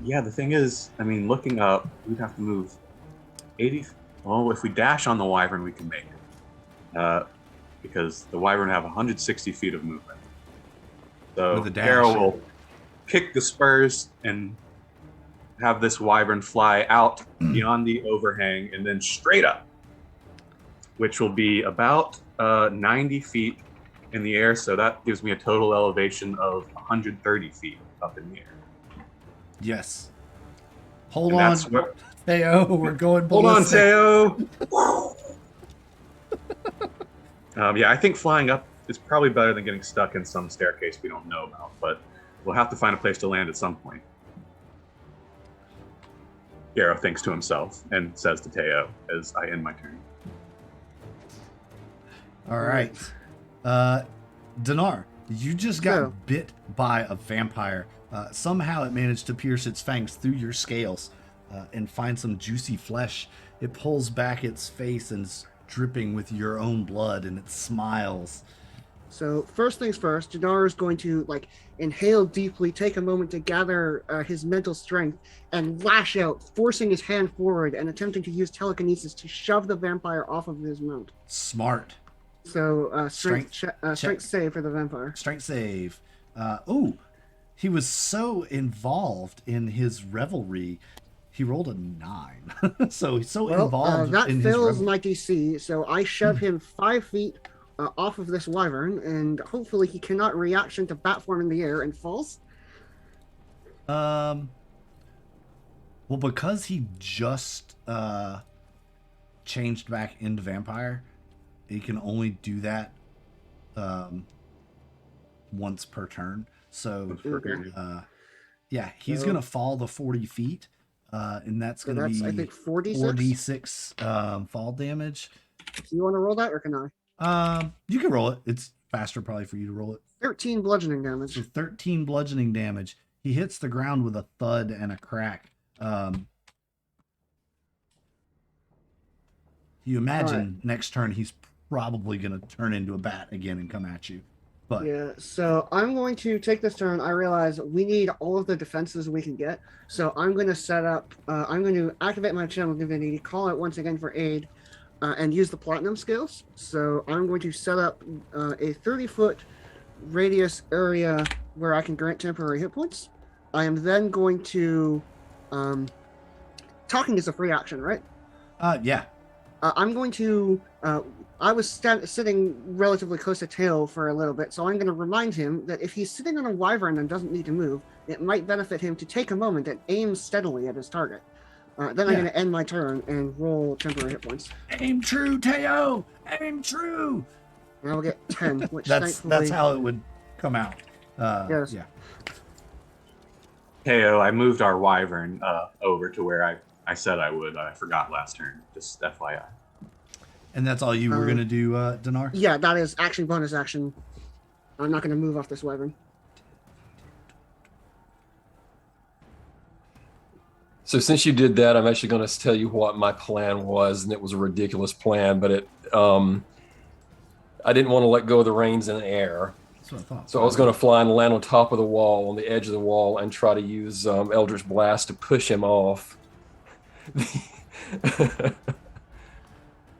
Yeah, the thing is, I mean, looking up, we'd have to move 80. Well, if we dash on the wyvern, we can make it. Because the wyvern have 160 feet of movement. So With a dash. Carol will kick the spurs and have this wyvern fly out beyond the overhang and then straight up, which will be about 90 feet in the air. So that gives me a total elevation of 130 feet up in the air. Yes. Hold And on. that's what- Theo, we're going Hold on, ballistic. Theo. Yeah, I think flying up is probably better than getting stuck in some staircase we don't know about, but we'll have to find a place to land at some point. Garrow thinks to himself and says to Teo as I end my turn. All right. Dinar, you just got So- bit by a vampire. Somehow it managed to pierce its fangs through your scales and find some juicy flesh. It pulls back its face and is dripping with your own blood, and it smiles. So first things first, Jadar is going to inhale deeply, take a moment to gather his mental strength, and lash out, forcing his hand forward and attempting to use telekinesis to shove the vampire off of his mount. Smart. So strength check. save for the vampire. Strength save. He was so involved in his revelry. He rolled a 9. so he's so Well, involved that in his fails revelry. my DC, so I shove him 5 feet off of this wyvern, and hopefully he cannot reaction to bat form in the air and falls. Well, because he just changed back into vampire, he can only do that once per turn. So, Okay. yeah, he's So- gonna fall the 40 feet, and that's So gonna that's, be I think, 46. 4d6 fall damage. Do you want to roll that, or can I? You can roll it. It's faster probably for you to roll it. 13 bludgeoning damage. So 13 bludgeoning damage. He hits the ground with a thud and a crack. You imagine next turn he's probably going to turn into a bat again and come at you. But Yeah, so I'm going to take this turn. I realize we need all of the defenses we can get. So I'm going to set up, I'm going to activate my channel divinity, call out once again for aid, and use the platinum skills. So I'm going to set up a 30-foot radius area where I can grant temporary hit points. I am then going to, talking is a free action, right? yeah. I'm going to. I was sitting relatively close to Tail for a little bit, so I'm going to remind him that if he's sitting on a wyvern and doesn't need to move, it might benefit him to take a moment and aim steadily at his target. Then I'm Yeah. going to end my turn and roll temporary hit points. Aim true, Teo! Aim true! And I'll get 10, which That's thankfully. how it would come out. Yes. Yeah. Teo, I moved our wyvern over to where I said I would. I forgot last turn. Just FYI. And that's all you were going to do, Dinar? Yeah, that is action, bonus action. I'm not going to move off this wyvern. So since you did that, I'm actually going to tell you what my plan was, and it was a ridiculous plan, but I didn't want to let go of the reins in the air. That's what I thought. So I was going to fly and land on top of the wall, on the edge of the wall, and try to use Eldritch Blast to push him off.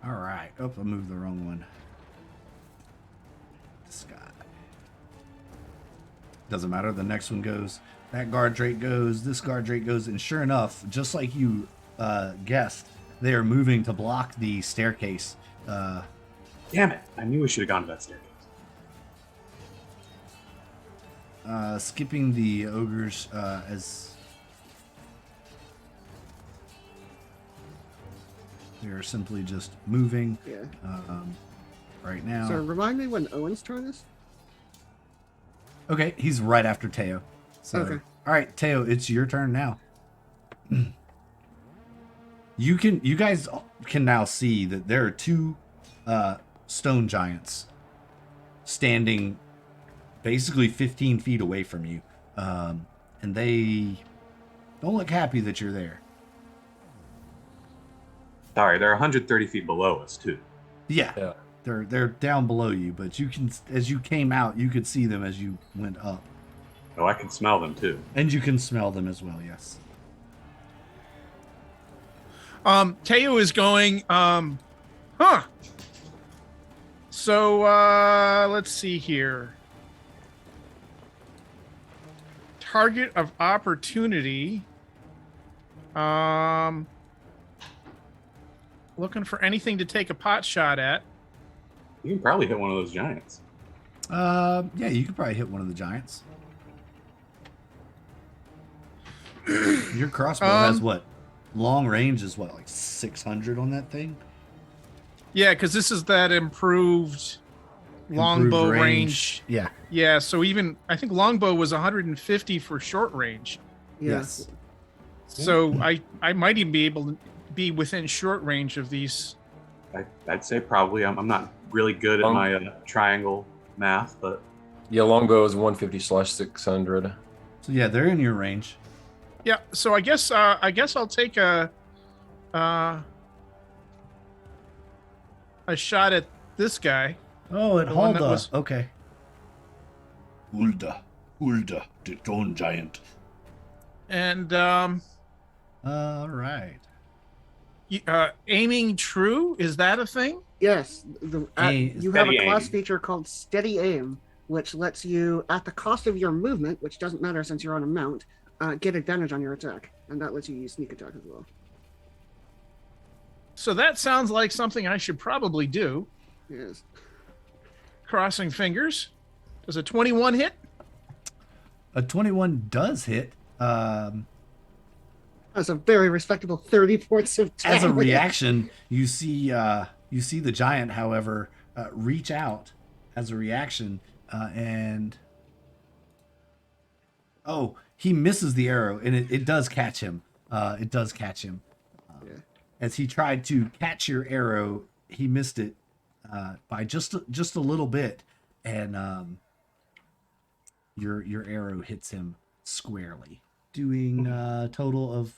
All right. Oh, I moved the wrong one. This guy. Doesn't matter. The next one goes. That guard drake goes. This guard drake goes. And sure enough, just like you guessed, they are moving to block the staircase. Damn it! I knew we should have gone to that staircase. Skipping the ogres as they're simply just moving Yeah. right now. So remind me when Owen's turn is. Okay, he's right after Teo. So, Okay. all right, Teo, it's your turn now. You guys can now see that there are two stone giants standing basically 15 feet away from you, and they don't look happy that you're there. Sorry, they're 130 feet below us too. Yeah, Yeah. they're down below you, but you can, as you came out, you could see them as you went up, Oh, I can smell them too. and you can smell them as well. Yes. Teo is going, So, let's see here. Target of opportunity. Looking for anything to take a pot shot at. You can probably hit one of those giants. Yeah, you could probably hit one of the giants. Your crossbow has what? Long range is what, like 600 on that thing? Yeah, because this is that improved longbow Improved range. Yeah. Yeah, so even I think longbow was 150 for short range. Yeah. Yes. So I might even be able to be within short range of these. I'd say probably. I'm not really good at my triangle math, but Yeah, longbow is 150/600. So yeah, they're in your range. Yeah, so I guess I'll take a shot at this guy. Oh, it The one that Hulda. was- Okay. Hulda, the stone giant. And All right. aiming true, is that a thing? Yes. You have a Steady class aim. feature called Steady Aim, which lets you, at the cost of your movement, which doesn't matter since you're on a mount, get advantage on your attack, and that lets you use sneak attack as well. So that sounds like something I should probably do. Yes. Crossing fingers. Does a 21 hit? A 21 does hit. That's a very respectable 30 points of damage. As a reaction, you see the giant, however, reach out as a reaction, and he misses the arrow, and it does catch him. It does catch him. Yeah. As he tried to catch your arrow, he missed it by just a little bit, and your arrow hits him squarely, doing a total of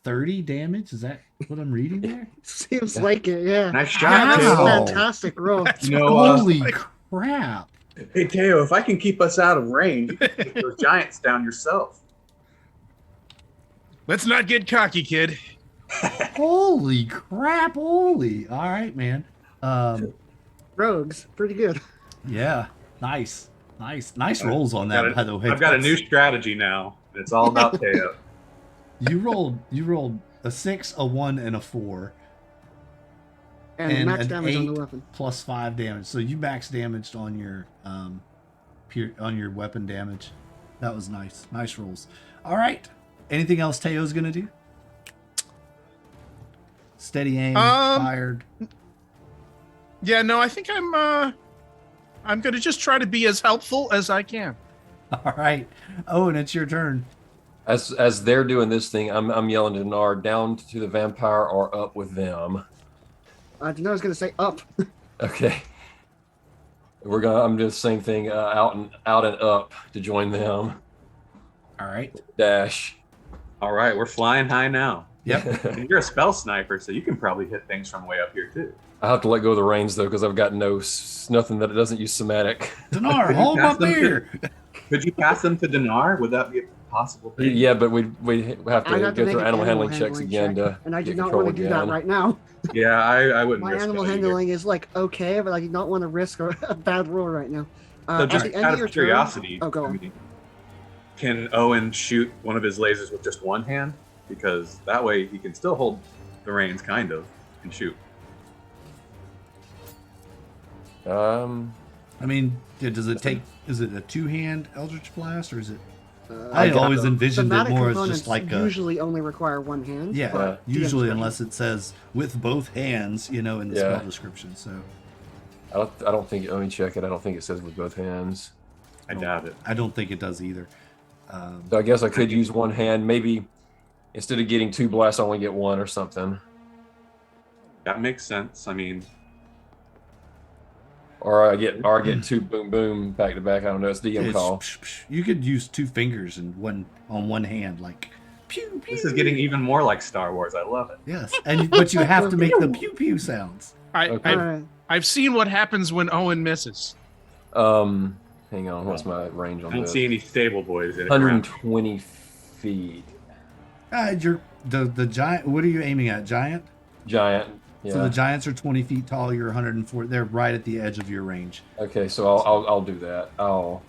30 damage. Is that what I'm reading there? Seems like it, yeah. nice Yeah, shot, that's Wow. a fantastic roll. That's You what know, it was Holy like. crap! Hey Teo, if I can keep us out of range, you can get those giants down yourself. Let's not get cocky, kid. Holy crap! Holy! All right, man. Rogues, pretty good. Yeah, nice rolls on that. By the way, I've got a new strategy now. It's all about Teo. You rolled a 6, a 1, and a 4. And max an damage on 8 the weapon. plus 5 damage. So you max damaged on your weapon damage. That was nice. Nice rolls. All right. Anything else Teo's gonna do? Steady aim, fired. Yeah, no, I think I'm gonna just try to be as helpful as I can. All right. Oh, and it's your turn. As they're doing this thing, I'm yelling to Dinar, down to the vampire or up with them. I was going to say up. Okay. I'm doing the same thing, out and up to join them. All right. Dash. All right, we're flying high now. Yep. And you're a spell sniper, so you can probably hit things from way up here too. I have to let go of the reins though, because I've got nothing that doesn't use somatic. Dinar, hold my Pass them to- beer. Could you pass them to Dinar? Would that be a possible thing? Yeah, but we have I'd to have go make through an animal handling checks again check, to and I do get not control want to do that again. right now. Yeah, I wouldn't. My risk animal it either. handling is like okay, but I do not want to risk a bad roll right now. So At just the end out of your of curiosity, turn, oh, go I on. mean, can Owen shoot one of his lasers with just one hand? Because that way he can still hold the reins, kind of, and shoot. I mean, does it take? Is it a two-hand Eldritch Blast, or is it? I I always got- envisioned it Thematic more as components just like a usually only require one hand. yeah. but Usually, DM's unless it says with both hands, in the Yeah. spell description. So I don't think. Let me check it. I don't think it says with both hands. I doubt it. I don't think it does either. So I guess I could use one hand. Maybe instead of getting 2 blasts, I only get 1 or something. That makes sense. I mean, Or I get 2 boom boom back to back. I don't know. It's DM call. You could use 2 fingers and one on one hand, like pew pew. this is getting even more like Star Wars. I love it. yes, but you have to make the pew pew sounds. Okay. I've seen what happens when Owen misses. Hang on. What's my range I on don't this? see any stable boys in it. around. 120 feet. You're the giant. What are you aiming at? Giant. Giant. Yeah. So the giants are 20 feet tall. You're 104. They're right at the edge of your range. Okay, so I'll do that. I'll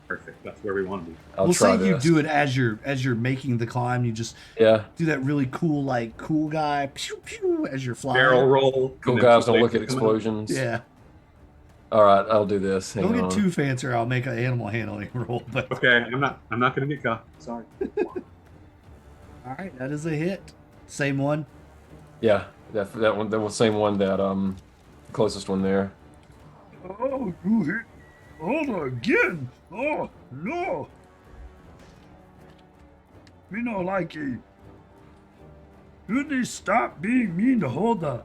Perfect. That's where we want to be. I'll We'll try say you this. do it as you're making the climb. You just Yeah. do that really cool cool guy pew pew as you're flying. Barrel roll. Cool and then guys two don't look at lasers come out. explosions. Yeah. All right, I'll do this. Hang Don't on. get too fancy, or I'll make an animal handling roll. But Okay, I'm not gonna get caught. Sorry. all right, that is a hit. Same one. Yeah, that one, that was the same one that closest one there. Oh, you hit. Oh, again. Oh no. Me not like it. You need to stop being mean to Holda.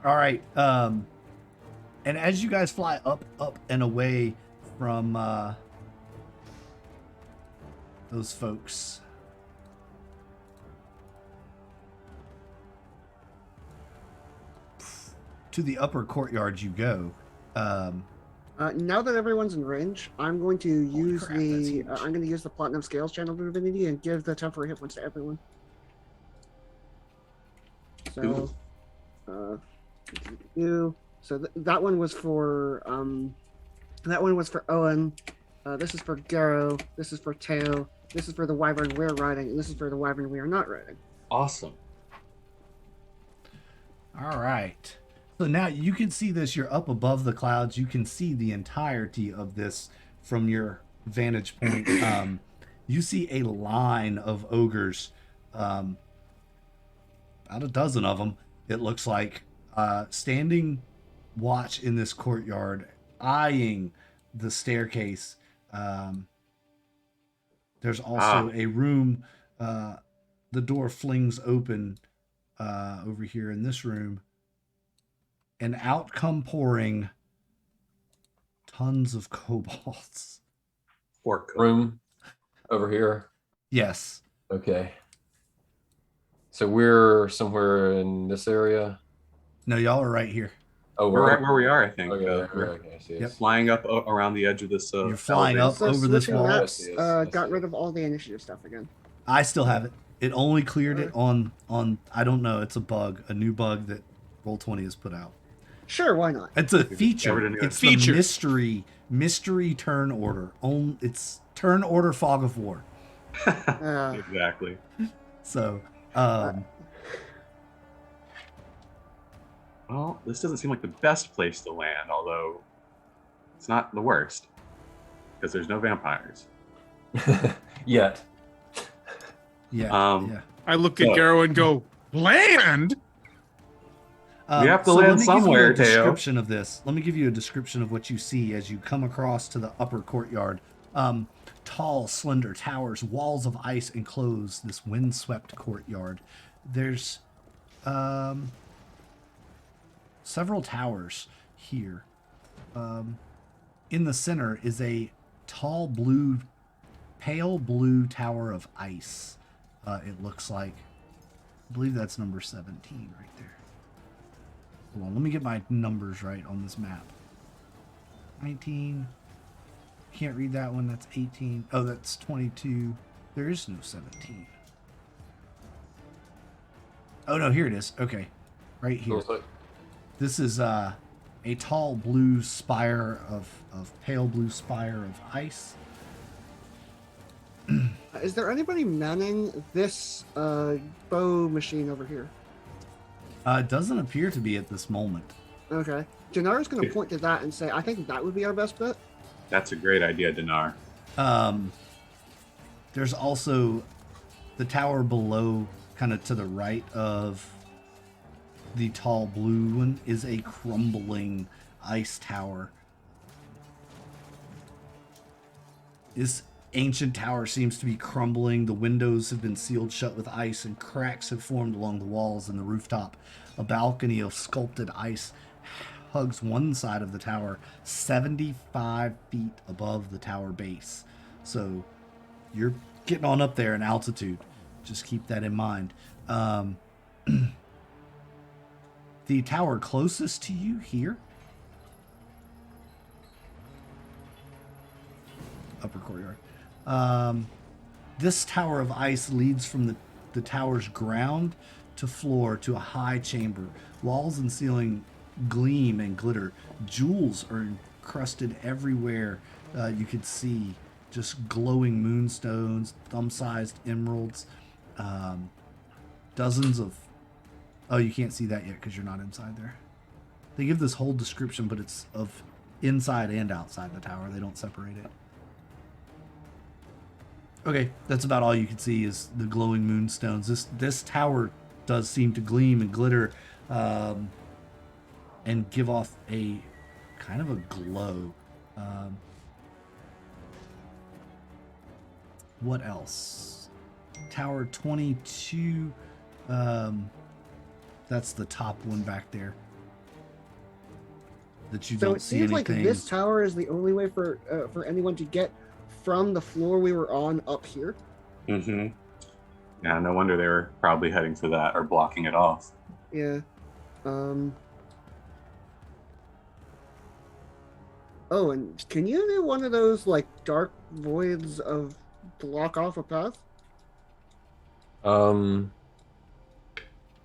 All right. And as you guys fly up, and away from those folks, to the upper courtyard you go. Now that everyone's in range, I'm going to use crap, that's huge. I'm going to use the Platinum Scales Channel Divinity and give the temporary hit points to everyone. So, that one was for Owen. This is for Garrow. This is for Teo. This is for the Wyvern we're riding, and this is for the Wyvern we are not riding. Awesome. All right. So now you can see this. You're up above the clouds. You can see the entirety of this from your vantage point. You see a line of ogres, about a dozen of them, it looks like, standing watch in this courtyard, eyeing the staircase. There's also a room. The door flings open over here in this room. And out come pouring tons of kobolds. Fork. Room over here. Yes. Okay. So we're somewhere in this area. No, y'all are right here. Oh, We're right where we are, I think. Okay, We're okay, I see it. Yep. flying up around the edge of this. You're flying up elevator. over this switching wall. maps, Yes, yes, got yes. rid of all the initiative stuff again. I still have it. It only cleared it on I don't know. It's a bug, a new bug that Roll20 has put out. Sure, why not? It's a discovered feature. a new It's feature. the mystery turn order. It's turn order fog of war. Exactly. So, Well, this doesn't seem like the best place to land, although it's not the worst because there's no vampires. Yet. yeah. Um, I look at Oh. Garrow and go, land? We have to let land me somewhere, give you a Teo. description of this. Let me give you a description of what you see as you come across to the upper courtyard. Tall, slender towers, walls of ice enclose this windswept courtyard. There's several towers here. In the center is a tall pale blue tower of ice. It looks like. I believe that's number 17 right there. Hold on, let me get my numbers right on this map. 19. Can't read that one. That's 18. Oh, that's 22. There is no 17. Oh no, here it is. Okay. Right here. Looks like- This is a tall blue spire of pale blue spire of ice. Is there anybody manning this bow machine over here? It doesn't appear to be at this moment. Okay. Janara's going to point to that and say, I think that would be our best bet. That's a great idea, Dinar. There's also the tower below, kind of to the right of the tall blue one, is a crumbling ice tower. This ancient tower seems to be crumbling. The windows have been sealed shut with ice, and cracks have formed along the walls and the rooftop. A balcony of sculpted ice hugs one side of the tower, 75 feet above the tower base. So you're getting on up there in altitude. Just keep that in mind. The tower closest to you here, upper courtyard. This tower of ice leads from the tower's ground to floor to a high chamber. Walls and ceiling gleam and glitter. Jewels are encrusted everywhere. You could see just glowing moonstones, thumb-sized emeralds, dozens of... Oh, you can't see that yet because you're not inside there. They give this whole description, but it's of inside and outside the tower. They don't separate it. Okay, that's about all you can see is the glowing moonstones. This tower does seem to gleam and glitter, and give off a kind of a glow. What else? Tower 22. That's the top one back there. That you So don't it see seems anything. like this tower is the only way for anyone to get from the floor we were on up here. Mm-hmm. Yeah, no wonder they were probably heading for that or blocking it off. Yeah. Oh, and can you do one of those like dark voids of block off a path?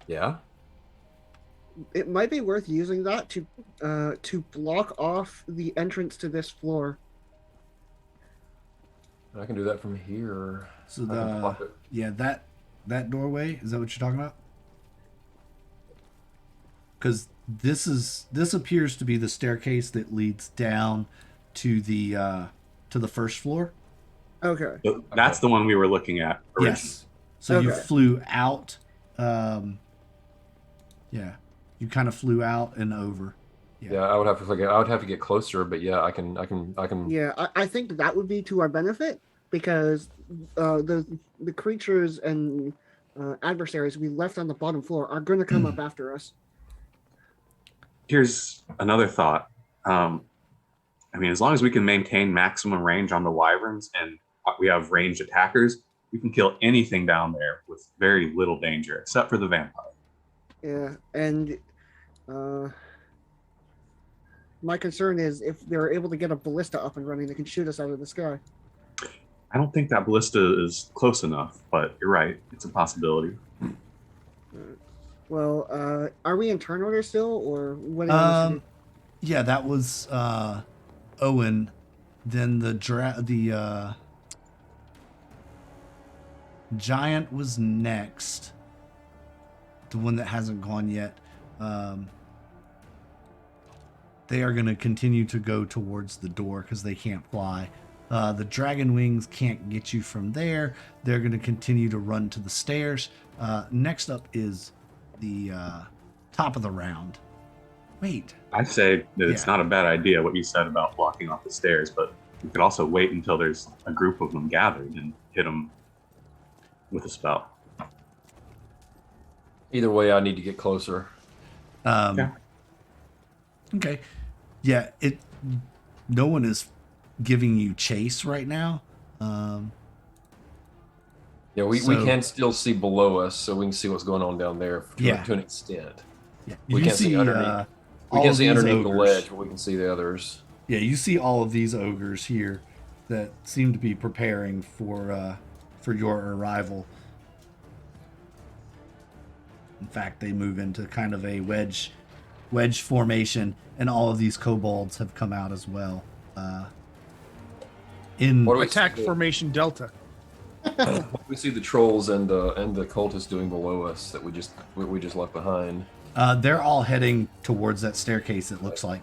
Yeah. It might be worth using that to block off the entrance to this floor. I can do that from here. So I can block it. yeah, that doorway, is that what you're talking about? Because this appears to be the staircase that leads down to the first floor. Okay. So that's the one we were looking at originally. Yes. So you Okay. flew out. Yeah, you kind of flew out and over. Yeah, I would have to get closer, but yeah, I can. Yeah, I think that would be to our benefit because the creatures and adversaries we left on the bottom floor are going to come up after us. Here's another thought. I mean, as long as we can maintain maximum range on the wyverns and we have ranged attackers, we can kill anything down there with very little danger, except for the vampire. Yeah, and my concern is if they're able to get a ballista up and running, they can shoot us out of the sky. I don't think that ballista is close enough, but you're right. It's a possibility. Well, are we in turn order still, or what? Do you want us to do? Yeah, that was Owen. Then the giant was next. The one that hasn't gone yet. They are going to continue to go towards the door because they can't fly. The dragon wings can't get you from there. They're going to continue to run to the stairs. Next up is the top of the round. Wait. I'd say that it's Yeah. not a bad idea what you said about blocking off the stairs, but we could also wait until there's a group of them gathered and hit them with a spell. Either way, I need to get closer. Yeah. Okay. Yeah, no one is giving you chase right now. Yeah, we So- can still see below us, so we can see what's going on down there Yeah. to an extent. Yeah. We can't see underneath. We all can of see these underneath the ogres. ledge, but we can see the others. Yeah, you see all of these ogres here that seem to be preparing for your arrival. In fact, they move into kind of a wedge wedge formation, and all of these kobolds have come out as well. In What do we Attack see, formation Delta. what do we see the trolls and the cultists doing below us that we just left behind? they're all heading towards that staircase. It looks like.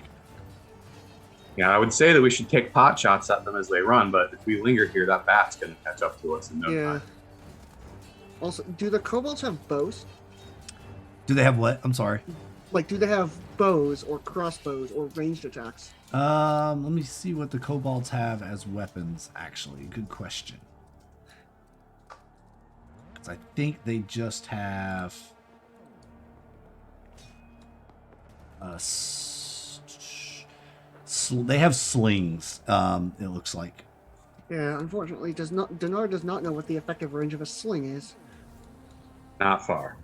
Yeah, I would say that we should take pot shots at them as they run, but if we linger here, that bat's going to catch up to us in no Yeah. time. Also, do the kobolds have bows? Do they have what? I'm sorry. Like, do they have bows or crossbows or ranged attacks? Let me see what the kobolds have as weapons. Actually, good question. Because I think they just have. They have slings. It looks like. Yeah, unfortunately, Dinar does not know what the effective range of a sling is. Not far.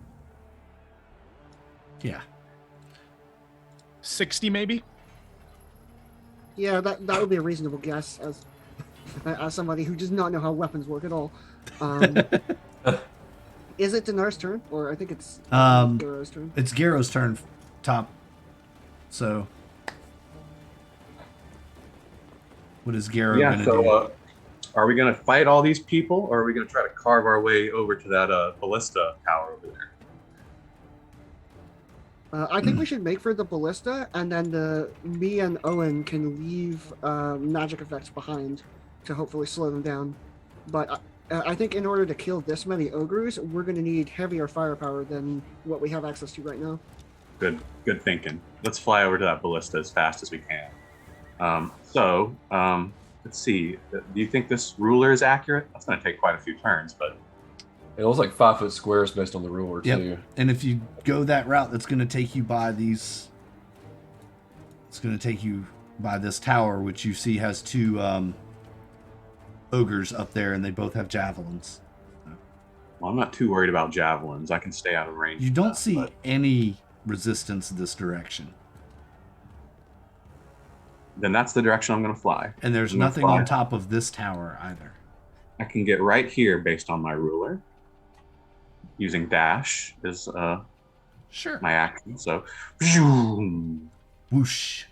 Yeah. 60 maybe? Yeah, that would be a reasonable guess as somebody who does not know how weapons work at all. Is it Dinar's turn, or I think it's Garo's turn? It's Garo's turn, top. So, what is Garo Yeah, gonna do? so are we going to fight all these people, or are we going to try to carve our way over to that ballista tower over there? I think we should make for the ballista, and then me and Owen can leave magic effects behind to hopefully slow them down. But I think in order to kill this many ogres, we're going to need heavier firepower than what we have access to right now. Good thinking. Let's fly over to that ballista as fast as we can. Let's see. Do you think this ruler is accurate? That's going to take quite a few turns, but It looks like 5-foot squares based on the ruler Yep. too. And if you go that route, that's going to take you by these. It's going to take you by this tower, which you see has two ogres up there, and they both have javelins. well, I'm not too worried about javelins. I can stay out of range. You of don't that, see but any resistance this direction, then that's the direction I'm going to fly. and there's I'm gonna nothing fly. on top of this tower either. I can get right here based on my ruler. Using dash is Sure. my action. So, and Whoosh.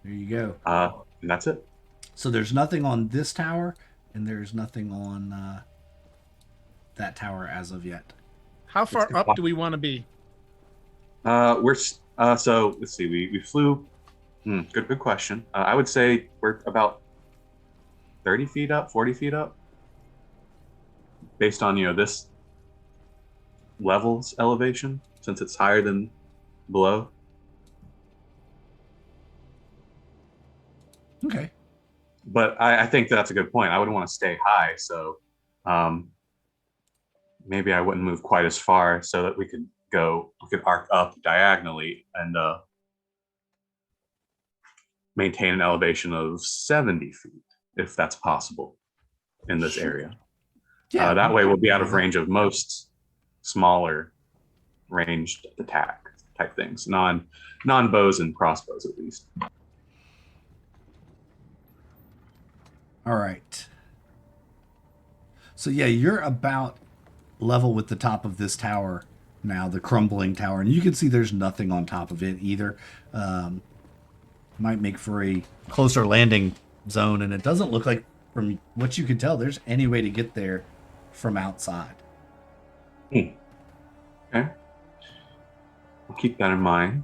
There you go. that's it. So there's nothing on this tower, and there's nothing on that tower as of yet. How far up do we want to be? So let's see. We flew. Good question. I would say we're about 30 feet up, 40 feet up, based on this level's elevation, since it's higher than below. Okay. But I think that's a good point. I would want to stay high, so maybe I wouldn't move quite as far, so that we could arc up diagonally and maintain an elevation of 70 feet, if that's possible, in this area. That way we'll be out of range of most smaller ranged attack type things, non bows and crossbows at least. All right. So yeah, you're about level with the top of this tower now, the crumbling tower, and you can see there's nothing on top of it either. Might make for a closer landing zone, and it doesn't look like, from what you can tell, there's any way to get there from outside. Okay. I'll keep that in mind.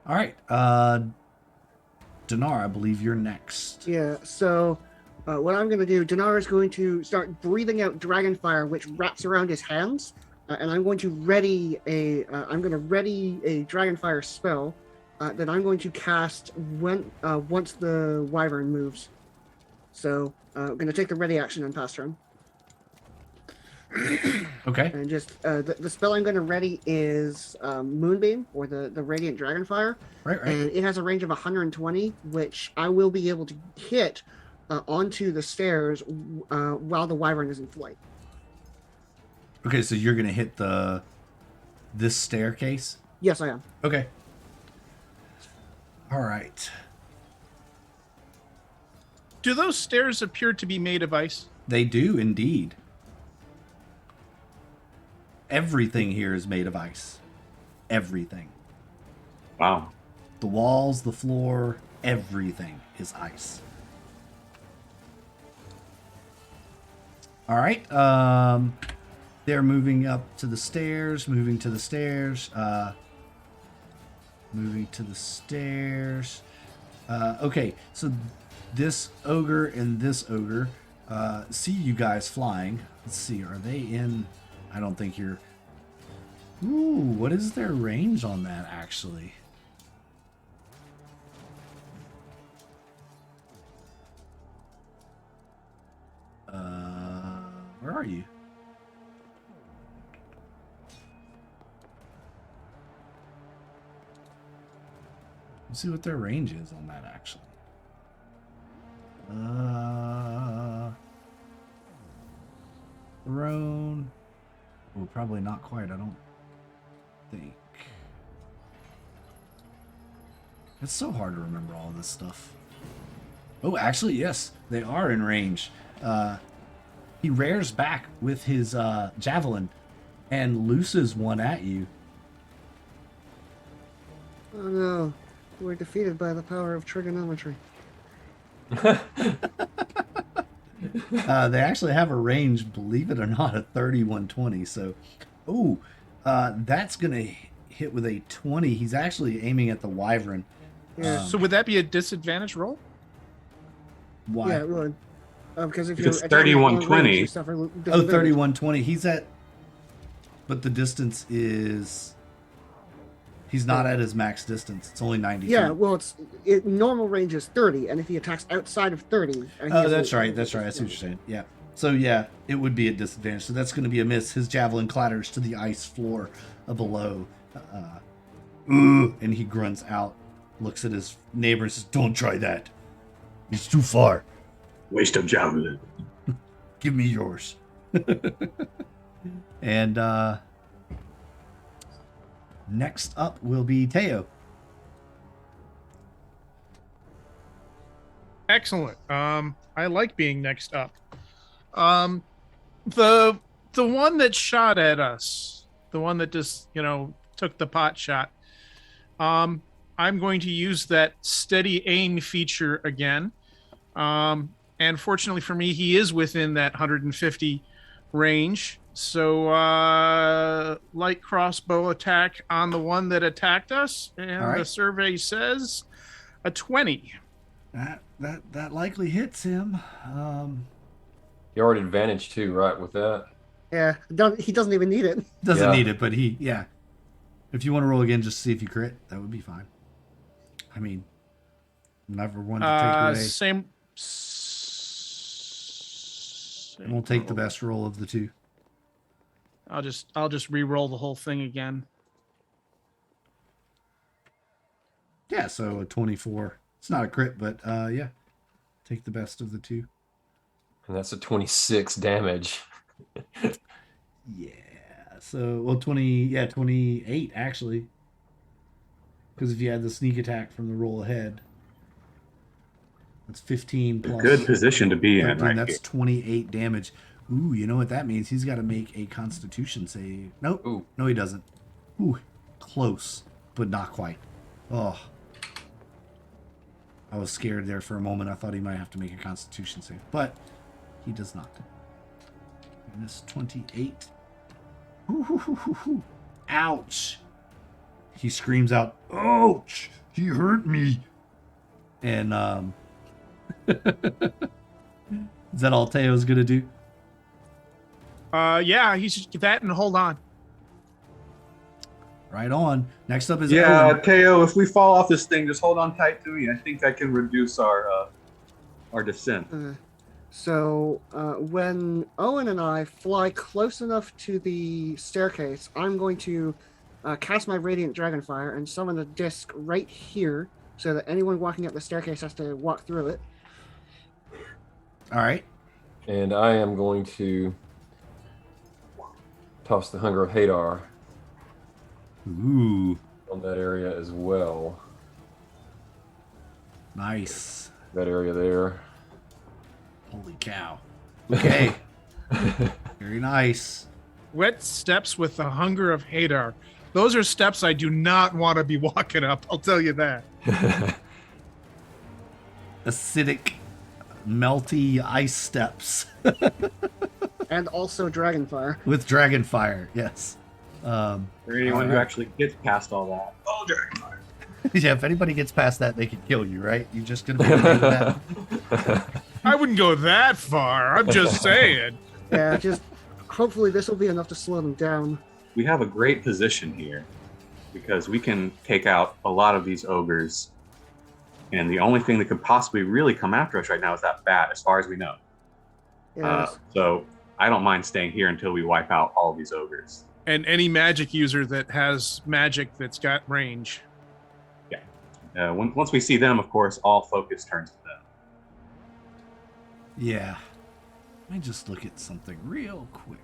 All right. Dinar, I believe you're next. Yeah, so what I'm going to do, Dinar is going to start breathing out dragon fire, which wraps around his hands, and I'm going to ready a dragon fire spell that I'm going to cast once the wyvern moves. So I'm going to take the ready action and pass turn. Okay. And just the spell I'm going to ready is Moonbeam, or the Radiant Dragonfire. Right. And it has a range of 120, which I will be able to hit onto the stairs while the wyvern is in flight. Okay, so you're gonna hit this staircase? Yes, I am. Okay. All right. Do those stairs appear to be made of ice? They do indeed. everything here is made of ice. Everything. Wow. The walls, the floor, everything is ice. All right. They're moving up to the stairs, moving to the stairs, moving to the stairs. Okay, so this ogre and this ogre see you guys flying. Let's see, are they in? I don't think you're. Ooh, what is their range on that actually? Where are you? Let's see what their range is on that actually. Throne. Well, probably not quite, I don't think. It's so hard to remember all this stuff. Oh, actually, yes, they are in range. He rears back with his javelin and looses one at you. Oh no, we're defeated by the power of trigonometry. They actually have a range, believe it or not, of 3120. So, that's gonna hit with a 20. He's actually aiming at the wyvern. Yeah. So would that be a disadvantage roll? Why? Yeah, it would. Because if It's you're attacking at long 3120. range, you suffer Oh, disadvantage. 3120. He's at, but the distance is. He's not at his max distance. It's only 90 Yeah, feet. well, normal range is 30, and if he attacks outside of 30, and he Oh, has that's a- right. That's right. I see what you're saying. Yeah. So yeah, it would be a disadvantage. So that's going to be a miss. His javelin clatters to the ice floor below, and he grunts out, looks at his neighbor, and says, "Don't try that. It's too far. Waste of javelin. Give me yours." And next up will be Teo. Excellent. I like being next up. The one that shot at us, the one that just took the pot shot. I'm going to use that steady aim feature again. And fortunately for me, he is within that 150 range. So light crossbow attack on the one that attacked us, and All right. the survey says a 20. That likely hits him. You're at advantage too, right? With that. Yeah, he doesn't even need it. Doesn't Yeah. need it, but yeah. If you want to roll again, just see if you crit. That would be fine. I mean, never one to take away. Same. And we'll take the best roll of the two. I'll just re-roll the whole thing again. Yeah, so a 24. It's not a crit, but yeah. Take the best of the two. And that's a 26 damage. Yeah. So, well, 28 actually. Because if you had the sneak attack from the roll ahead, that's 15 A plus good position to be in 13, right that's here. 28 damage. Ooh, you know what that means? He's got to make a constitution save. Nope. Ooh. No, he doesn't. Ooh, close, but not quite. Oh. I was scared there for a moment. I thought he might have to make a constitution save, but he does not. Minus 28. Ooh, ouch. He screams out, "Ouch! He hurt me." And is that all Teo's gonna do? Yeah, he's just that and hold on. Right on. Next up is Yeah, Owen. Teo, if we fall off this thing, just hold on tight to me. I think I can reduce our descent. So when Owen and I fly close enough to the staircase, I'm going to cast my Radiant Dragonfire and summon the disc right here so that anyone walking up the staircase has to walk through it. All right. And I am going to toss the Hunger of Hadar Ooh, on that area as well. nice. That area there. Holy cow. Okay. Very nice. Wet steps with the hunger of Hadar. Those are steps I do not want to be walking up. I'll tell you that. Acidic, melty ice steps And also Dragonfire. with dragon fire. Yes. For anyone who Alright. actually gets past all that. Oh, Dragonfire. Yeah, if anybody gets past that, they could kill you, right? You just gonna be okay with that? I wouldn't go that far. I'm just saying. Yeah, just hopefully this will be enough to slow them down. We have a great position here because we can take out a lot of these ogres. And the only thing that could possibly really come after us right now is that bat, as far as we know. Yes. So I don't mind staying here until we wipe out all of these ogres. And any magic user that has magic that's got range. Once we see them, of course, all focus turns to them. Yeah. Let me just look at something real quick.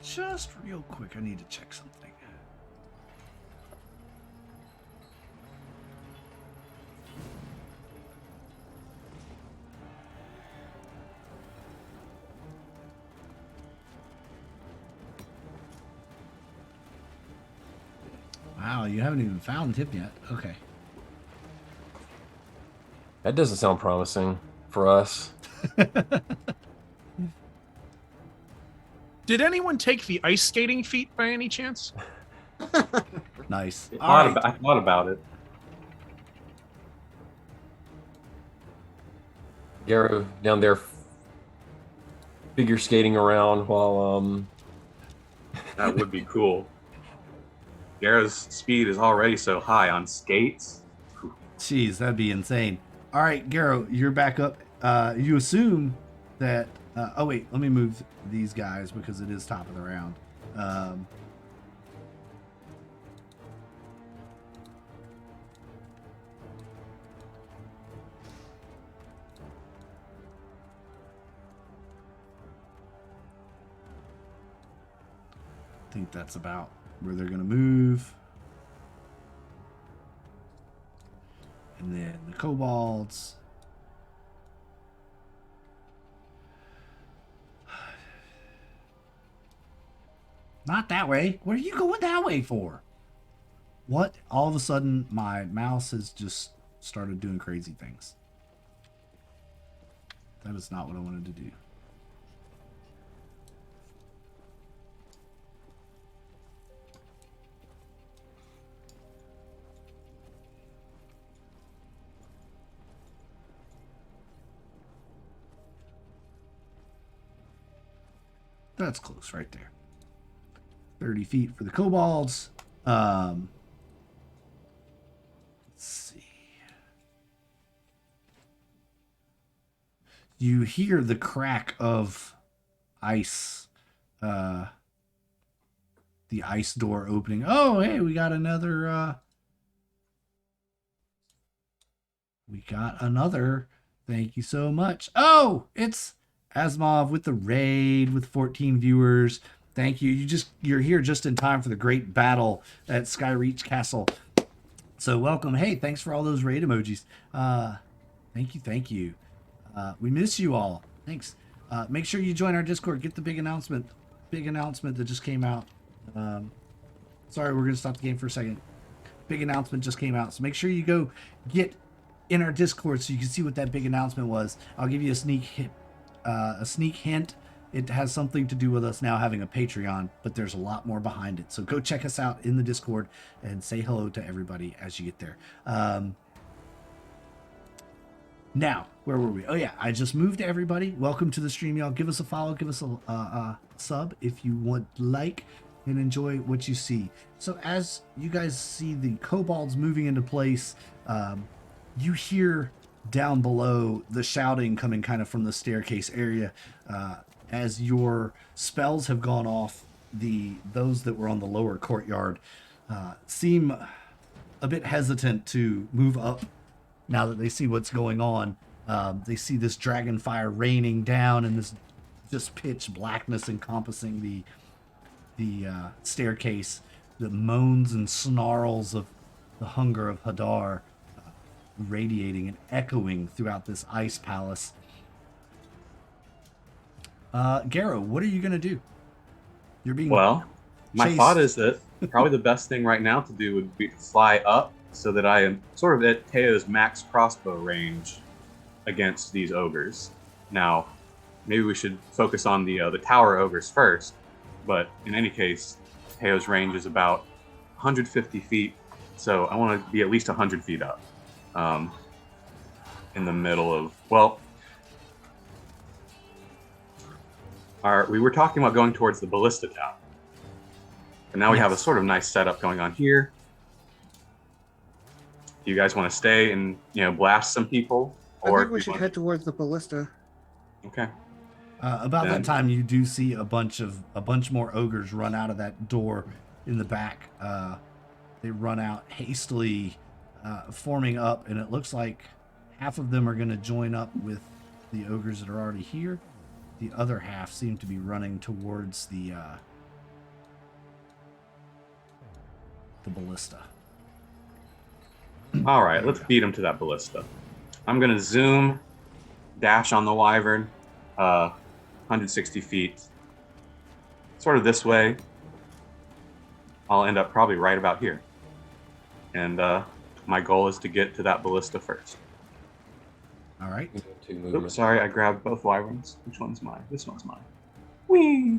Just real quick. I need to check something. Wow, you haven't even found him yet. Okay. That doesn't sound promising for us. Did anyone take the ice skating feat by any chance? Nice. I All right. thought about it. Garrow down there figure skating around while That would be cool. Garro's speed is already so high on skates. Jeez, that'd be insane. All right, Garrow, you're back up. You assume that. Oh wait, let me move these guys because it is top of the round. I think that's about where they're gonna move. And then the kobolds. Not that way. What are you going that way for? What? All of a sudden, my mouse has just started doing crazy things. That is not what I wanted to do. That's close right there. 30 feet for the kobolds. Let's see. You hear the crack of ice. The ice door opening. Oh, hey, we got another. We got another. Thank you so much. Oh, it's Asimov with the raid with 14 viewers. Thank you. You're here just in time for the great battle at Skyreach Castle. So welcome. Hey, thanks for all those raid emojis. Thank you. We miss you all. Thanks. Make sure you join our Discord. Get the big announcement. Big announcement that just came out. Sorry, we're gonna stop the game for a second. Big announcement just came out. So make sure you go get in our Discord so you can see what that big announcement was. I'll give you a sneak hint. It has something to do with us now having a Patreon, but there's a lot more behind it. So go check us out in the Discord and say hello to everybody as you get there. Now, where were we? Oh yeah, I just moved to everybody. Welcome to the stream, y'all. Give us a follow, give us a sub if you would like, and enjoy what you see. So as you guys see the kobolds moving into place, you hear down below the shouting coming kind of from the staircase area. As your spells have gone off, those that were on the lower courtyard seem a bit hesitant to move up now that they see what's going on. They see this dragon fire raining down and this just pitch blackness encompassing the staircase, the moans and snarls of the hunger of Hadar radiating and echoing throughout this ice palace. Garrow, what are you gonna do? You're being Well, my chased. thought is that probably the best thing right now to do would be to fly up so that I am sort of at Teo's max crossbow range against these ogres. Now, maybe we should focus on the tower ogres first, but in any case, Teo's range is about 150 feet, so I want to be at least 100 feet up, in the middle of, well, we were talking about going towards the ballista tower, but now we have a Yes. sort of nice setup going on here. Do you guys want to stay and blast some people, I or think do we you should want- head towards the ballista. Okay. About that Then- time, you do see a bunch more ogres run out of that door in the back. They run out hastily, forming up, and it looks like half of them are going to join up with the ogres that are already here. The other half seem to be running towards the ballista. All right, let's beat him to that ballista. I'm gonna zoom, dash on the wyvern, 160 feet, sort of this way. I'll end up probably right about here, and my goal is to get to that ballista first. All right. Two Oops, movements. sorry, I grabbed both wyverns. Which one's mine? This one's mine. Whee!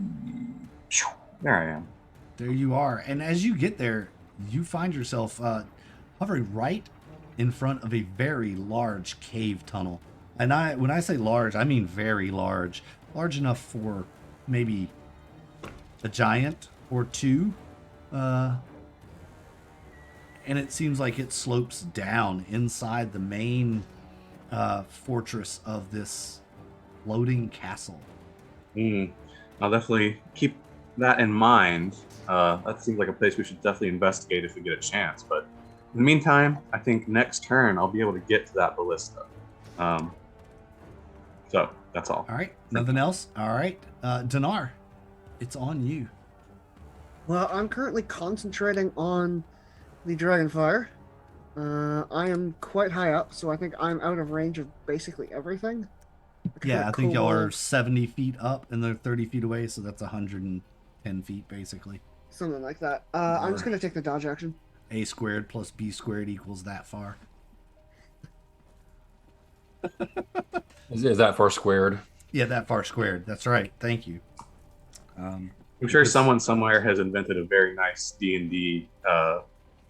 Phew, there I am. There you are. And as you get there, you find yourself hovering right in front of a very large cave tunnel. And when I say large, I mean very large. Large enough for maybe a giant or two. And it seems like it slopes down inside the main fortress of this floating castle. I'll definitely keep that in mind. That seems like a place we should definitely investigate if we get a chance. But in the meantime, I think next turn I'll be able to get to that ballista. So that's all. All right. Nothing else? All right. Dinar, it's on you. Well, I'm currently concentrating on the Dragonfire. I am quite high up, so I think I'm out of range of basically everything. Yeah, I think y'all are Cool. 70 feet up and they're 30 feet away, so that's 110 feet basically. Something like that. I'm just going to take the dodge action. A squared plus B squared equals that far. Is that far squared? Yeah, that far squared. That's right. Thank you. I'm sure someone somewhere has invented a very nice D&D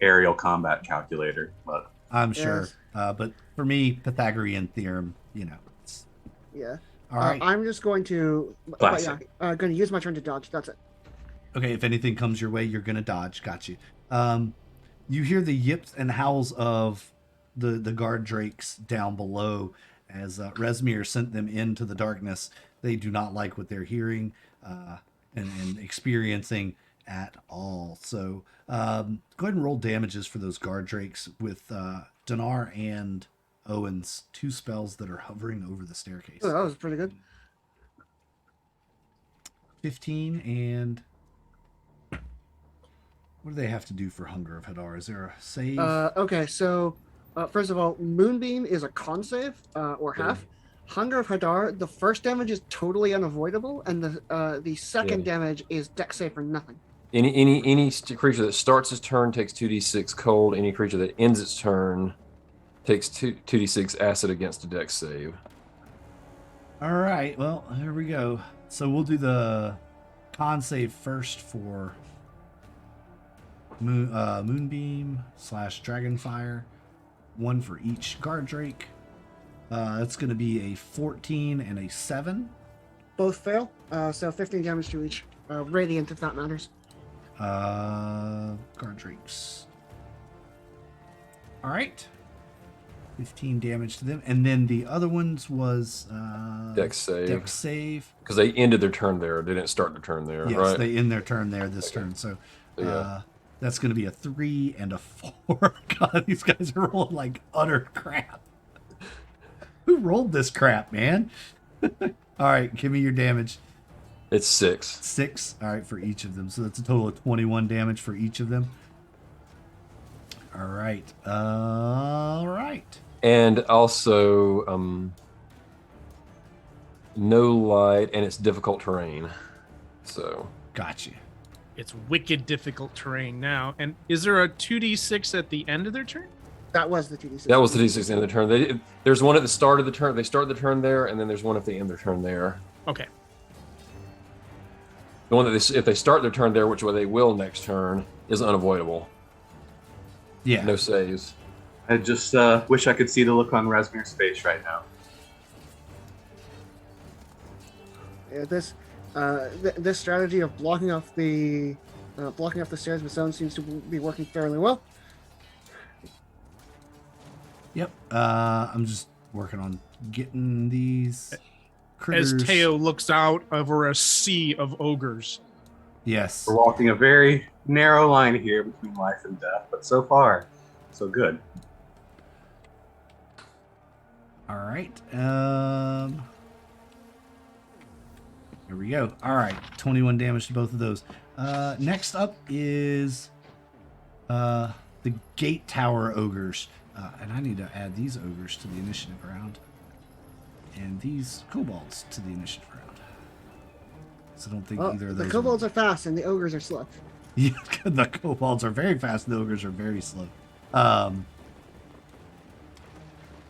aerial combat calculator, but I'm sure. Yes. But for me, Pythagorean theorem, it's Yeah. all right. I'm just going to. Classic. Going to use my turn to dodge. That's it. Okay, if anything comes your way, you're gonna dodge. Got you. You hear the yips and howls of the guard drakes down below as Resmir sent them into the darkness. They do not like what they're hearing and experiencing at all. So go ahead and roll damages for those guard drakes with Dinar and Owen's two spells that are hovering over the staircase. Oh, that was pretty good. 15 and what do they have to do for Hunger of Hadar? Is there a save? Okay, so first of all, Moonbeam is a con save or half. Hunger of Hadar, the first damage is totally unavoidable, and the second damage is dex save for nothing. Any creature that starts its turn takes 2d6 cold. Any creature that ends its turn takes 2d6 acid against a dex save. All right, well, here we go. So we'll do the con save first for Moonbeam / Dragonfire. One for each guard drake. It's going to be a 14 and a 7. Both fail, so 15 damage to each. Radiant, if that matters. Guard drakes. All right. 15 damage to them. And then the other ones was Dex save. Dex save. Because they ended their turn there. They didn't start their turn there, Yes, right? they end their turn there this turn. So Yeah. that's going to be a 3 and a 4. God, these guys are rolling like utter crap. Who rolled this crap, man? All right, give me your damage. It's 6. 6. All right, for each of them. So that's a total of 21 damage for each of them. All right. All right. And also, No light, and it's difficult terrain. So Gotcha. It's wicked difficult terrain now. And is there a 2d6 at the end of their turn? That was the 2d6. that was the D6 end of the turn. There's one at the start of the turn. They start the turn there, and then there's one at the end of the turn there. Okay. The one that if they start their turn there, which way they will next turn, is unavoidable. Yeah. No saves. I just wish I could see the look on Rasmir's face right now. Yeah, this strategy of blocking off the stairs with zone seems to be working fairly well. Yep. I'm just working on getting these critters. As Teo looks out over a sea of ogres. Yes. We're walking a very narrow line here between life and death, but so far, so good. All right. Here we go. All right. 21 damage to both of those. Next up is the Gate Tower Ogres. And I need to add these ogres to the initiative round. And these kobolds to the initiative round. So I don't think either of those. The kobolds are fast and the ogres are slow. Yeah, the kobolds are very fast and the ogres are very slow.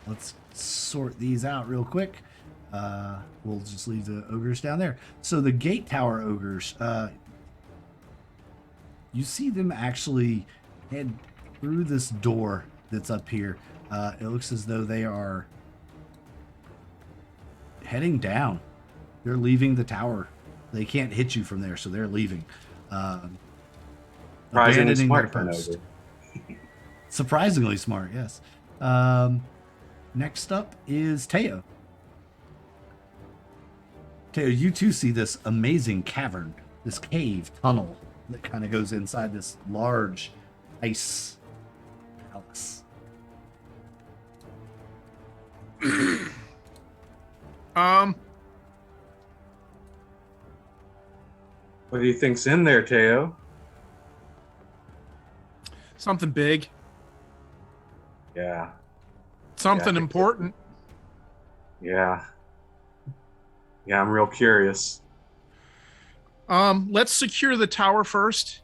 Let's sort these out real quick. We'll just leave the ogres down there. So the Gate Tower Ogres, you see them actually head through this door that's up here. It looks as though they are heading down. They're leaving the tower. They can't hit you from there, so they're leaving. Surprisingly Abandoning smart their for an post. ogre. Surprisingly smart, yes. Next up is Teo. Teo, you too see this amazing cavern, this cave tunnel that kind of goes inside this large ice palace. What do you think's in there, Teo? Something big. Yeah, Something Yeah. important. yeah. Yeah, I'm real curious. Let's secure the tower first,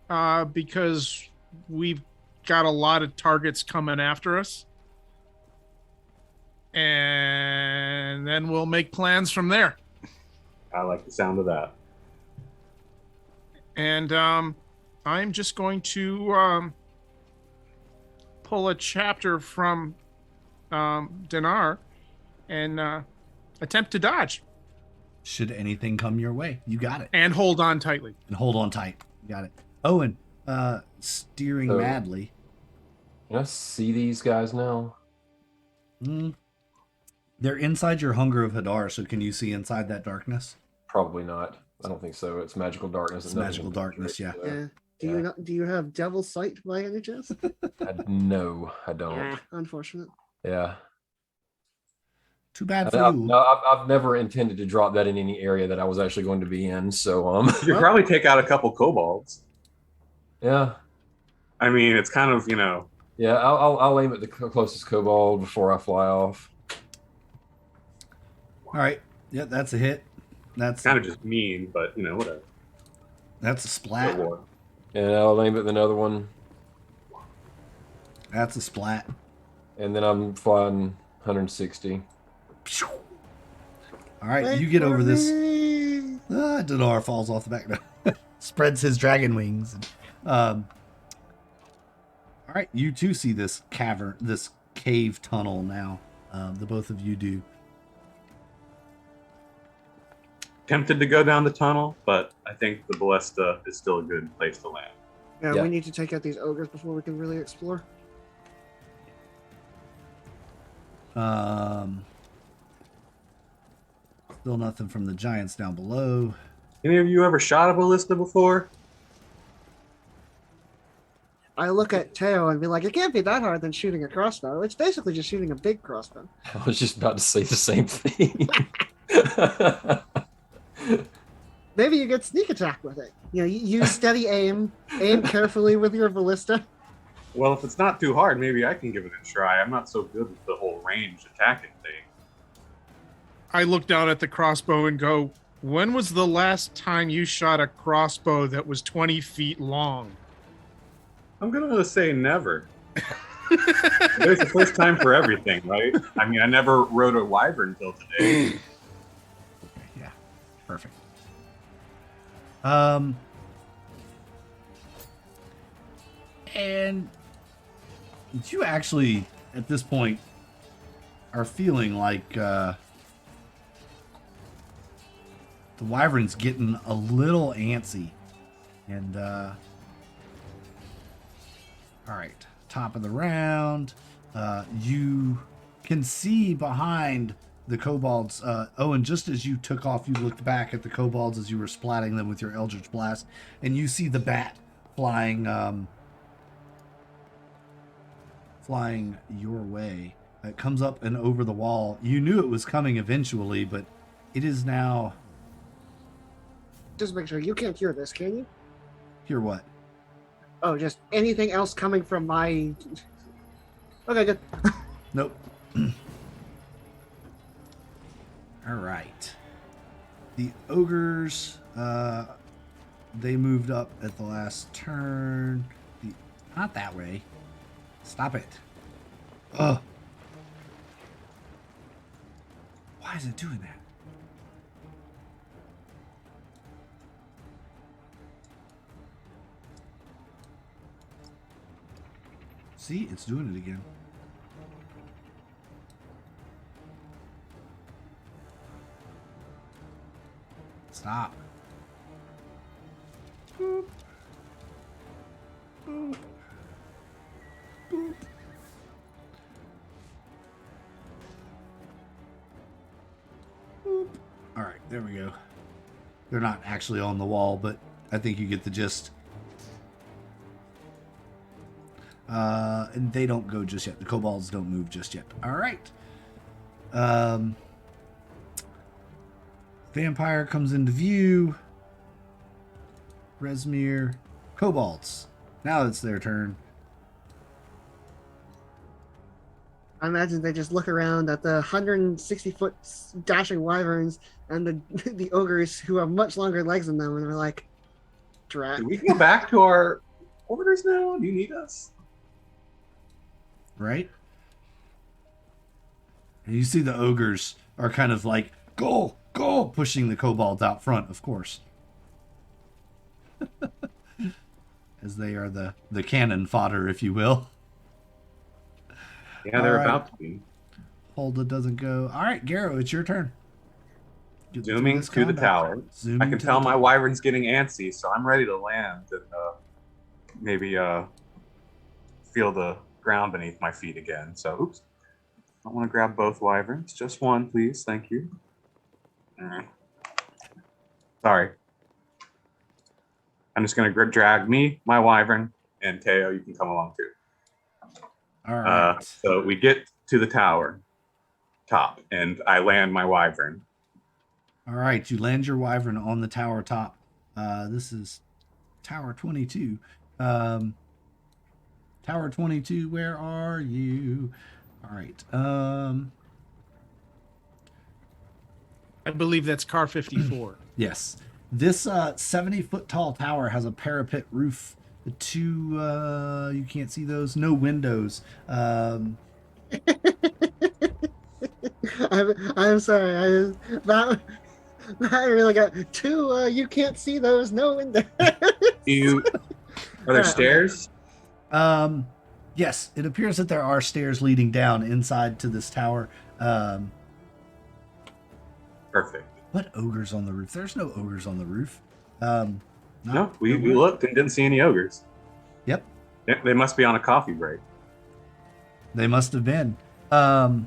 because we've got a lot of targets coming after us. And then we'll make plans from there. I like the sound of that. And I'm just going to pull a chapter from Dinar and attempt to dodge Should anything come your way, you got it. and hold on tightly. And hold on tight. You got it. Owen, steering So- madly. Can I see these guys now? They're inside your Hunger of Hadar, so can you see inside that darkness? Probably not. I don't think so. It's magical darkness. It's and nothing magical can darkness, penetrate Yeah. there. Do you have devil sight by any chance? No, I don't. Yeah, unfortunate. Yeah. Too bad I- for I've, you. no, I've never intended to drop that in any area that I was actually going to be in. So, You could probably take out a couple kobolds. yeah. I mean, it's kind of, Yeah, I'll aim at the closest kobold before I fly off. All right. Yeah, that's a hit. That's kind of just mean, but, whatever. that's a splat. Good war. And I'll aim at another one. That's a splat. And then I'm flying 160. All right, Wait you get for over this. me. Dinar falls off the back. Spreads his dragon wings. All right, you too see this cavern, this cave tunnel now. The both of you do. Tempted to go down the tunnel, but I think the ballista is still a good place to land. Yeah, Yeah. we need to take out these ogres before we can really explore. Still nothing from the giants down below. Any of you ever shot a ballista before? I look at Teo and be like, it can't be that hard than shooting a crossbow. It's basically just shooting a big crossbow. I was just about to say the same thing. Maybe you get sneak attack with it. You use steady aim carefully with your ballista. Well, if it's not too hard, maybe I can give it a try. I'm not so good with the whole range attacking thing. I look down at the crossbow and go, when was the last time you shot a crossbow that was 20 feet long? I'm gonna say never. There's a first time for everything, right? I mean, I never rode a wyvern until today. Yeah, perfect. And you actually, at this point, are feeling like the wyvern's getting a little antsy. And, all right, top of the round. You can see behind the kobolds. Owen, just as you took off, you looked back at the kobolds as you were splatting them with your Eldritch Blast, and you see the bat flying your way. It comes up and over the wall. You knew it was coming eventually, but it is now... Just make sure you can't hear this, can you? Hear what? Oh, just anything else coming from my... Okay, good. Nope. All right. The ogres, they moved up at the last turn. Not that way. Stop it. Ugh. Why is it doing that? See, it's doing it again. Stop. Boop. Boop. Boop. Boop. All right, there we go. They're not actually on the wall, but I think you get the gist. And they don't go just yet. The kobolds don't move just yet. All right. Vampire comes into view. Resmir. Kobolds. Now it's their turn. I imagine they just look around at the 160-foot dashing wyverns and the ogres who have much longer legs than them, and are like, drat. Can we go back to our orders now? Do you need us? Right? And you see the ogres are kind of like, go, go, pushing the kobolds out front, of course. As they are the cannon fodder, if you will. Yeah, they're All right. about to be. Hulda doesn't go. All right, Garrow, it's your turn. Get through Zooming this to the combat. tower. Zooming I can to tell the my tower. wyvern's getting antsy, so I'm ready to land and maybe feel the ground beneath my feet again. So, oops. I want to grab both wyverns. Just one, please. Thank you. All right. Sorry. I'm just going to drag me, my wyvern, and Teo, you can come along too. All right. So we get to the tower top, and I land my wyvern. All right, you land your wyvern on the tower top. This is Tower 22. Tower 22, where are you? All right. I believe that's car 54. Yes. This 70-foot tall tower has a parapet roof. The two, you can't see those. No windows. I'm sorry. That really got two. You can't see those. No windows. Are there stairs? Yes, it appears that there are stairs leading down inside to this tower. Perfect. What ogres on the roof? There's no ogres on the roof. No, we looked and didn't see any ogres. Yep, They must be on a coffee break. they must have been. So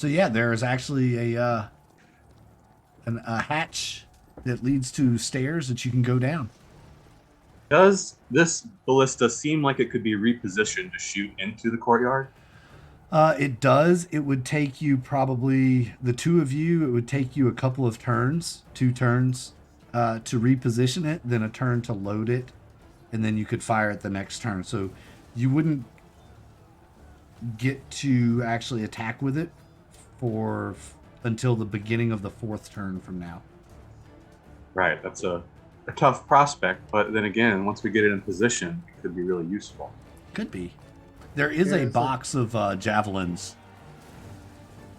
yeah, there is actually a hatch that leads to stairs that you can go down. Does this ballista seem like it could be repositioned to shoot into the courtyard? It does. It would take you probably, the two of you, it would take you a couple of turns, 2 turns, to reposition it, then a turn to load it, and then you could fire it the next turn. So you wouldn't get to actually attack with it until the beginning of the 4th turn from now. Right, that's a tough prospect, but then again, once we get it in position, it could be really useful. Could be. There is Yeah, a it's box of javelins.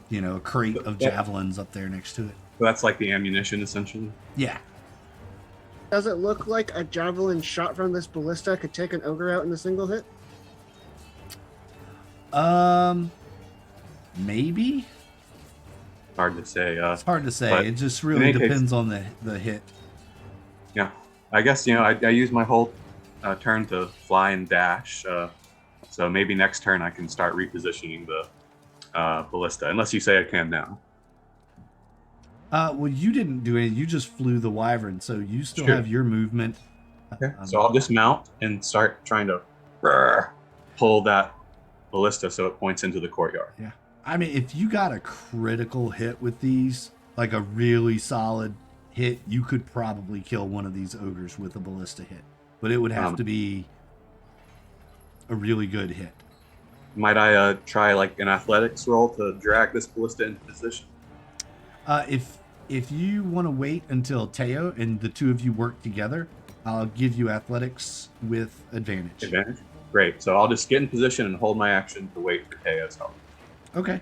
You know, a crate of javelins up there next to it. So that's like the ammunition, essentially. Yeah. Does it look like a javelin shot from this ballista could take an ogre out in a single hit? Maybe. Hard to say. It's hard to say. But It just in really any case- depends on the hit. Yeah, I guess I use my whole turn to fly and dash. So maybe next turn I can start repositioning the ballista, unless you say I can now. Well, you didn't do anything. You just flew the wyvern, so you still Sure. have your movement. Okay. So I'll dismount and start trying to pull that ballista so it points into the courtyard. Yeah. I mean, if you got a critical hit with these, like a really solid hit, you could probably kill one of these ogres with a ballista hit. But it would have to be a really good hit. Might I try like an athletics roll to drag this ballista into position? If you want to wait until Teo and the two of you work together, I'll give you athletics with advantage. Advantage? Great. So I'll just get in position and hold my action to wait for Teo's help. Okay.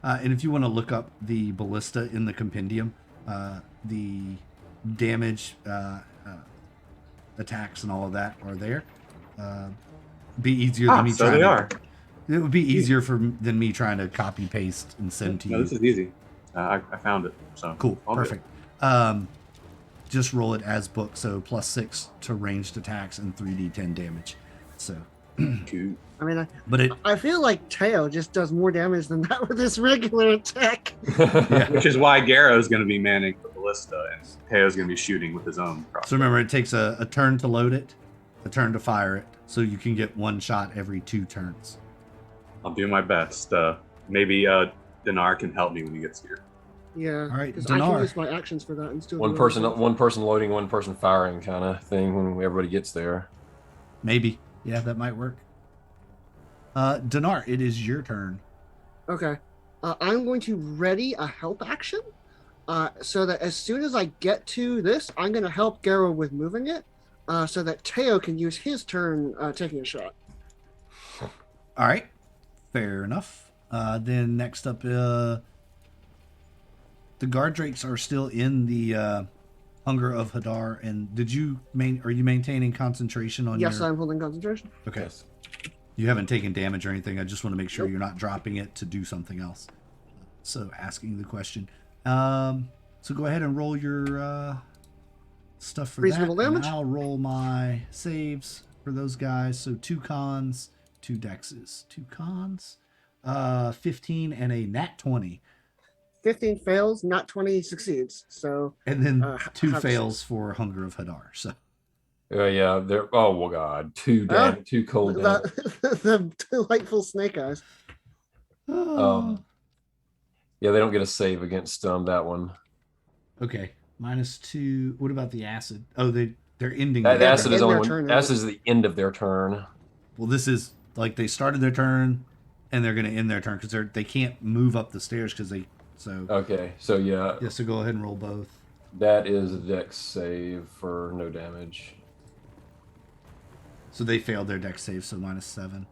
And if you want to look up the ballista in the compendium, the damage, attacks, and all of that are there. Be easier than me So trying they to. are. It would be easier than me trying to copy paste and send to No, you. this is easy. I found it. So Cool. I'll do it. Perfect. Just roll it as booked. So +6 to ranged attacks and 3d10 damage. So, Cool. I mean, but it, I feel like Teo just does more damage than that with his regular attack. yeah. Which is why Garrow's going to be manning the ballista and Teo's going to be shooting with his own crossbow. So remember, it takes a turn to load it, a turn to fire it. So you can get one shot every 2 turns. I'll do my best. Maybe Dinar can help me when he gets here. Yeah. All right, Because I Dinar. can use my actions for that and still one do person everything. loading, one person firing kind of thing when everybody gets there. Maybe. Yeah, that might work. Dinar, it is your turn. Okay. I'm going to ready a help action so that as soon as I get to this, I'm going to help Garrow with moving it so that Teo can use his turn taking a shot. All right. Fair enough. Then next up, the guard drakes are still in the Hunger of Hadar. And are you maintaining concentration on Yes, your... I'm holding concentration. Okay. Yes. You haven't taken damage or anything. I just want to make sure you're not dropping it to do something else. So asking the question. So go ahead and roll your stuff for Reasonable that. damage? And I'll roll my saves for those guys. So 2 cons, 2 dexes. 2 cons, 15 and a nat 20. 15 fails, not 20 succeeds. So And then Uh, 2 how- fails for Hunger of Hadar. So Yeah, they're well god, two cold damage. the delightful snake eyes. Yeah, they don't get a save against that one. Okay. -2. What about the acid? Oh, they're ending. That their acid turn. is End only their one. turn, Acid is the end of their turn. Well, this is like they started their turn, and they're going to end their turn because they can't move up the stairs because they. So Okay, so yeah, yeah. So go ahead and roll both. that is a dex save for no damage. So they failed their dex save, so -7.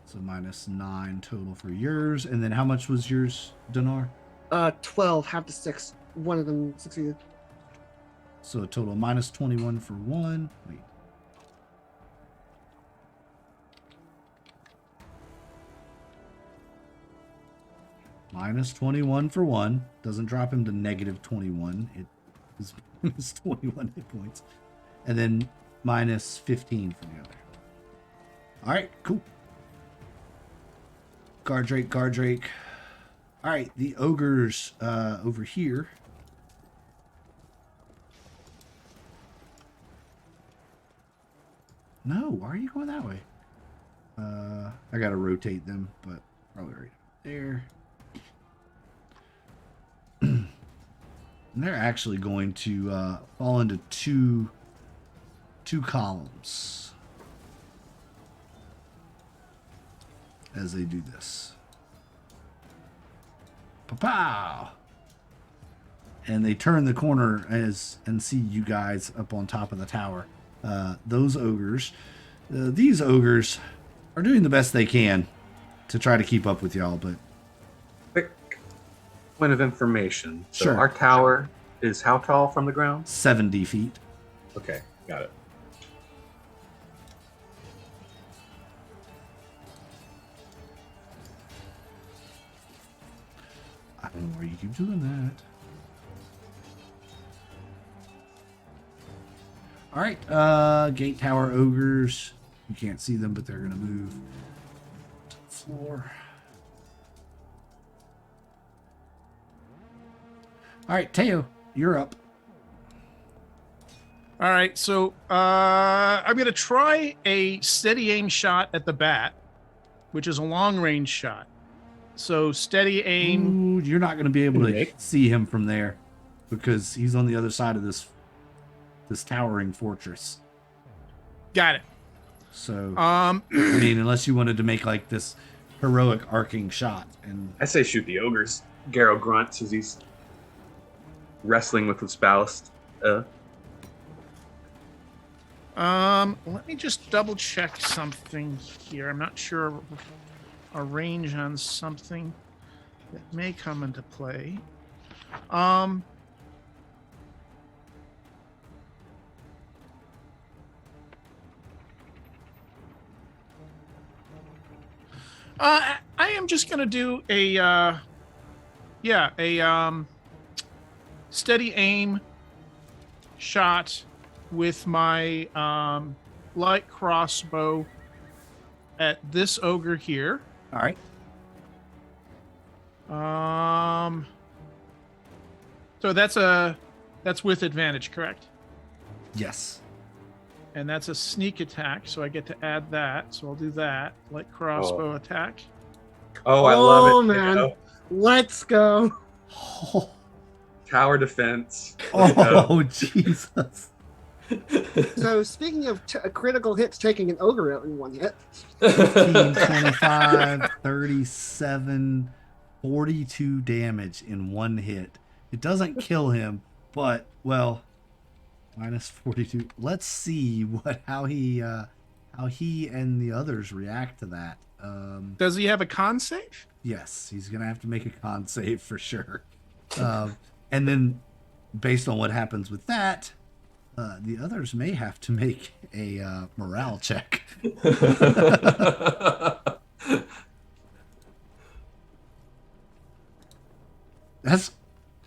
So -9 total for yours. And then how much was yours, Dinar? 12, half to 6. One of them succeeded. So a total of -21 for one. Wait. -21 for one. Doesn't drop him to -21. It is -21 hit points. And then -15 for the other. All right, cool. Guard Drake. All right, the ogres over here. No, why are you going that way? I gotta rotate them, but probably right there. And they're actually going to fall into two columns as they do this. Pow! And they turn the corner and see you guys up on top of the tower. Those ogres, these ogres, are doing the best they can to try to keep up with y'all. But Quick point of information. So Sure. our tower is how tall from the ground? 70 feet. Okay, got it. I don't know where you keep doing that. All right, gate tower ogres. You can't see them, but they're gonna move to the floor. All right, Teo, you're up. All right, so I'm gonna try a steady aim shot at the bat, which is a long range shot. So steady aim. Ooh, you're not gonna be able to Okay. see him from there because he's on the other side of this towering fortress. Got it. So I mean, unless you wanted to make like this heroic arcing shot, and I say shoot the ogres. Garrow grunts as he's wrestling with his ballast. Let me just double check something here. I'm not sure of a range on something that may come into play. I am just gonna do a steady aim shot with my light crossbow at this ogre here. all right, So that's with advantage, correct? yes, And that's a sneak attack, so I get to add that. So I'll do that. Light crossbow attack. Oh, I love Oh, it. man. Teo. Let's go. oh, Tower defense. Jesus. So speaking of critical hits, taking an ogre out in one hit. 15, 25, 37, 42 damage in one hit. It doesn't kill him, but, well, minus 42. Let's see how he and the others react to that. Does he have a con save? Yes, he's going to have to make a con save for sure. And then, based on what happens with that, the others may have to make a morale check.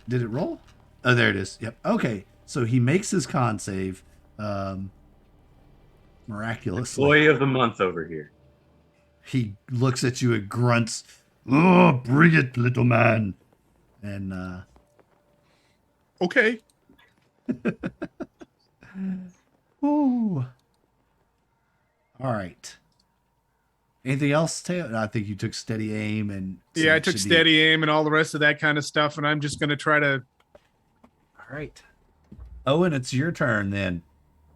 Did it roll? Oh, there it is. Yep. Okay. So he makes his con save. Miraculously. Employee of the month over here. He looks at you and grunts, "Oh, bring it, little man." And Okay. ooh. All right. Anything else, Teo? I think you took steady aim and Yeah, I it took should be- steady aim and all the rest of that kind of stuff, and I'm just going to try to. All right. Owen, it's your turn then.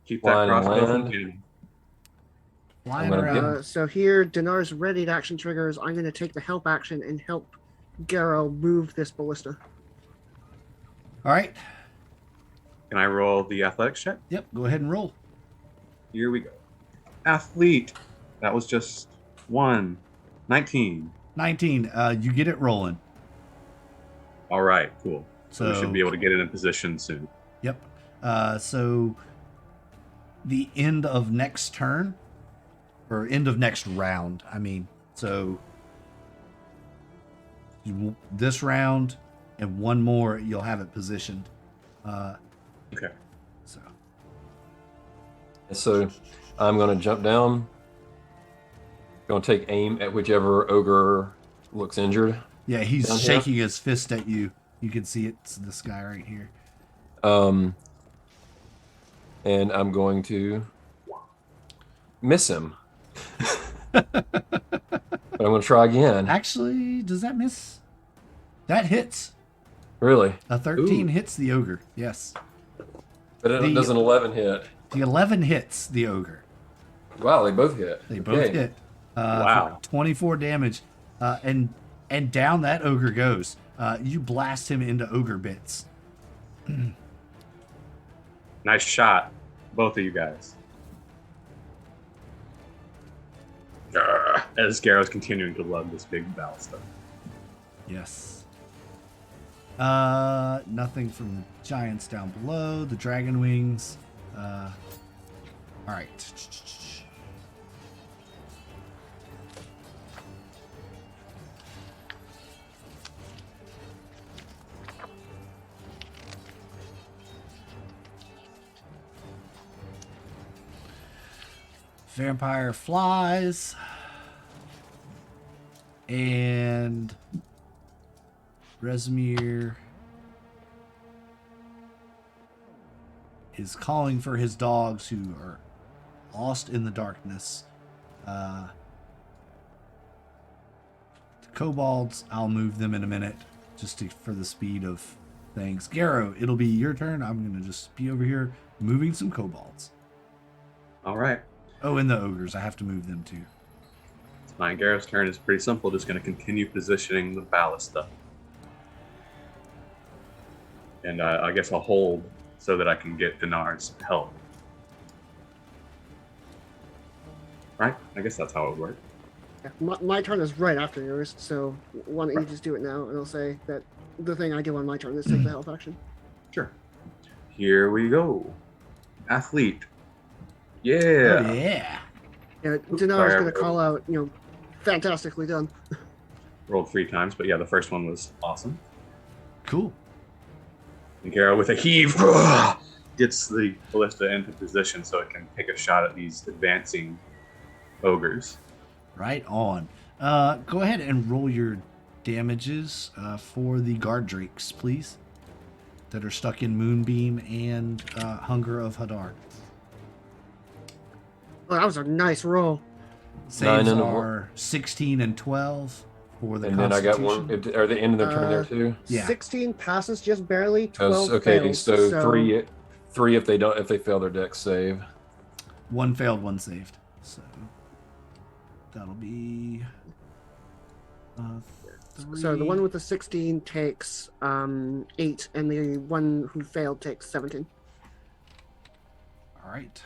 Keep that Flying crossbow from land. hitting. Flying I'm gonna around. So here, Dinar's readied action triggers. I'm going to take the help action and help Garrow move this ballista. All right. Can I roll the athletics check? Yep. Go ahead and roll. Here we go. Athlete. That was just 19. 19. You get it rolling. All right, cool. So we So- should be able to get it in position soon. Yep. So the end of next turn, or end of next round, I mean. So this round and one more, you'll have it positioned. Okay. So So I'm going to jump down. Going to take aim at whichever ogre looks injured. yeah, he's Down here? shaking his fist at you. You can see it's this guy right here. And I'm going to miss him. But I'm going to try again. Actually, does that miss? That hits. Really? A 13 Ooh. hits the ogre. Yes. But it The- does an 11 hit. The 11 hits the ogre. Wow, they both hit. They both Okay. hit. Wow. For 24 damage. And down that ogre goes. You blast him into ogre bits. Nice shot, both of you guys. As Garrow's continuing to lug this big ballista. Yes. Nothing from the giants down below. The dragon wings. All right. Vampire flies. And Rezmir is calling for his dogs who are lost in the darkness. The kobolds, I'll move them in a minute for the speed of things. Garrow, it'll be your turn. I'm going to just be over here moving some kobolds. All right. Oh, and the ogres. I have to move them too. My Garrow's turn is pretty simple. Just going to continue positioning the ballista. And I guess I'll hold so that I can get Dinar's help. Right? I guess that's how it would work. Yeah, my turn is right after yours, so why don't you just do it now, and I'll say that the thing I do on my turn is take the help action. Sure. Here we go. Athlete. Yeah. Oh, yeah. Yeah, Dinar's going to call out, fantastically done. Rolled 3 times, but yeah, the first one was awesome. Cool. And Garrow, with a heave, gets the ballista into position so it can take a shot at these advancing ogres. Right on. Go ahead and roll your damages for the guard drakes, please, that are stuck in Moonbeam and Hunger of Hadar. Oh, that was a nice roll. Saves 9 and a are 16 and 12 for the And then I got one. Constitution. Are they ending their turn there too? Yeah. 16 passes just barely, 12 Okay, fails, so three if they fail their dex save. One failed, one saved. So that'll be So the one with the 16 takes 8, and the one who failed takes 17. All right.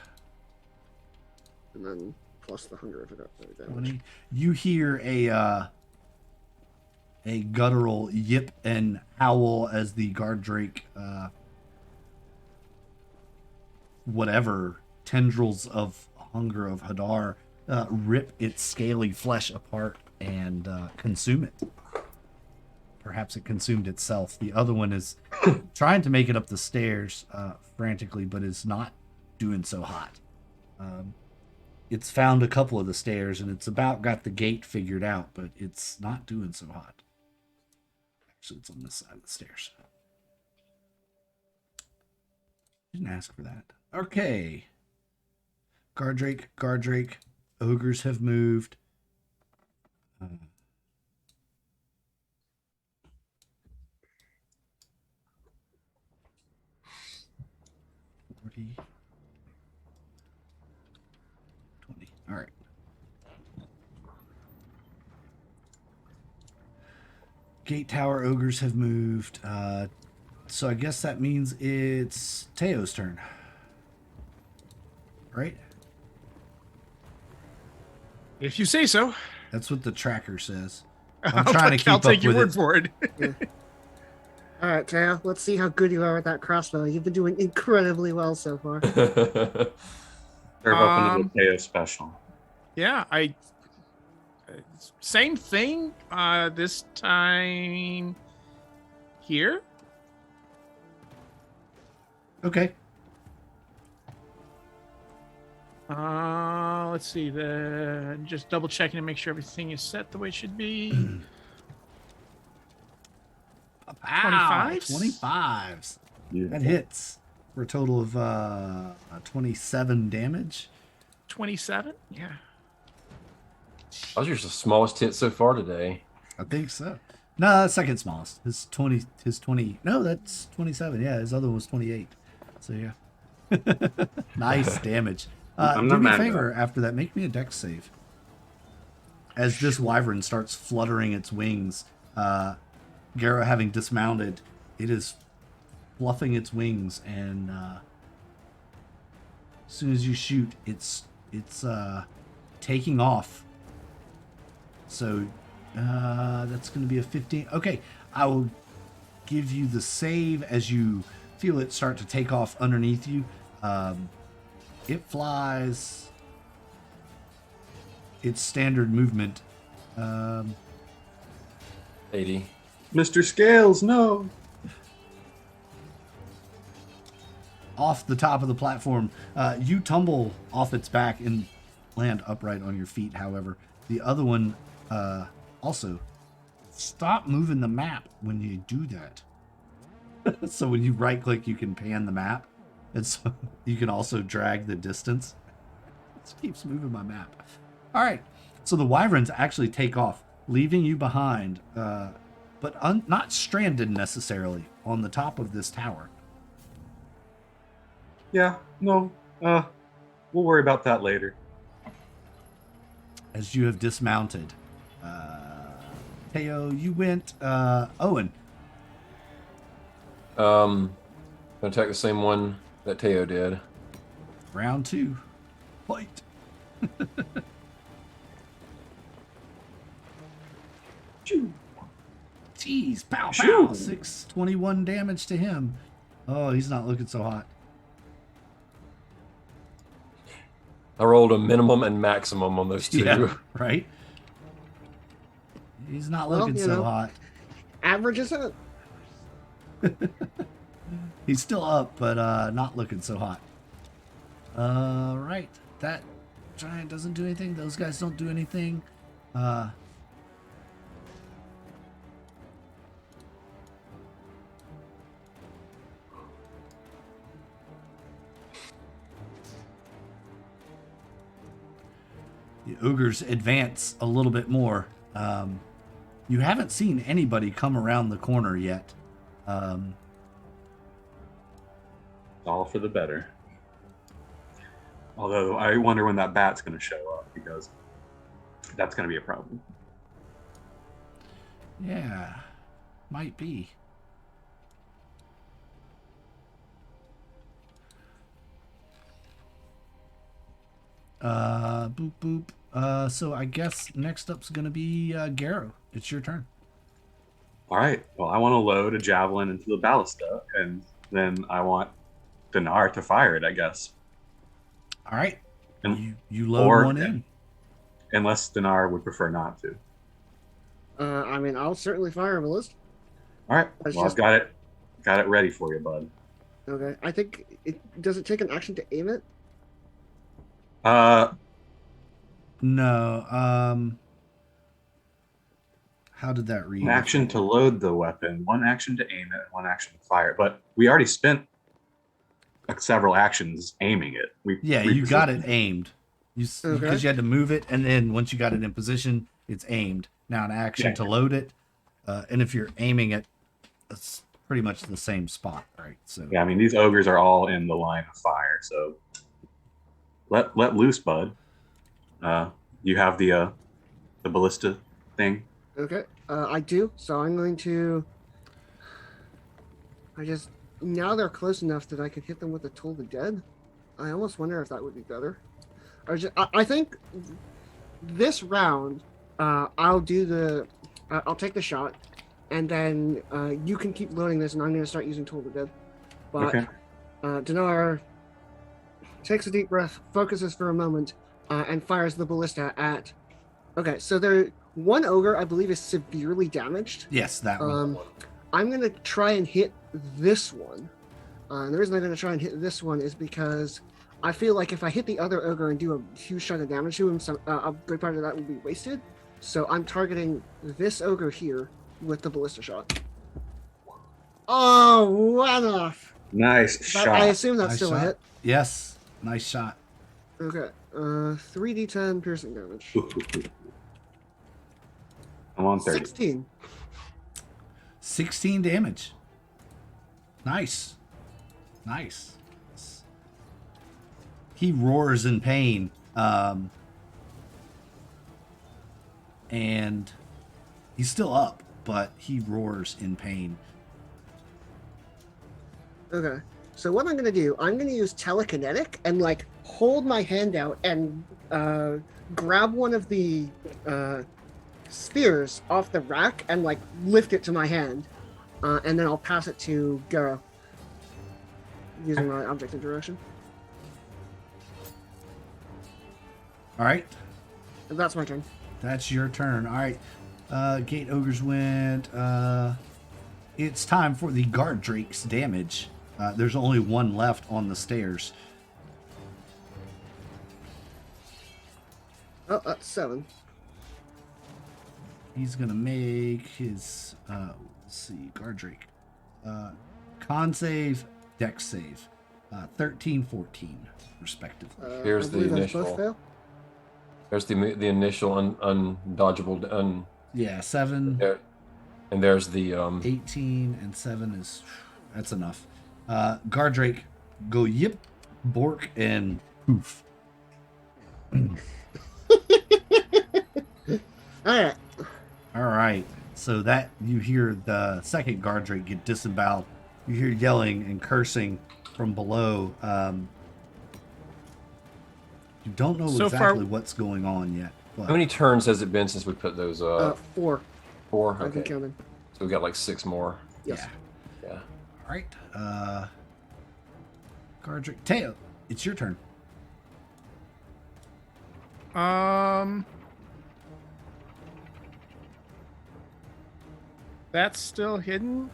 And then plus the hunger if it got damage. 20. You hear a guttural yip and howl as the guard drake, whatever tendrils of Hunger of Hadar rip its scaly flesh apart and consume it. Perhaps it consumed itself. The other one is trying to make it up the stairs frantically, but is not doing so hot. It's found a couple of the stairs, and it's about got the gate figured out, but it's not doing so hot. Actually, it's on this side of the stairs. Didn't ask for that. Okay. Guard Drake. Ogres have moved. 40. 20. All right. Gate Tower ogres have moved. So I guess that means it's Teo's turn. Right? If you say so. That's what the tracker says. I'm trying to keep I'll up take your with word it. for it. All right, Taya, let's see how good you are with that crossbow. You've been doing incredibly well so far. They're hoping to do a special. Yeah, same thing. This time here. Okay. Let's see. Just double checking to make sure everything is set the way it should be. 25s? 25s. That Beautiful. hits for a total of 27 damage. 27? Yeah. That was your smallest hit so far today. I think so. No, that's second smallest. His 20. No, that's 27. Yeah, his other one was 28. So yeah. Nice damage. I'm Do not me a mad at favor after that. Make me a dex save. As this wyvern starts fluttering its wings, Garo, having dismounted, it is fluffing its wings, and as soon as you shoot, it's taking off. So that's going to be a 15. Okay, I will give you the save as you feel it start to take off underneath you. It flies its standard movement. 80. Mr. Scales, no. Off the top of the platform. You tumble off its back and land upright on your feet, however. The other one also. Stop moving the map when you do that. So when you right click, you can pan the map. And so you can also drag the distance. It keeps moving my map. All right. So the wyverns actually take off, leaving you behind, but not stranded necessarily on the top of this tower. Yeah, no. We'll worry about that later. As you have dismounted. Teo, you went. Owen. Gonna attack the same one that Teo did. Round 2. Fight. Jeez, pow, pow. 621 damage to him. Oh, he's not looking so hot. I rolled a minimum and maximum on those two. Yeah, right? He's not Well, looking you so know. hot. Average is it? He's still up, but not looking so hot. Right. That giant doesn't do anything. Those guys don't do anything. The ogres advance a little bit more. You haven't seen anybody come around the corner yet. All for the better. Although I wonder when that bat's going to show up, because that's going to be a problem. Yeah, might be. Boop boop. So I guess next up's gonna be Garo. It's your turn. All right. Well, I want to load a javelin into the ballista, and then I want Dinar to fire it, I guess. All right. And- You load or- one in. Unless Dinar would prefer not to. I mean, I'll certainly fire a ballista. All right. That's Well, just- I've got it ready for you, bud. Okay. I think does it take an action to aim it? No. How did that read? One action to load the weapon, one action to aim it, one action to fire it. But we already spent several actions aiming it. Yeah, you got it aimed. Because Okay. you had to move it, and then once you got it in position, it's aimed. Now an action Yeah. to load it, and if you're aiming it, it's pretty much the same spot, right? So Yeah, I mean, these ogres are all in the line of fire, so let loose, bud. You have the ballista thing. Okay. I do. So I'm going to. Now they're close enough that I could hit them with a Toll the Dead. I almost wonder if that would be better. Or I think this round, I'll do I'll take the shot, and then you can keep loading this, and I'm going to start using Toll the Dead. But Okay. Dinar takes a deep breath, focuses for a moment, and fires the ballista at. Okay, so one ogre, I believe, is severely damaged. yes, that one. I'm going to try and hit this one. And the reason I'm going to try and hit this one is because I feel like if I hit the other ogre and do a huge chunk of damage to him, a good part of that would be wasted. So I'm targeting this ogre here with the ballista shot. Oh, one off. Nice But shot. I assume that's Nice still shot. a hit. Yes, nice shot. Okay. 3d10 piercing damage. I'm on 30. 16. 16 damage. Nice. He roars in pain. And he's still up. but he roars in pain. Okay. So what I'm going to do, I'm going to use telekinetic and like hold my hand out and grab one of the spears off the rack and like lift it to my hand. And then I'll pass it to Gara using my object interaction. All right. And that's my turn. That's your turn. All right. Gate Ogres went. It's time for the Guard Drake's damage. There's only one left on the stairs. Oh, that's 7. He's going to make his, let's see, Guard Drake. Con save, Dex save. 13, 14, respectively. Here's I the believe those initial. both fail. There's the initial undodgeable Yeah, 7, there, and there's the 18, and 7 is, that's enough. Guard Drake, go yip, bork, and poof. All right. All right. So that you hear the second Guard Drake get disemboweled. You hear yelling and cursing from below. You don't know So exactly far- w's going on yet. But how many turns has it been since we put those 4. 4? I've been Okay, counting. so we got like 6 more. Yes. yeah. Yeah. All right. Guard Drake, Teo, it's your turn. That's still hidden.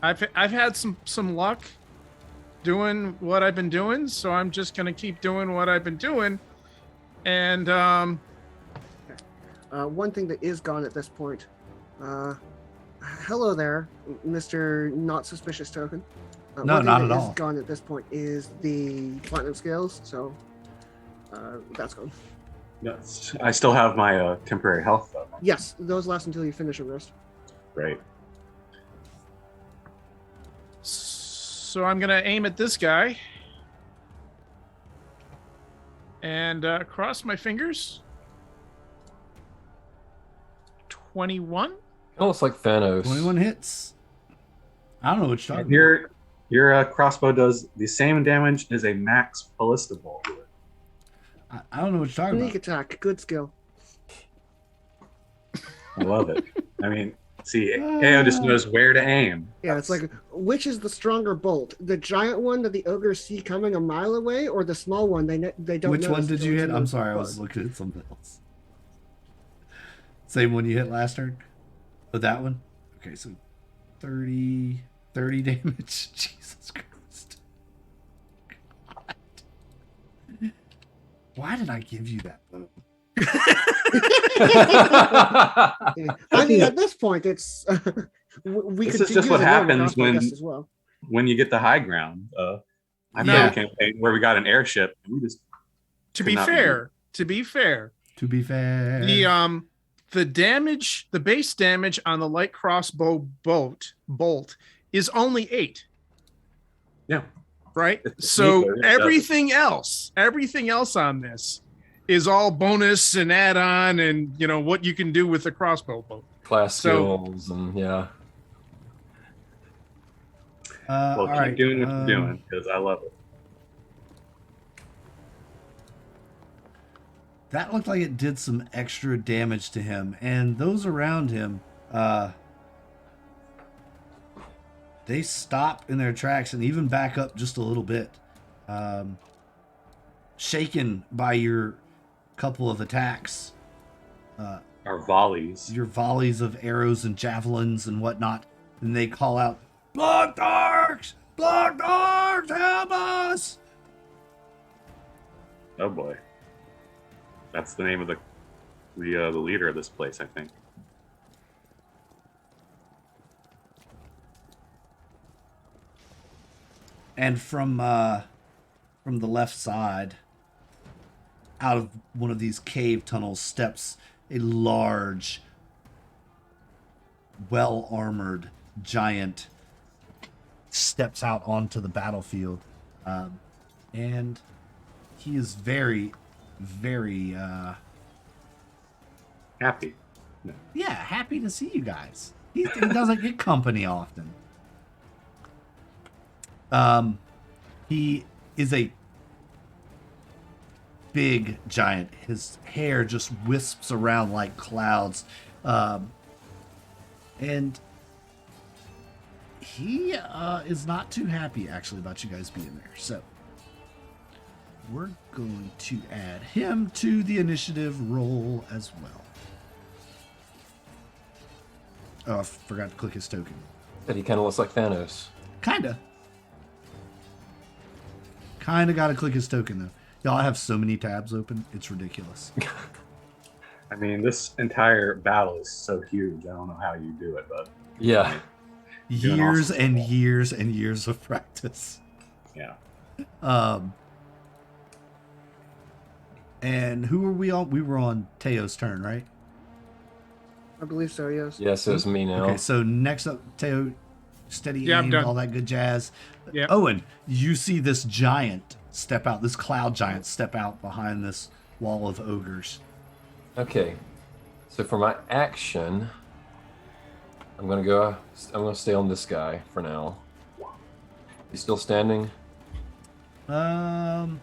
I've had some luck doing what I've been doing, so I'm just gonna keep doing what I've been doing. And One thing that is gone at this point. Hello there, Mr. Not Suspicious Token. No, one thing not that at is all. gone at this point is the platinum scales, so that's gone. Yes. I still have my temporary health, though. Yes, those last until you finish a rest. Right. so I'm gonna aim at this guy and cross my fingers. 21. It looks like Thanos. 21 hits. I don't know what you're talking about. Your crossbow does the same damage as a max ballista bolt. I don't know what you're talking Sneak about. attack, good skill. I love it. I mean, see, AO just knows where to aim. Yeah, it's like, which is the stronger bolt? The giant one that the ogres see coming a mile away, or the small one they don't Which one notice did until you it's hit? in I'm the sorry, I bug. was looking at something else. Same one you hit last turn? Oh, that one? Okay, so 30 damage. Jesus Christ. God. Why did I give you that bow? I mean, at this point, it's we This could is just use what a normal happens crossbow when- guest as well. When you get the high ground, I've Yeah. done a campaign where we got an airship and we just To Could be not be. fair, To be fair. the damage, the base damage on the light crossbow bolt is only 8. Yeah. Right. It's So neat, but it everything else on this is all bonus and add-on, and what you can do with the crossbow bolt. Class So- skills and yeah. well, All keep right. doing what you're doing because I love it. That looked like it did some extra damage to him, and those around him, they stop in their tracks and even back up just a little bit, shaken by your couple of attacks, Our volleys. your volleys of arrows and javelins and whatnot, and they call out, "Blood Darks! Blood Darks, help us!" Oh boy, that's the name of the leader of this place, I think. And from the left side, out of one of these cave tunnels, steps a large, well-armored giant. Steps out onto the battlefield, and he is very, very Happy. Yeah, happy to see you guys. He doesn't get company often. He is a big giant. His hair just wisps around like clouds. And he is not too happy, actually, about you guys being there. So we're going to add him to the initiative roll as well. Oh, I forgot to click his token. But he kind of looks like Thanos. Kinda got to click his token, though. Y'all, I have so many tabs open. It's ridiculous. I mean, this entire battle is so huge. I don't know how you do it, but Yeah. Doing Years awesome. and years and years of practice. yeah. And who were we on? We were on Teo's turn, right? I believe so. Yes. Yes, it's me now. Okay, so next up, Teo, steady Yeah, I'm aim, done. all that good jazz. Yeah. Owen, you see this giant step out, this cloud giant step out behind this wall of ogres. Okay. So for my action, I'm gonna stay on this guy for now. He's still standing? On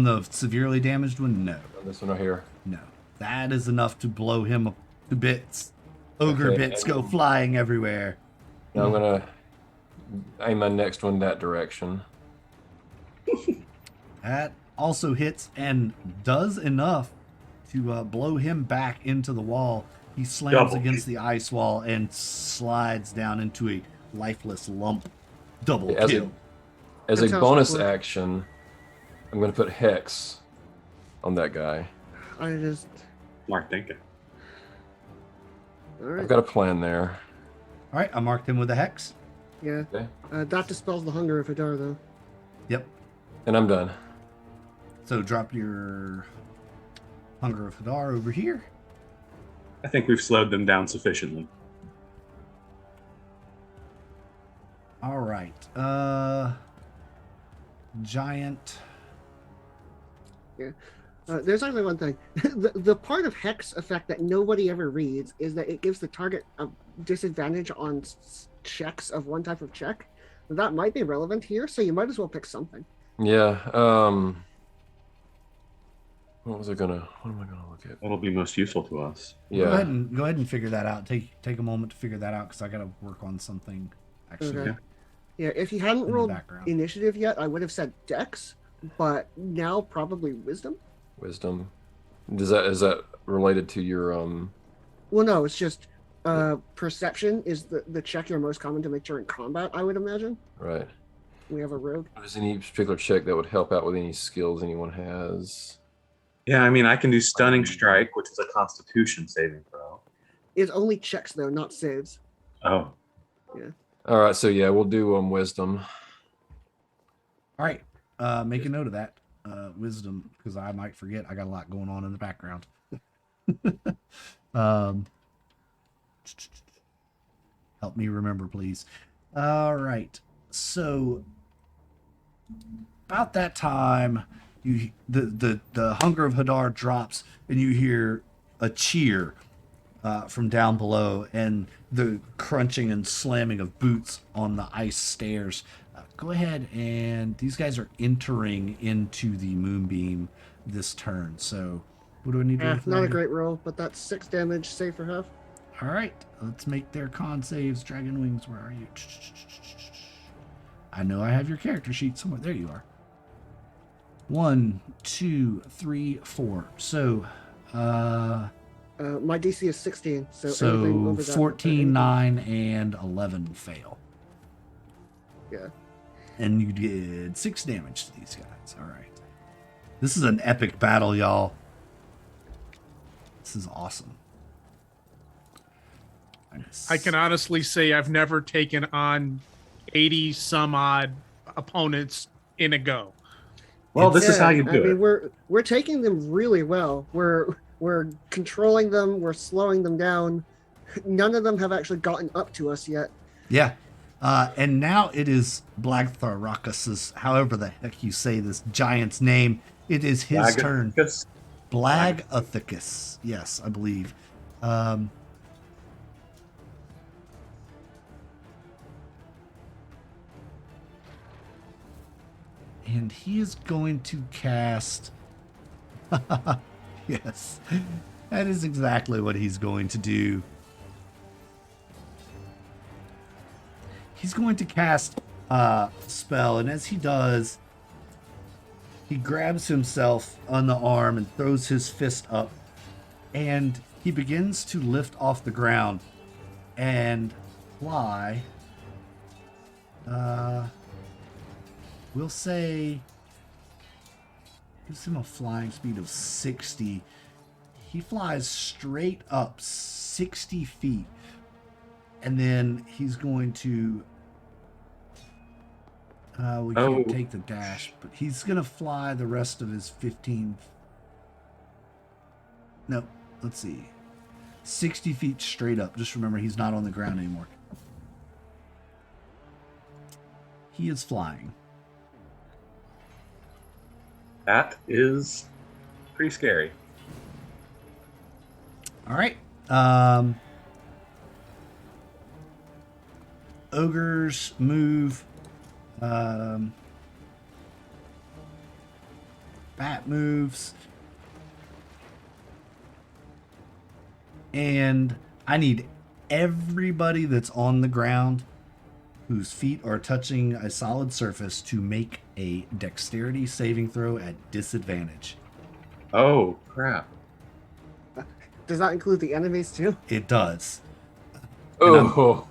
the severely damaged one, no. On this one right here. No. That is enough to blow him to bits. Ogre Okay, bits go and- flying everywhere. Now I'm gonna aim my next one that direction. That also hits and does enough to blow him back into the wall. He slams Double. against the ice wall and slides down into a lifeless lump. Double Okay, as a- kill. As a Fantastic bonus work. action, I'm gonna put Hex on that guy. I just. Smart thinking. All right. I've got a plan there. All right, I marked him with a hex. Yeah. Okay. That dispels the hunger of Hadar, though. Yep. And I'm done. So drop your Hunger of Hadar over here. I think we've slowed them down sufficiently. All right. Giant. There's actually one thing. The part of Hex effect that nobody ever reads is that it gives the target a disadvantage on checks of one type of check. That might be relevant here, so you might as well pick something. Yeah. What am I gonna look at? What'll be most useful to us? Go ahead Yeah. and figure that out. Take a moment to figure that out because I got to work on something. Actually, Okay. Yeah. Yeah, if you hadn't in the rolled background. initiative yet, I would have said Dex, but now probably Wisdom. Wisdom. Is that related to your Well, no, it's just perception is the check you're most common to make during combat, I would imagine. right? We have a rogue. Is any particular check that would help out with any skills anyone has? Yeah, I mean, I can do Stunning Strike, which is a Constitution saving throw. It's only checks though, not saves. Oh, All right, so yeah, we'll do Wisdom. All right. Make a note of that. Wisdom, because I might forget. I got a lot going on in the background. Help me remember, please. All right. So about that time, the Hunger of Hadar drops, and you hear a cheer from down below, and the crunching and slamming of boots on the ice stairs. Go ahead, and these guys are entering into the moonbeam this turn. So, what do I need to do? for Not a that? great roll, but that's 6 damage, save for half. All right, let's make their con saves. Dragon Wings, where are you? I know I have your character sheet somewhere. There you are. 1, 2, 3, 4. So, My DC is 16, so anything so over that. 14, 9, and 11 fail. Yeah. And you did 6 damage to these guys. All right. This is an epic battle, y'all. This is awesome. I can honestly say I've never taken on 80 some odd opponents in a go. well, this is how you I do mean, it. we're taking them really well. We're controlling them. We're slowing them down. None of them have actually gotten up to us yet. Yeah. And now it is Blagtharakis, however the heck you say this giant's name. It is his turn. Because Blagathicus. Yes, I believe. And he is going to cast. Yes, that is exactly what he's going to do. He's going to cast a spell, and as he does, he grabs himself on the arm and throws his fist up, and he begins to lift off the ground and fly. We'll say gives him a flying speed of 60. He flies straight up 60 feet, and then he's going to we can't take the dash, but he's gonna fly the rest of his 15. No, let's see, 60 feet straight up. Just remember, he's not on the ground anymore. He is flying. That is pretty scary. All right. Ogres move. Bat moves. And I need everybody that's on the ground whose feet are touching a solid surface to make a dexterity saving throw at disadvantage. Oh, crap. Does that include the enemies too? It does. Oh,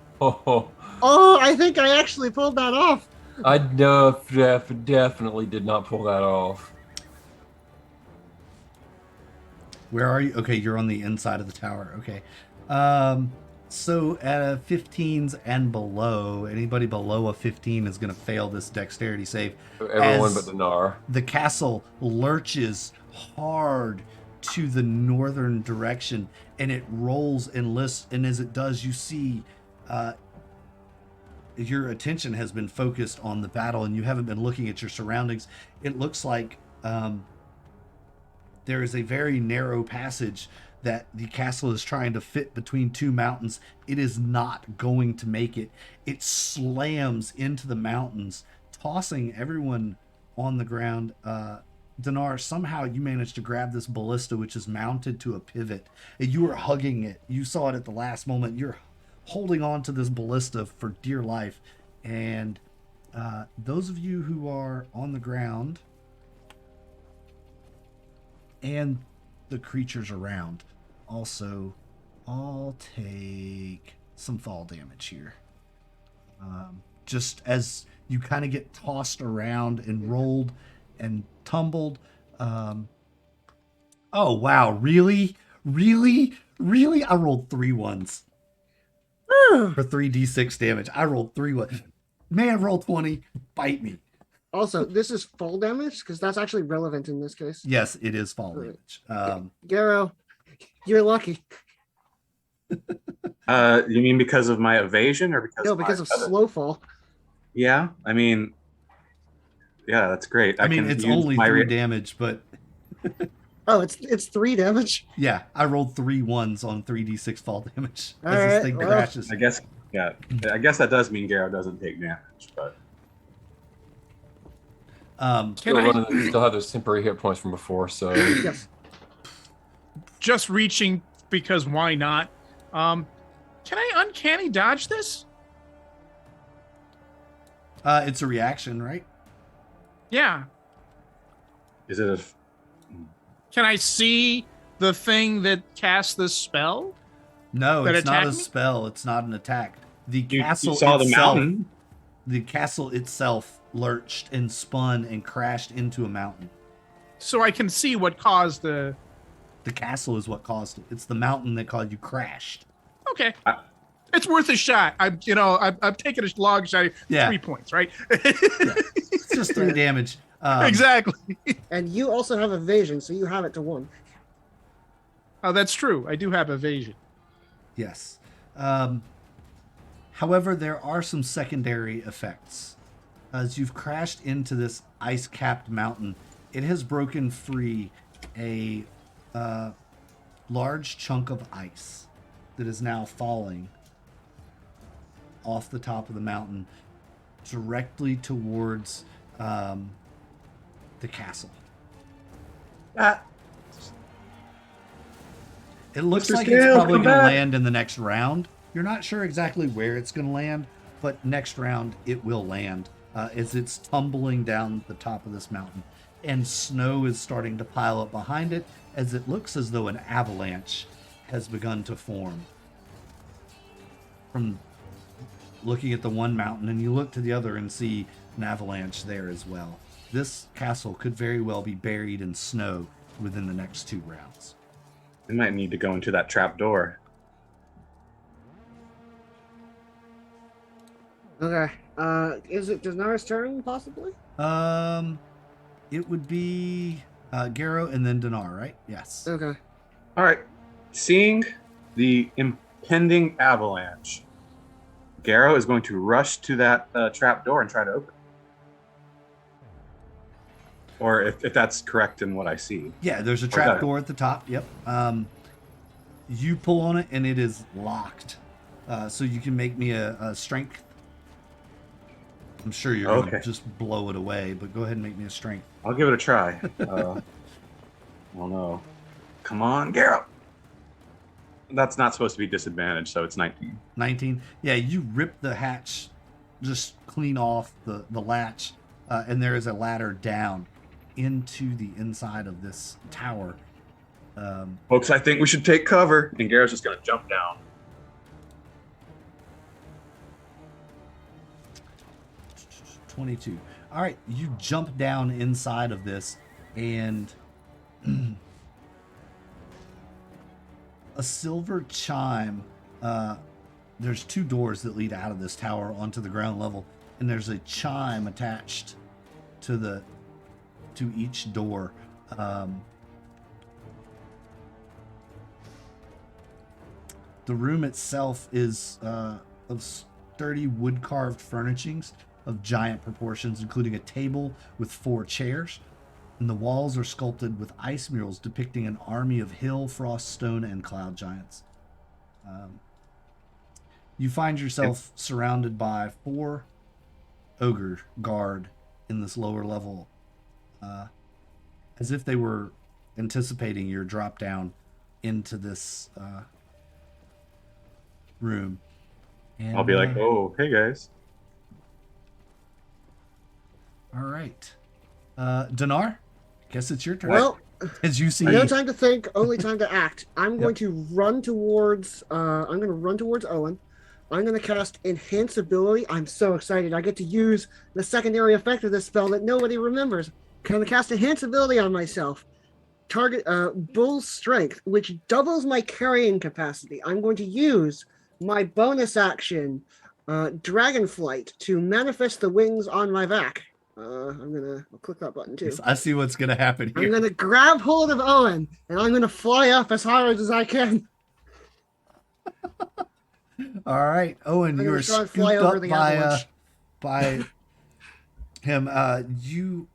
Oh, I think I actually pulled that off. I definitely did not pull that off. Where are you? Okay, you're on the inside of the tower. Okay. So at 15s and below, anybody below a 15 is going to fail this dexterity save. Everyone As but Dinar. the castle lurches hard to the northern direction, and it rolls and lifts. And as it does, you see your attention has been focused on the battle, and you haven't been looking at your surroundings. It looks like there is a very narrow passage that the castle is trying to fit between two mountains. It is not going to make it. It slams into the mountains, tossing everyone on the ground. Dinar, somehow you managed to grab this ballista, which is mounted to a pivot, and you are hugging it. You saw it at the last moment. You're holding on to this ballista for dear life. And those of you who are on the ground and the creatures around also all take some fall damage here. Just as you kind of get tossed around and rolled and tumbled. Oh wow, really? I rolled 3 ones for 3d6 damage. I rolled 3 ones. Man, roll 20, bite me. Also, this is fall damage because that's actually relevant in this case. Yes, it is fall damage. Garrow, you're lucky. You mean because of my evasion or because No, because of other- slow fall. Yeah, I mean, yeah, that's great. I mean, can it's use only my 3 damage, but Oh, it's 3 damage. yeah, I rolled 3 ones on 3d6 fall damage All as this right, thing well, crashes. I guess, yeah, I guess that does mean Garrow doesn't take damage, but Still, still have those temporary hit points from before, so Yes. Just reaching because why not? Can I uncanny dodge this? It's a reaction, right? Yeah. is it a? Can I see the thing that casts this spell? No, That it's not a attack me? spell. It's not an attack. The You castle saw the itself, mountain. the castle itself lurched and spun and crashed into a mountain. So I can see what caused the. The castle is what caused it. It's the mountain that caused you crashed. Okay. I- It's worth a shot. I've taken a log shot. Yeah. 3 points, right? It's just 3 damage. Exactly. And you also have evasion, so you have it to 1. Oh, that's true. I do have evasion. Yes. However, there are some secondary effects. As you've crashed into this ice-capped mountain, it has broken free a large chunk of ice that is now falling off the top of the mountain directly towards the castle. Ah, It looks Mr. like it's Scale, probably come going to back. land in the next round. You're not sure exactly where it's going to land, but next round it will land as it's tumbling down the top of this mountain. And snow is starting to pile up behind it as it looks as though an avalanche has begun to form. From looking at the one mountain, and you look to the other and see an avalanche there as well. This castle could very well be buried in snow within the next 2 rounds. we might need to go into that trap door. Okay. Is it Denar's turn, possibly? It would be Garrow and then Dinar, right? Yes. Okay. All right. Seeing the impending avalanche, Garrow is going to rush to that trap door and try to open it. Or if that's correct in what I see. Yeah, there's a Okay. trap door at the top. Yep. You pull on it and it is locked. So you can make me a strength. I'm sure you're going to Okay. just blow it away, but go ahead and make me a strength. I'll give it a try. Oh no. Come on, Garrow. That's not supposed to be disadvantaged, so it's 19. 19. Yeah, you rip the hatch just clean off the latch, and there is a ladder down into the inside of this tower. Folks, I think we should take cover. And Garrow's just going to jump down. 22. All right, you jump down inside of this, and a silver chime. There's 2 doors that lead out of this tower onto the ground level, and there's a chime attached to each door. The room itself is of sturdy wood-carved furnishings of giant proportions, including a table with 4 chairs. And the walls are sculpted with ice murals depicting an army of hill, frost, stone, and cloud giants. You find yourself surrounded by 4 ogre guard in this lower level, as if they were anticipating your drop down into this room. And, I'll be like, oh, hey guys. all right. Dinar, guess it's your turn. Well, As you see, no time to think, only time to act. I'm going to run towards. I'm going to run towards Owen. I'm going to cast Enhance Ability. I'm so excited. I get to use the secondary effect of this spell that nobody remembers. I'm going to cast Enhance Ability on myself. Target Bull Strength, which doubles my carrying capacity. I'm going to use my bonus action, Dragonflight, to manifest the wings on my back. I'll click that button too. I see what's going to happen I'm here. going to grab hold of Owen, and I'm going to fly up as hard as I can. All right, Owen, I'm you gonna are try and scooped fly over up the by avalanche. him.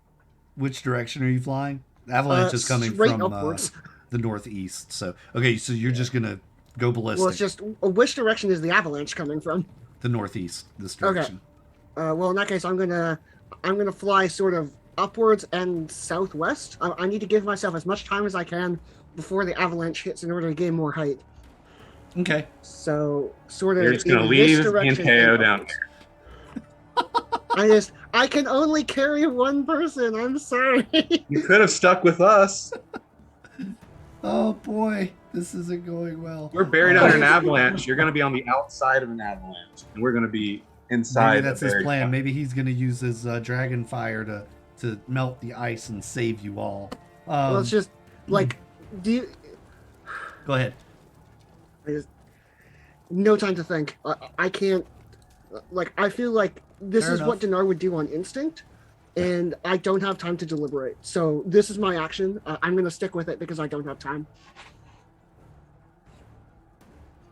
Which direction are you flying? The avalanche is coming straight from upwards. the northeast. So okay, so you're just gonna go ballistic. Well, it's just which direction is the avalanche coming from? the northeast. This Okay. direction. Well, in that case, I'm gonna fly sort of upwards and southwest. I need to give myself as much time as I can before the avalanche hits in order to gain more height. Okay. So sort of. You're just going to in this leave direction Anteo and down upwards. I can only carry one person. I'm sorry. You could have stuck with us. Oh boy, this isn't going well. We're buried under an avalanche. You're going to be on the outside of an avalanche, and we're going to be inside. Maybe that's the his very plan. top. Maybe he's gonna use his dragon fire to melt the ice and save you all. Well, it's just like, do you? Go ahead. No time to think. I can't. Like, I feel like this Fair is what Dinar would do on instinct, and I don't have time to deliberate. So this is my action. I'm going to stick with it because I don't have time.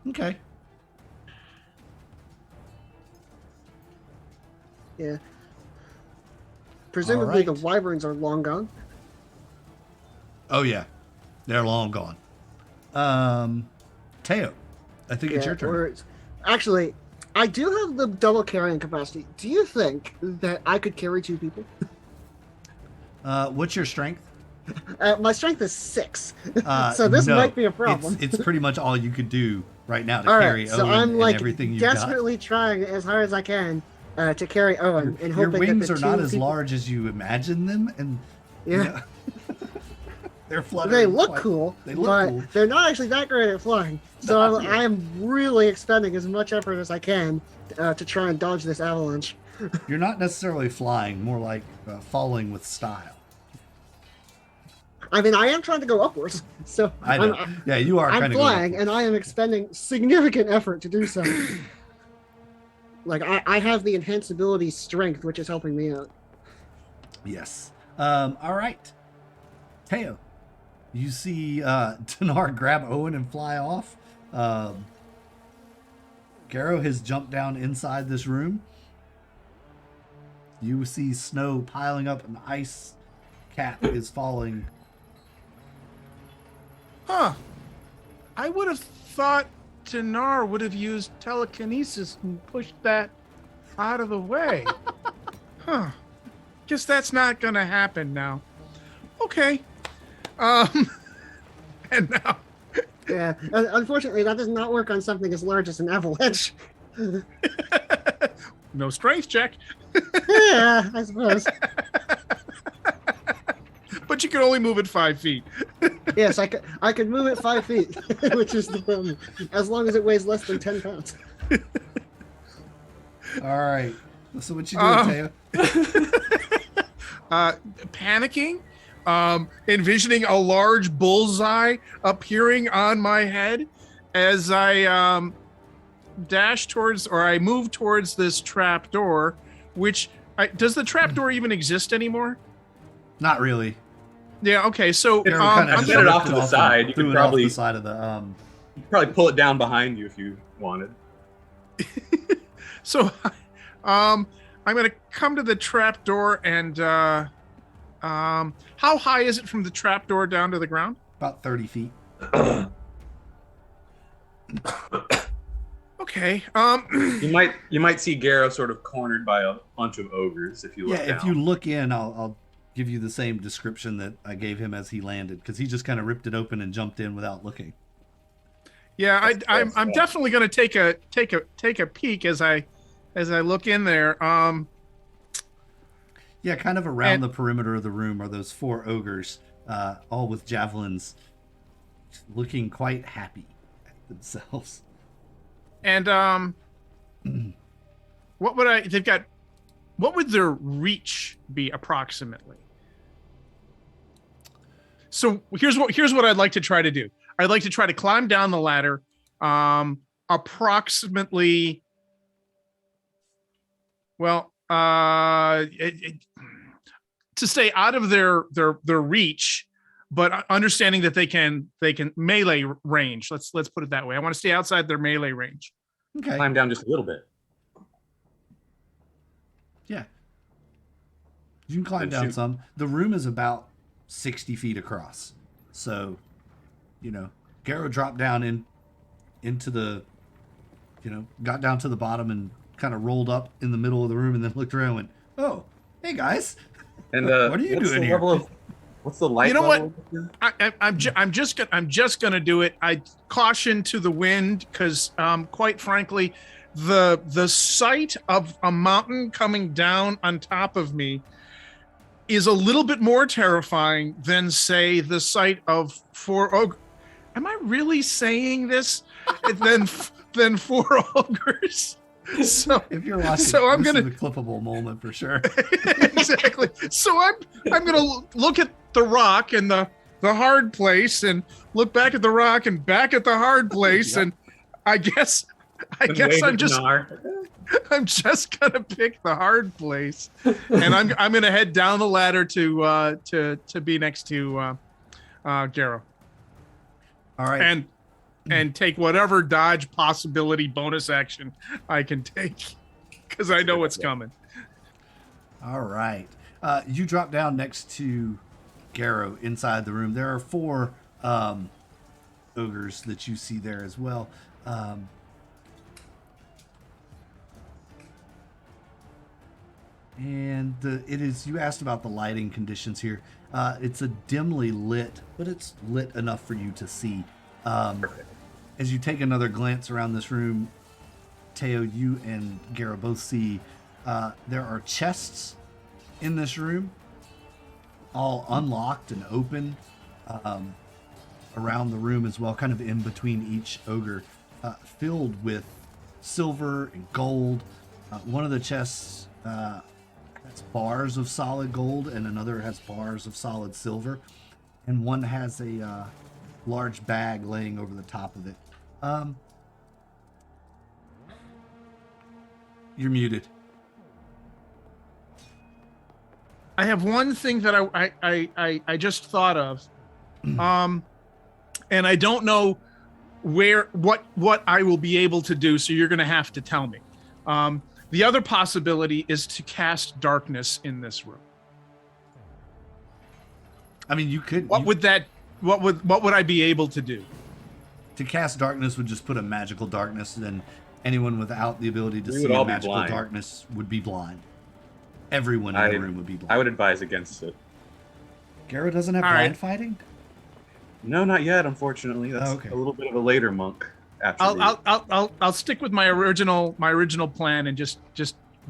Okay. Yeah. Presumably the right. wyverns are long gone. Oh yeah. They're long gone. Teo, I think it's your turn. Actually, I do have the double carrying capacity. Do you think that I could carry 2 people? What's your strength? My strength is 6, so this No, might be a problem. It's pretty much all you could do right now to All carry right, so Owen I'm and like everything you've desperately trying as hard as I can to carry Owen, and Your hoping wings that are the not 2 as people... large as you imagine them, and you Yeah, know, they're fluttering. they look quite- cool, They look but cool. they're not actually that great at flying. So No, I'm really expending as much effort as I can to try and dodge this avalanche. You're not necessarily flying, more like falling with style. I mean, I am trying to go upwards, so I know. Yeah, you are I'm kind of flying, and I am expending significant effort to do so. Like, I have the enhanceability strength, which is helping me out. Yes. All right. Teo, you see Dinar grab Owen and fly off. Garrow has jumped down inside this room. You see snow piling up, and the ice cap is falling. Huh. I would have thought Dinar would have used telekinesis and pushed that out of the way. Huh. Guess that's not gonna happen now. Okay. And now Yeah, unfortunately, that does not work on something as large as an avalanche. no strength check. Yeah, I suppose. But you can only move it 5 feet. Yes, I could move it 5 feet, which is the problem, as long as it weighs less than 10 pounds. All right. So what you doing, Teo? Panicking, envisioning a large bullseye appearing on my head as I dash towards, or I move towards this trap door, which does the trap door even exist anymore? Not really. Yeah. Okay. So Garrow I'm kinda Get it gonna. off to the side. You threw could it off probably the side of the. you could probably pull it down behind you if you wanted. So, I'm gonna come to the trap door and how high is it from the trap door down to the ground? About 30 feet. Okay. You might see Garrow sort of cornered by a bunch of ogres if you look Yeah, down. if you look in, I'll give you the same description that I gave him as he landed, because he just kind of ripped it open and jumped in without looking. Yeah, I'm That's definitely going to take a peek as I look in there. Yeah, kind of around And- the perimeter of the room are those 4 ogres, all with javelins, looking quite happy at themselves. And what would their reach be approximately? So here's what I'd like to try to do. I'd like to try to climb down the ladder, approximately. Well, to stay out of their reach, but understanding that they can melee range. Let's put it that way. I want to stay outside their melee range. Okay. Climb down just a little bit. Yeah. You can climb And down shoot. some. The room is about 60 feet across. So, Garrow dropped down into the, got down to the bottom and kind of rolled up in the middle of the room and then looked around and went, "Oh, hey guys." And What are you what's doing the here? What's the light? You know what? level? I'm just gonna do it. I caution to the wind because, quite frankly, the sight of a mountain coming down on top of me is a little bit more terrifying than, say, the sight of 4 ogres. Am I really saying this? than 4 ogres. So If you're watching, So I'm this gonna- is a clippable moment for sure. exactly. So I'm gonna look at the rock and the hard place, and look back at the rock and back at the hard place, Yep. and I guess And wave I'm at just Dinar. I'm just gonna pick the hard place, and I'm gonna head down the ladder to be next to Garrow, All right. and take whatever dodge possibility bonus action I can take, because I know what's coming. All right. You drop down next to Garrow inside the room. There are 4 ogres that you see there as well. And it is, you asked about the lighting conditions here. It's a dimly lit, but it's lit enough for you to see. As you take another glance around this room, Teo, you and Gara both see there are chests in this room, all unlocked and open around the room as well, kind of in between each ogre, filled with silver and gold. One of the chests has bars of solid gold, and another has bars of solid silver, and one has a large bag laying over the top of it. You're muted. I have one thing that I just thought of, and I don't know what I will be able to do. So you're going to have to tell me. The other possibility is to cast darkness in this room. I mean, you could. What would I be able to do? To cast darkness would just put a magical darkness, then anyone without the ability to We see would a all be magical blind. darkness would be blind. Everyone in the room would be blind. I would advise against it. Gara doesn't have All blind right. fighting? No, not yet, unfortunately. That's Okay. a little bit of a later monk attribute. I'll stick with my original plan and just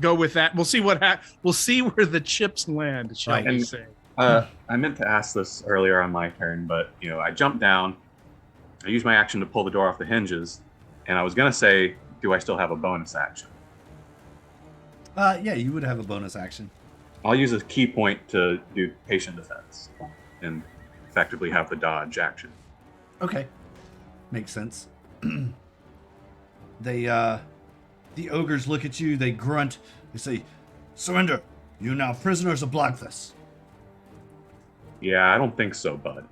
go with that. We'll see we'll see where the chips land, shall Right. we And- say? I meant to ask this earlier on my turn, but I jumped down. I used my action to pull the door off the hinges, and I was gonna say, do I still have a bonus action? Yeah, you would have a bonus action. I'll use a key point to do patient defense, and effectively have the dodge action. Okay. Makes sense. The ogres look at you, they grunt, they say, "Surrender! You are now prisoners of Blackthus." Yeah, I don't think so, bud.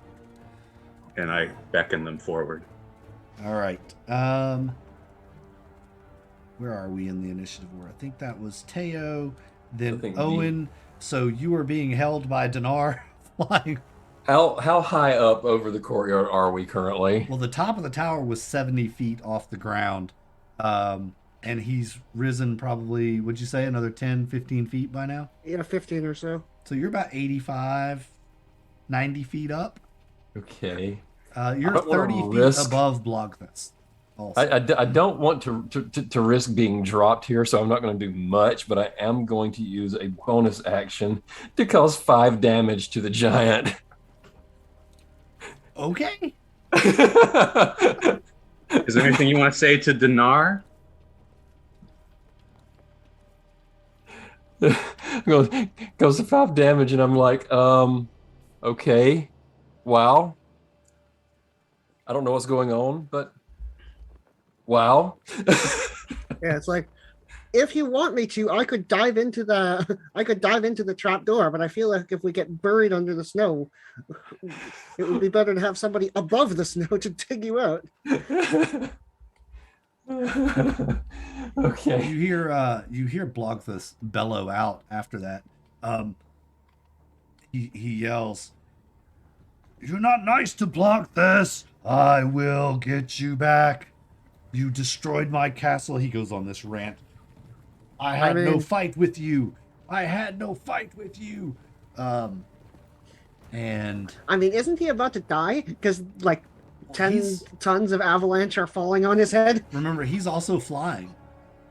And I beckon them forward. All right. Where are we in the initiative order? I think that was Teo, I then think Owen. So you are being held by Dinar flying. How high up over the courtyard are we currently? Well, the top of the tower was 70 feet off the ground. And he's risen probably, would you say, another 10, 15 feet by now? Yeah, 15 or so. So you're about 85, 90 feet up. Okay. You're don't wanna 30 feet risk- above Blogfest. Also. I don't want to risk being dropped here, so I'm not going to do much, but I am going to use a bonus action to cause 5 damage to the giant. Okay. Is there anything you want to say to Dinar? Goes to 5 damage, and I'm like, okay, wow. I don't know what's going on, but wow. Yeah, it's like, if you want me to, I could dive into the trap door, but I feel like if we get buried under the snow, it would be better to have somebody above the snow to dig you out. Okay. You hear Blogthus bellow out after that. He yells, "You're not nice to Blogthus. I will get you back. You destroyed my castle." He goes on this rant. I had no mean- fight with you. I had no fight with you. And I mean, isn't he about to die? Because like 10 he's- tons of avalanche are falling on his head. remember, he's also flying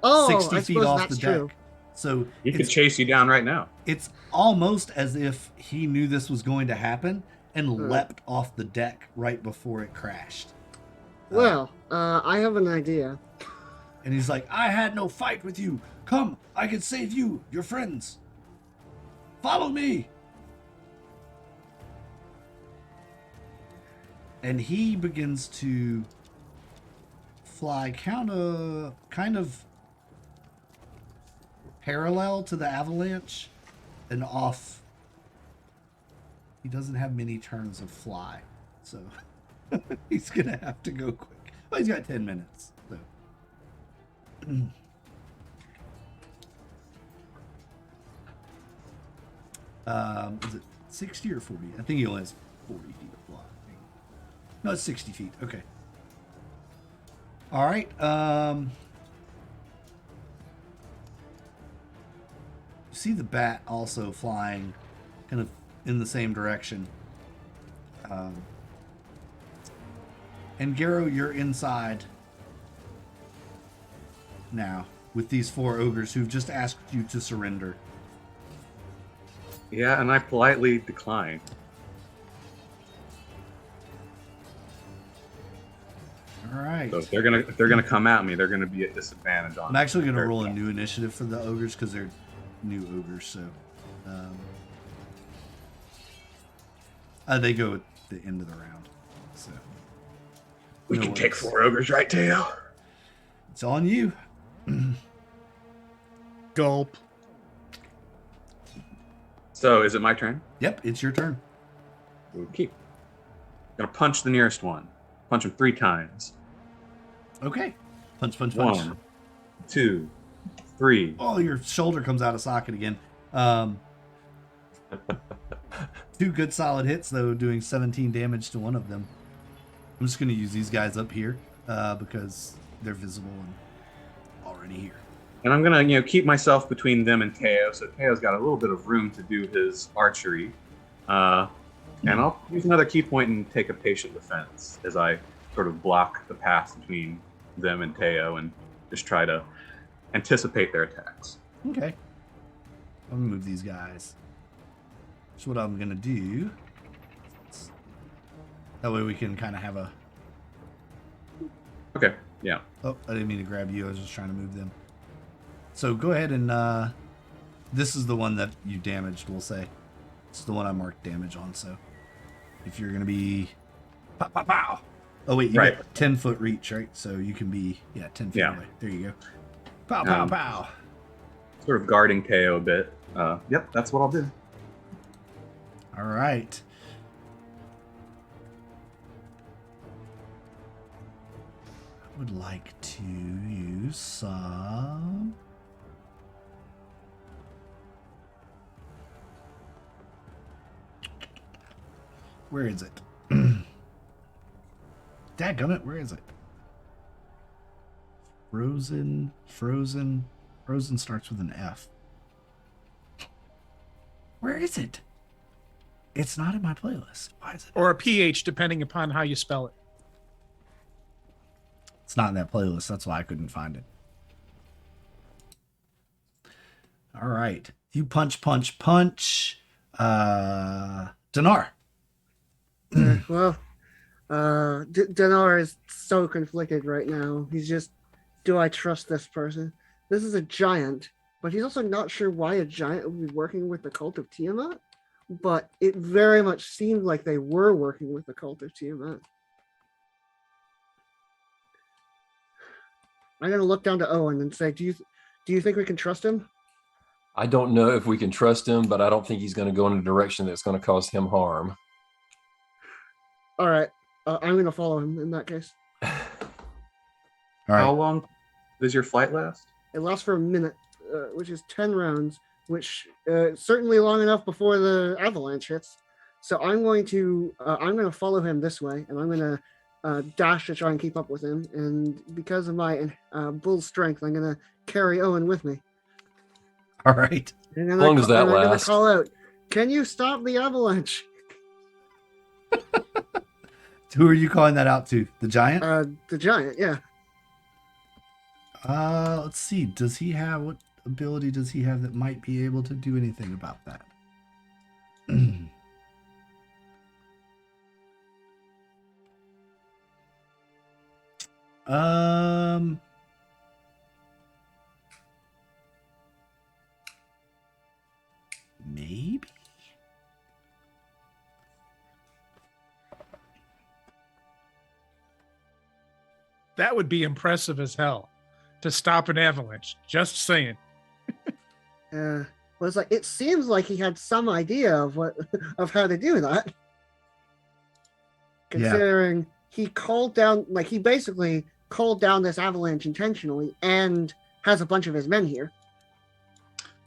Oh, 60 I feet suppose off that's the deck. true. So He could it's, chase you down right now. it's almost as if he knew this was going to happen and leapt off the deck right before it crashed. Well, I have an idea. And he's like, "I had no fight with you. Come, I can save you, your friends. Follow me." And he begins to fly kind of parallel to the avalanche and off. He doesn't have many turns of fly, so he's gonna have to go quick. Well, he's got 10 minutes. So. Is it 60 or 40? I think he only has 40 feet of flying. No, it's 60 feet. Okay. All right. You see the bat also flying kind of in the same direction. And Garo, you're inside now with these 4 ogres who've just asked you to surrender. Yeah, and I politely decline. All right. So if they're gonna come at me, they're gonna be at disadvantage on. I'm actually going to their roll a attacks. new initiative for the ogres because they're new ogres. So they go at the end of the round. So We no can take worries. 4 ogres, right, Teo? It's on you. Gulp. So is it my turn? Yep, it's your turn. Okay. Gonna punch the nearest one. Punch him 3 times. Okay. Punch, punch, punch. 1, 2, 3. Oh, your shoulder comes out of socket again. 2 good solid hits, though, doing 17 damage to one of them. I'm just going to use these guys up here because they're visible and already here. And I'm gonna, keep myself between them and Teo, so Teo's got a little bit of room to do his archery. And I'll use another key point and take a patient defense as I sort of block the path between them and Teo and just try to anticipate their attacks. Okay. I'm going to move these guys. That's what I'm going to do. That way we can kind of have a... Okay, yeah. Oh, I didn't mean to grab you. I was just trying to move them. So go ahead and... this is the one that you damaged, we'll say. It's the one I marked damage on, so... If you're going to be... Pow, pow, pow. Oh, wait, you Right. got 10-foot reach, right? So you can be, 10 feet Yeah. away. There you go. Pow, pow, Um, pow. Sort of guarding Teo a bit. Yep, that's what I'll do. All right. I would like to use some... Where is it? Dadgummit, where is it? Frozen starts with an F. Where is it? It's not in my playlist. Why is it? Or a PH, depending upon how you spell it. It's not in that playlist. That's why I couldn't find it. All right. You punch, punch, punch. Dinar. Well, Dinar is so conflicted right now. He's just, do I trust this person? This is a giant, but he's also not sure why a giant would be working with the cult of Tiamat. But it very much seemed like they were working with the cult of Tiamat. I'm gonna look down to Owen and say, do you think we can trust him? I don't know if we can trust him, but I don't think he's going to go in a direction that's going to cause him harm. All right, I'm gonna follow him in that case. All right. How long does your flight last? It lasts for a minute, which is 10 rounds, which certainly long enough before the avalanche hits. So I'm going to follow him this way, and I'm going to dash to try and keep up with him. And because of my bull strength, I'm going to carry Owen with me. All right. And As long as that I'm going to lasts. call out, "Can you stop the avalanche?" Who are you calling that out to? The giant? The giant, yeah. Let's see. Does he have what ability does he have that might be able to do anything about that? Maybe. That would be impressive as hell to stop an avalanche. Just saying. Was like, it seems like he had some idea of of how to do that. Yeah. Considering he called down, like he basically called down this avalanche intentionally and has a bunch of his men here.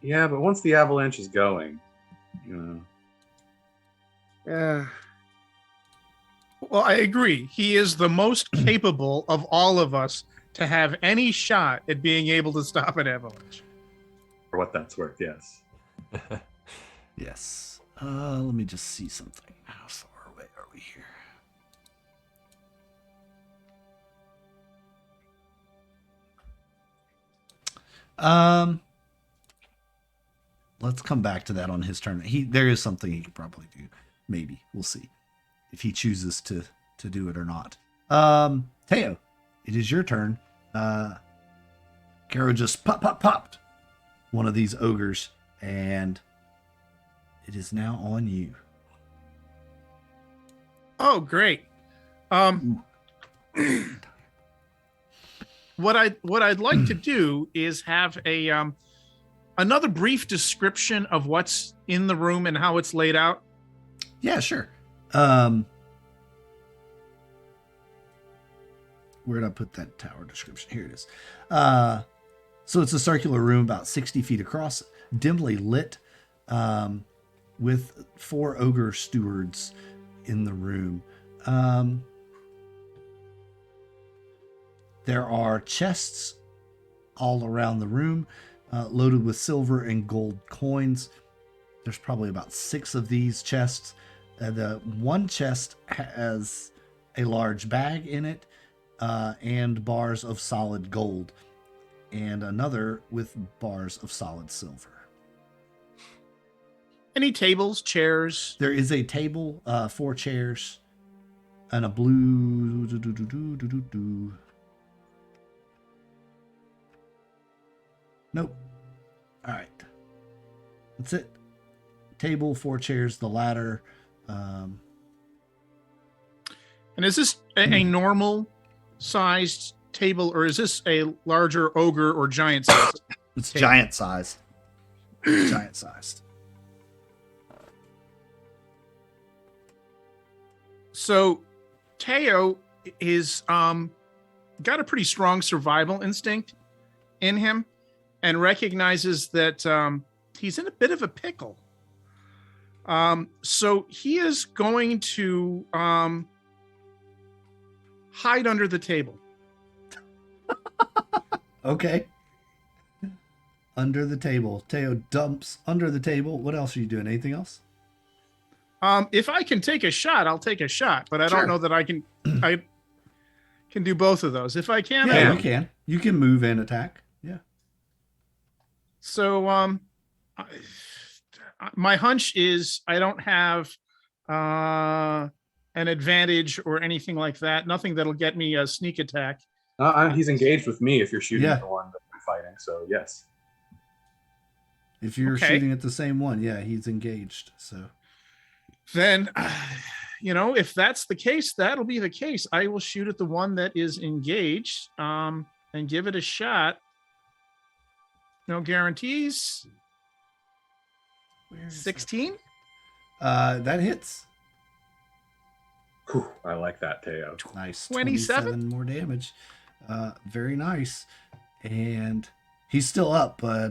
Yeah, but once the avalanche is going, Uh, Well, I agree. He is the most capable of all of us to have any shot at being able to stop an avalanche. For what that's worth, yes. Yes. Let me just see something. How far away are we here? Let's come back to that on his turn. There is something he could probably do. Maybe. We'll see if he chooses to do it or not. Teo, it is your turn. Caro just popped one of these ogres, and it is now on you. Oh, great. What I'd like to do is have a another brief description of what's in the room and how it's laid out. Yeah, sure. Where did I put that tower description? Here it is. So it's a circular room about 60 feet across, dimly lit, with 4 ogre stewards in the room. There are chests all around the room, loaded with silver and gold coins. There's probably about 6 of these chests. The one chest has a large bag in it, and bars of solid gold, and another with bars of solid silver. Any tables, chairs? There is a table, 4 chairs, and a blue. Nope. All right. That's it. Table, 4 chairs, the ladder. And is this a normal sized table, or is this a larger ogre or giant size? It's giant sized. Giant sized. So Teo is got a pretty strong survival instinct in him, and recognizes that he's in a bit of a pickle. So he is going to hide under the table. Okay. Under the table. Teo dumps under the table. What else are you doing? Anything else? If I can take a shot, I'll take a shot, but I Sure. don't know that I can do both of those. If I can, Yeah, I you can. You can move and attack. Yeah. So my hunch is I don't have an advantage or anything like that. Nothing that'll get me a sneak attack. He's engaged with me if you're shooting Yeah. at the one that I'm fighting, so yes. If you're Okay. shooting at the same one, yeah, he's engaged. So Then, if that's the case, that'll be the case. I will shoot at the one that is engaged and give it a shot. No guarantees. where is that? 16? That hits. Whew, I like that, Teo. Nice. 27? 27 more damage. Very nice. And he's still up, but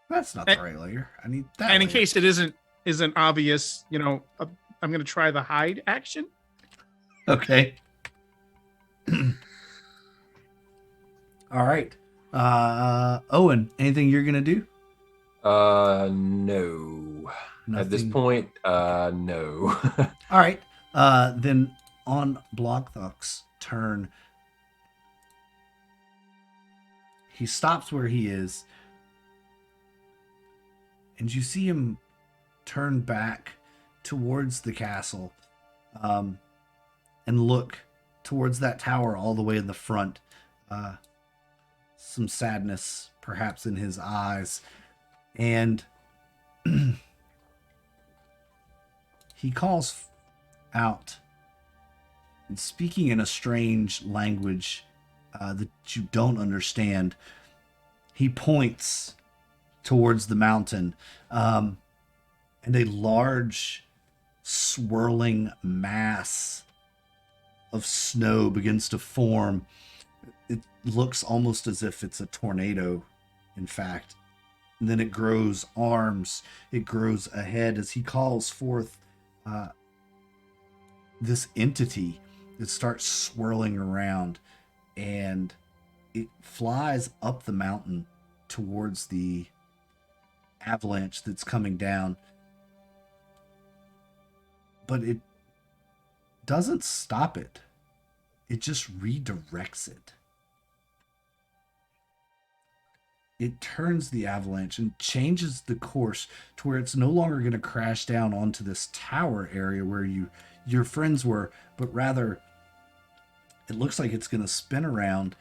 that's not the right layer. I need that. And in layer. case it isn't obvious, I'm going to try the hide action. Okay. All right. Owen, anything you're gonna do? No. At this Nothing. point, no. All right. Then on Blogthok's turn, he stops where he is, and you see him turn back towards the castle, and look towards that tower all the way in the front. Some sadness, perhaps, in his eyes, and he calls out, and speaking in a strange language that you don't understand, he points towards the mountain, and a large swirling mass of snow begins to form. It looks almost as if it's a tornado, in fact, And then it grows arms. It grows a head as he calls forth this entity that starts swirling around, and it flies up the mountain towards the avalanche that's coming down. But it doesn't stop it. It just redirects it. It turns the avalanche and changes the course to where it's no longer going to crash down onto this tower area where your friends were, but rather it looks like it's going to spin around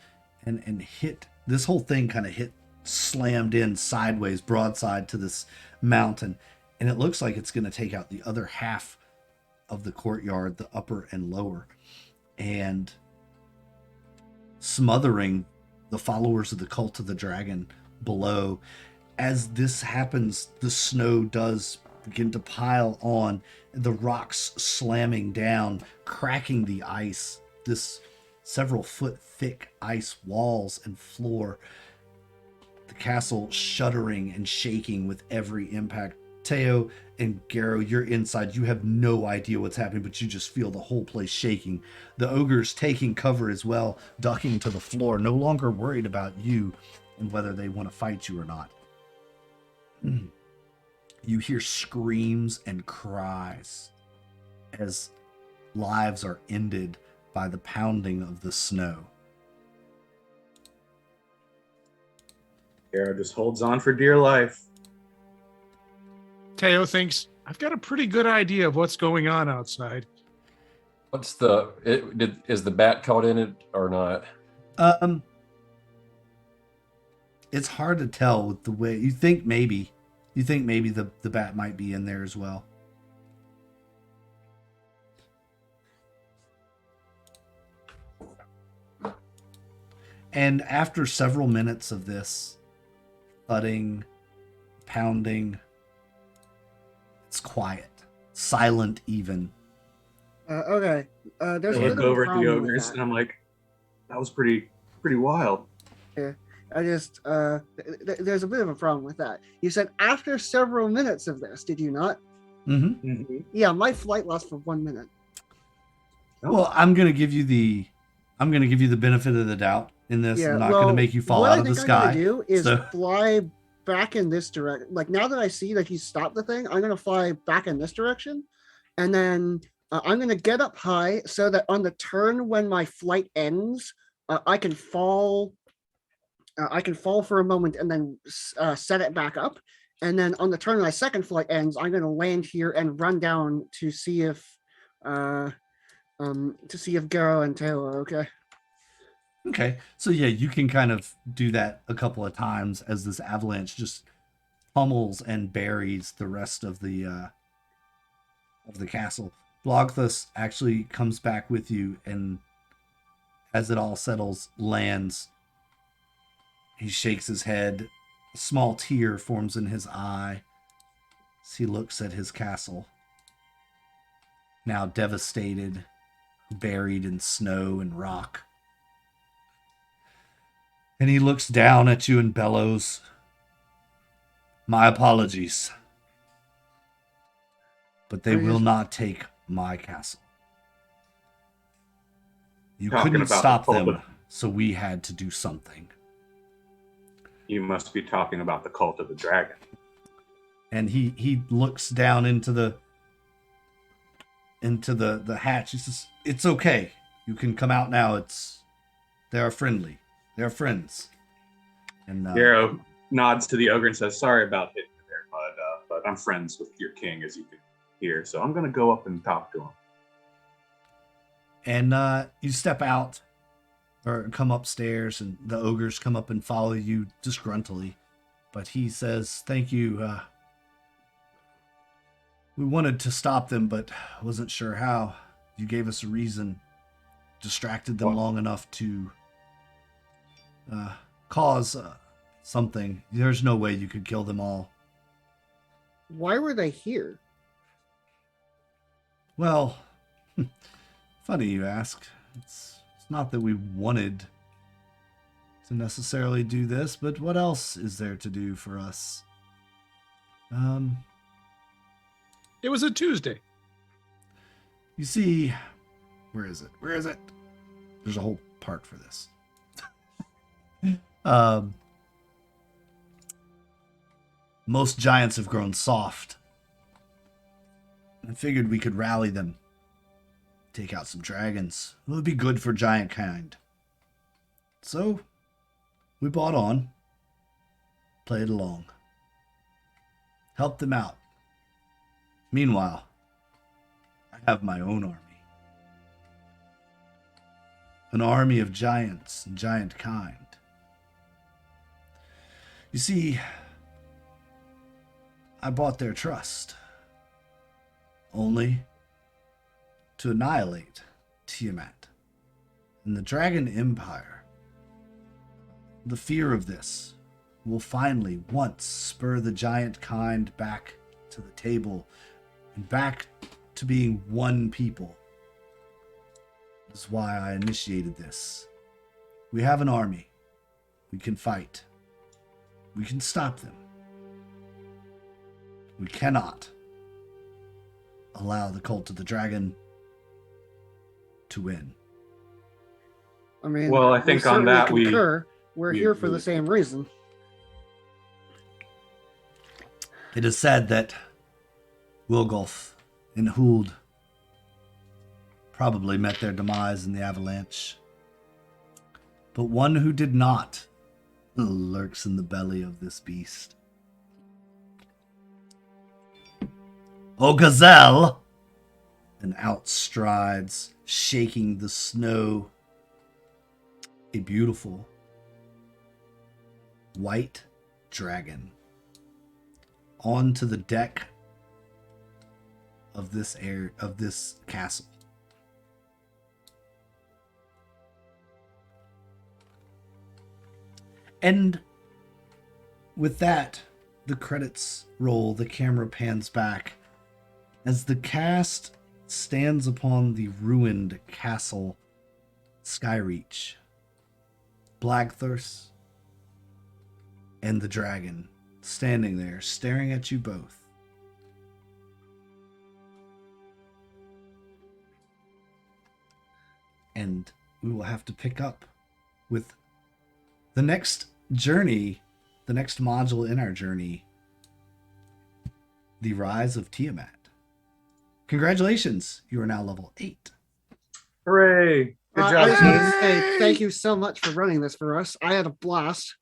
and hit. This whole thing kind of slammed in sideways, broadside to this mountain, and it looks like it's going to take out the other half of the courtyard, the upper and lower, and smothering the followers of the cult of the dragon below. As this happens, the snow does begin to pile on, the rocks slamming down, cracking the ice, this several foot thick ice walls and floor, the castle shuddering and shaking with every impact. Teo and Garrow, you're inside. You have no idea what's happening, but you just feel the whole place shaking. The ogres taking cover as well, ducking to the floor, no longer worried about you and whether they want to fight you or not. You hear screams and cries as lives are ended by the pounding of the snow. Garrow just holds on for dear life. Teo thinks, I've got a pretty good idea of what's going on outside. What's is the bat caught in it or not? It's hard to tell with the way you think maybe the bat might be in there as well. And after several minutes of this thudding, pounding, it's quiet, silent even. Okay. There's I a bit look of a over at the problem with ogres that. and I'm like, that was pretty wild. I just there's a bit of a problem with that. You said after several minutes of this, did you not? Mm-hmm. Yeah, my flight lasts for 1 minute. Well, I'm gonna give you the benefit of the doubt in this. Yeah, I'm not well, gonna make you fall what out I of the think I'm gonna sky. do is so- fly back in this direction. Like now that I see that he stopped the thing, I'm gonna fly back in this direction, and then I'm gonna get up high so that on the turn when my flight ends, I can fall. I can fall for a moment and then set it back up. And then on the turn my second flight ends, I'm going to land here and run down to see if Garo and Teo are okay. Okay, so yeah, you can kind of do that a couple of times as this avalanche just pummels and buries the rest of the castle. Blogthus actually comes back with you, and as it all settles, lands. He shakes his head. A small tear forms in his eye as he looks at his castle, now devastated, buried in snow and rock. And he looks down at you and bellows, "My apologies, but they will not take my castle. You Talking couldn't about stop the them, cult so we had to do something." You must be talking about the cult of the dragon. And he looks down into the hatch. He says, "It's okay. You can come out now. They are friendly. They're friends." And Garrow nods to the ogre and says, "Sorry about hitting you there, but I'm friends with your king, as you can hear. So I'm gonna go up and talk to him." And you step out or come upstairs, and the ogres come up and follow you disgruntledly. But he says, "Thank you. We wanted to stop them, but wasn't sure how. You gave us a reason, distracted them long enough to cause something. There's no way you could kill them all." Why were they here? Well, funny you ask. It's not that we wanted to necessarily do this, but what else is there to do for us? It was a Tuesday. You see, where is it? Where is it? There's a whole part for this. Most giants have grown soft. I figured we could rally them. Take out some dragons. It would be good for giant kind. So, we bought on. Played along. Helped them out. Meanwhile, I have my own army. An army of giants and giant kind. You see, I bought their trust. Only to annihilate Tiamat and the Dragon Empire. The fear of this will finally once spur the giant kind back to the table and back to being one people. That's why I initiated this. We have an army. We can fight. We can stop them. We cannot allow the Cult of the Dragon to win. I mean, Well, I we think on certainly that concur. We're we here for the agree. same reason. It is said that Wilgolf and Hoard probably met their demise in the avalanche. But one who did not lurks in the belly of this beast. O Gazelle! And out strides, shaking the snow, a beautiful white dragon onto the deck of this castle. And with that, the credits roll, the camera pans back as the cast stands upon the ruined castle Skyreach. Blackthirst and the dragon standing there, staring at you both. And we will have to pick up with the next journey, the next module in our journey, the Rise of Tiamat. Congratulations, you are now level 8. Hooray! Good I job, just want team. to say thank you so much for running this for us. I had a blast.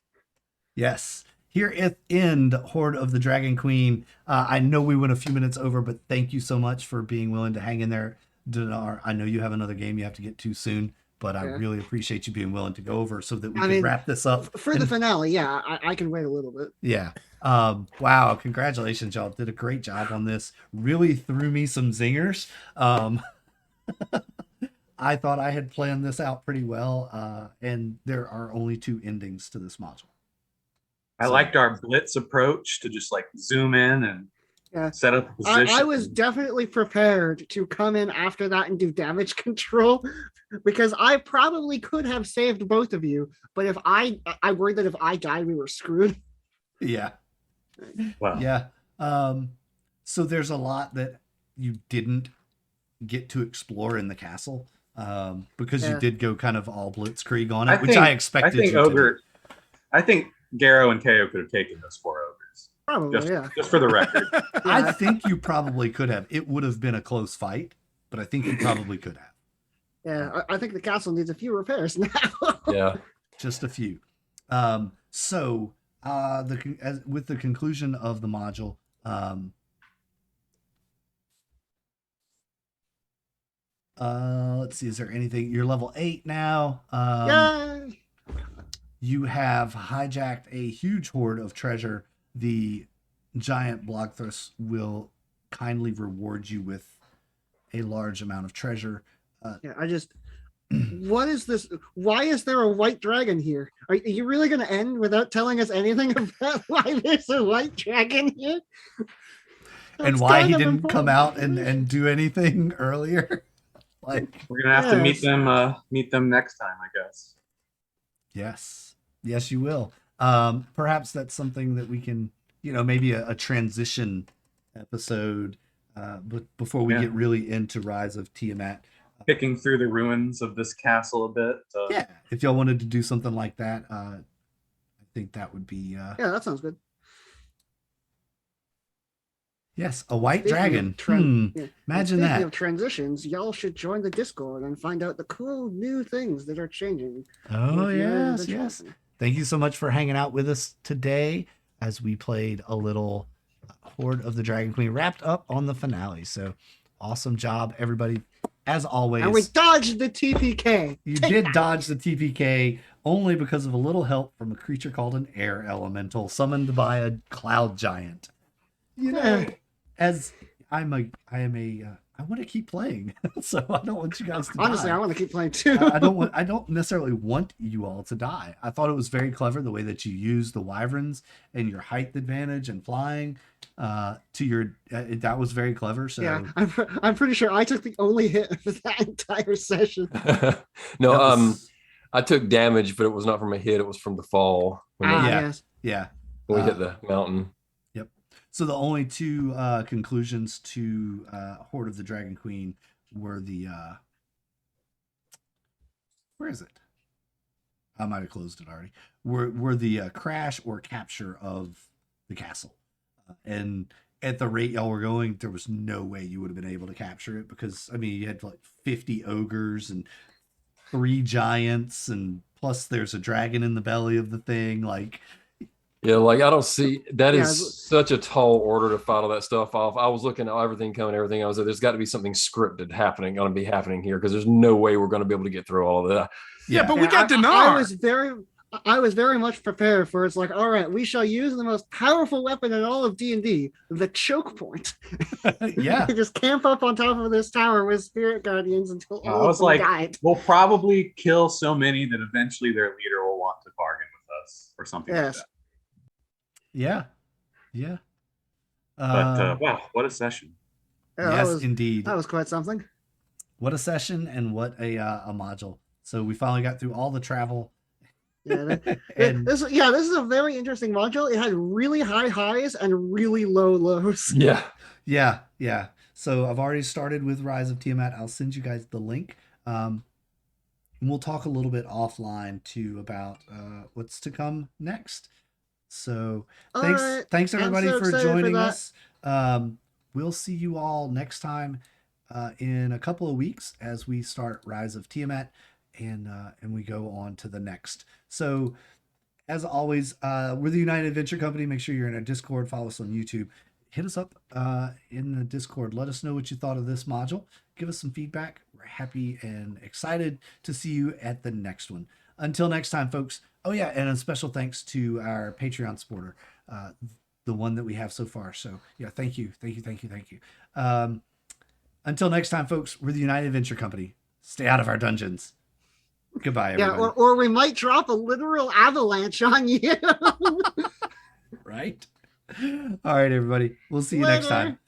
Yes. Here at end, Hoard of the Dragon Queen. I know we went a few minutes over, but thank you so much for being willing to hang in there, Dinar. I know you have another game you have to get to soon, but I Yeah. really appreciate you being willing to go over so that we I can mean, wrap this up. For the And- finale, yeah, I can wait a little bit. Yeah. Wow. Congratulations, y'all. Did a great job on this. Really threw me some zingers. I thought I had planned this out pretty well. And there are only 2 endings to this module. I liked our blitz approach to just like zoom in and Yeah. set up a position. I was definitely prepared to come in after that and do damage control because I probably could have saved both of you. But if I worried that if I died, we were screwed. Yeah. Wow. Yeah. So there's a lot that you didn't get to explore in the castle because you Yeah. did go kind of all blitzkrieg on I it, which think- I expected I think you to do. Ogre. I think Garrow and Teo could have taken those 4 ogres. Probably, Just, yeah. just for the record. I think you probably could have. It would have been a close fight, but I think you probably could have. Yeah, I think the castle needs a few repairs now. Yeah. Just a few. So with the conclusion of the module, let's see, is there anything? You're level 8 now. Yay! You have hijacked a huge hoard of treasure. The giant Blogthirst will kindly reward you with a large amount of treasure. Yeah, what is this? Why is there a white dragon here? Are you really going to end without telling us anything about why there's a white dragon here? And That's why kind he of didn't come out important. and do anything earlier. Like, We're gonna have to Yes. meet them next time, I guess. yes. Yes, you will. Perhaps that's something that we can, maybe a transition episode, but before we Yeah. get really into Rise of Tiamat. Picking through the ruins of this castle a bit. Yeah, if y'all wanted to do something like that, I think that would be. Yeah, that sounds good. Yes, a white Speaking of dragon. yeah, Imagine speaking that. of transitions, y'all should join the Discord and find out the cool new things that are changing. Oh, with United yes, Adventure yes. Company. Thank you so much for hanging out with us today as we played a little Hoard of the Dragon Queen, wrapped up on the finale. So awesome job, everybody. As always, And we dodged the TPK. you did dodge the TPK only because of a little help from a creature called an air elemental summoned by a cloud giant. As I want to keep playing, so I don't want you guys to Honestly, die. I want to keep playing too. I don't necessarily want you all to die. I thought it was very clever the way that you used the wyverns and your height advantage and flying to your that was very clever. So Yeah, I'm pretty sure I took the only hit of that entire session. No, that was- I took damage, but it was not from a hit. It was from the fall when yeah. Yes. yeah. we hit the mountain. So the only two conclusions to Hoard of the Dragon Queen were the where is it? I might have closed it already. Were the crash or capture of the castle, and at the rate y'all were going, there was no way you would have been able to capture it because I mean you had like 50 ogres and 3 giants, and plus there's a dragon in the belly of the thing. Like, Yeah, like I don't see that Yeah, is such a tall order to fight all that stuff off. I was looking at everything coming, everything. I was like, there's got to be something scripted going to be happening here because there's no way we're going to be able to get through all of that. Yeah, but we Yeah, got Dinar. I was very much prepared for it's like, all right, we shall use the most powerful weapon in all of D&D, the choke point. yeah. Just camp up on top of this tower with spirit guardians until I all was of them like, died. we'll probably kill so many that eventually their leader will want to bargain with us or something like Yes. that. Yeah. But wow, what a session! Yeah, Yes, indeed. that was quite something. What a session and what a module. So we finally got through all the travel. Yeah, And this is a very interesting module. It had really high highs and really low lows. Yeah. yeah. So I've already started with Rise of Tiamat. I'll send you guys the link. And we'll talk a little bit offline too about what's to come next. So thanks, All right. thanks everybody so for excited for joining that. us. We'll see you all next time in a couple of weeks as we start Rise of Tiamat and we go on to the next. So as always, we're the United Adventure Company. Make sure you're in our Discord. Follow us on YouTube. Hit us up in the Discord. Let us know what you thought of this module. Give us some feedback. We're happy and excited to see you at the next one. Until next time, folks. Oh, yeah, and a special thanks to our Patreon supporter, the one that we have so far. So, yeah, thank you. Until next time, folks, we're the United Adventure Company. Stay out of our dungeons. Goodbye, everybody. Yeah, or we might drop a literal avalanche on you. Right? All right, everybody. We'll see you next Later. time.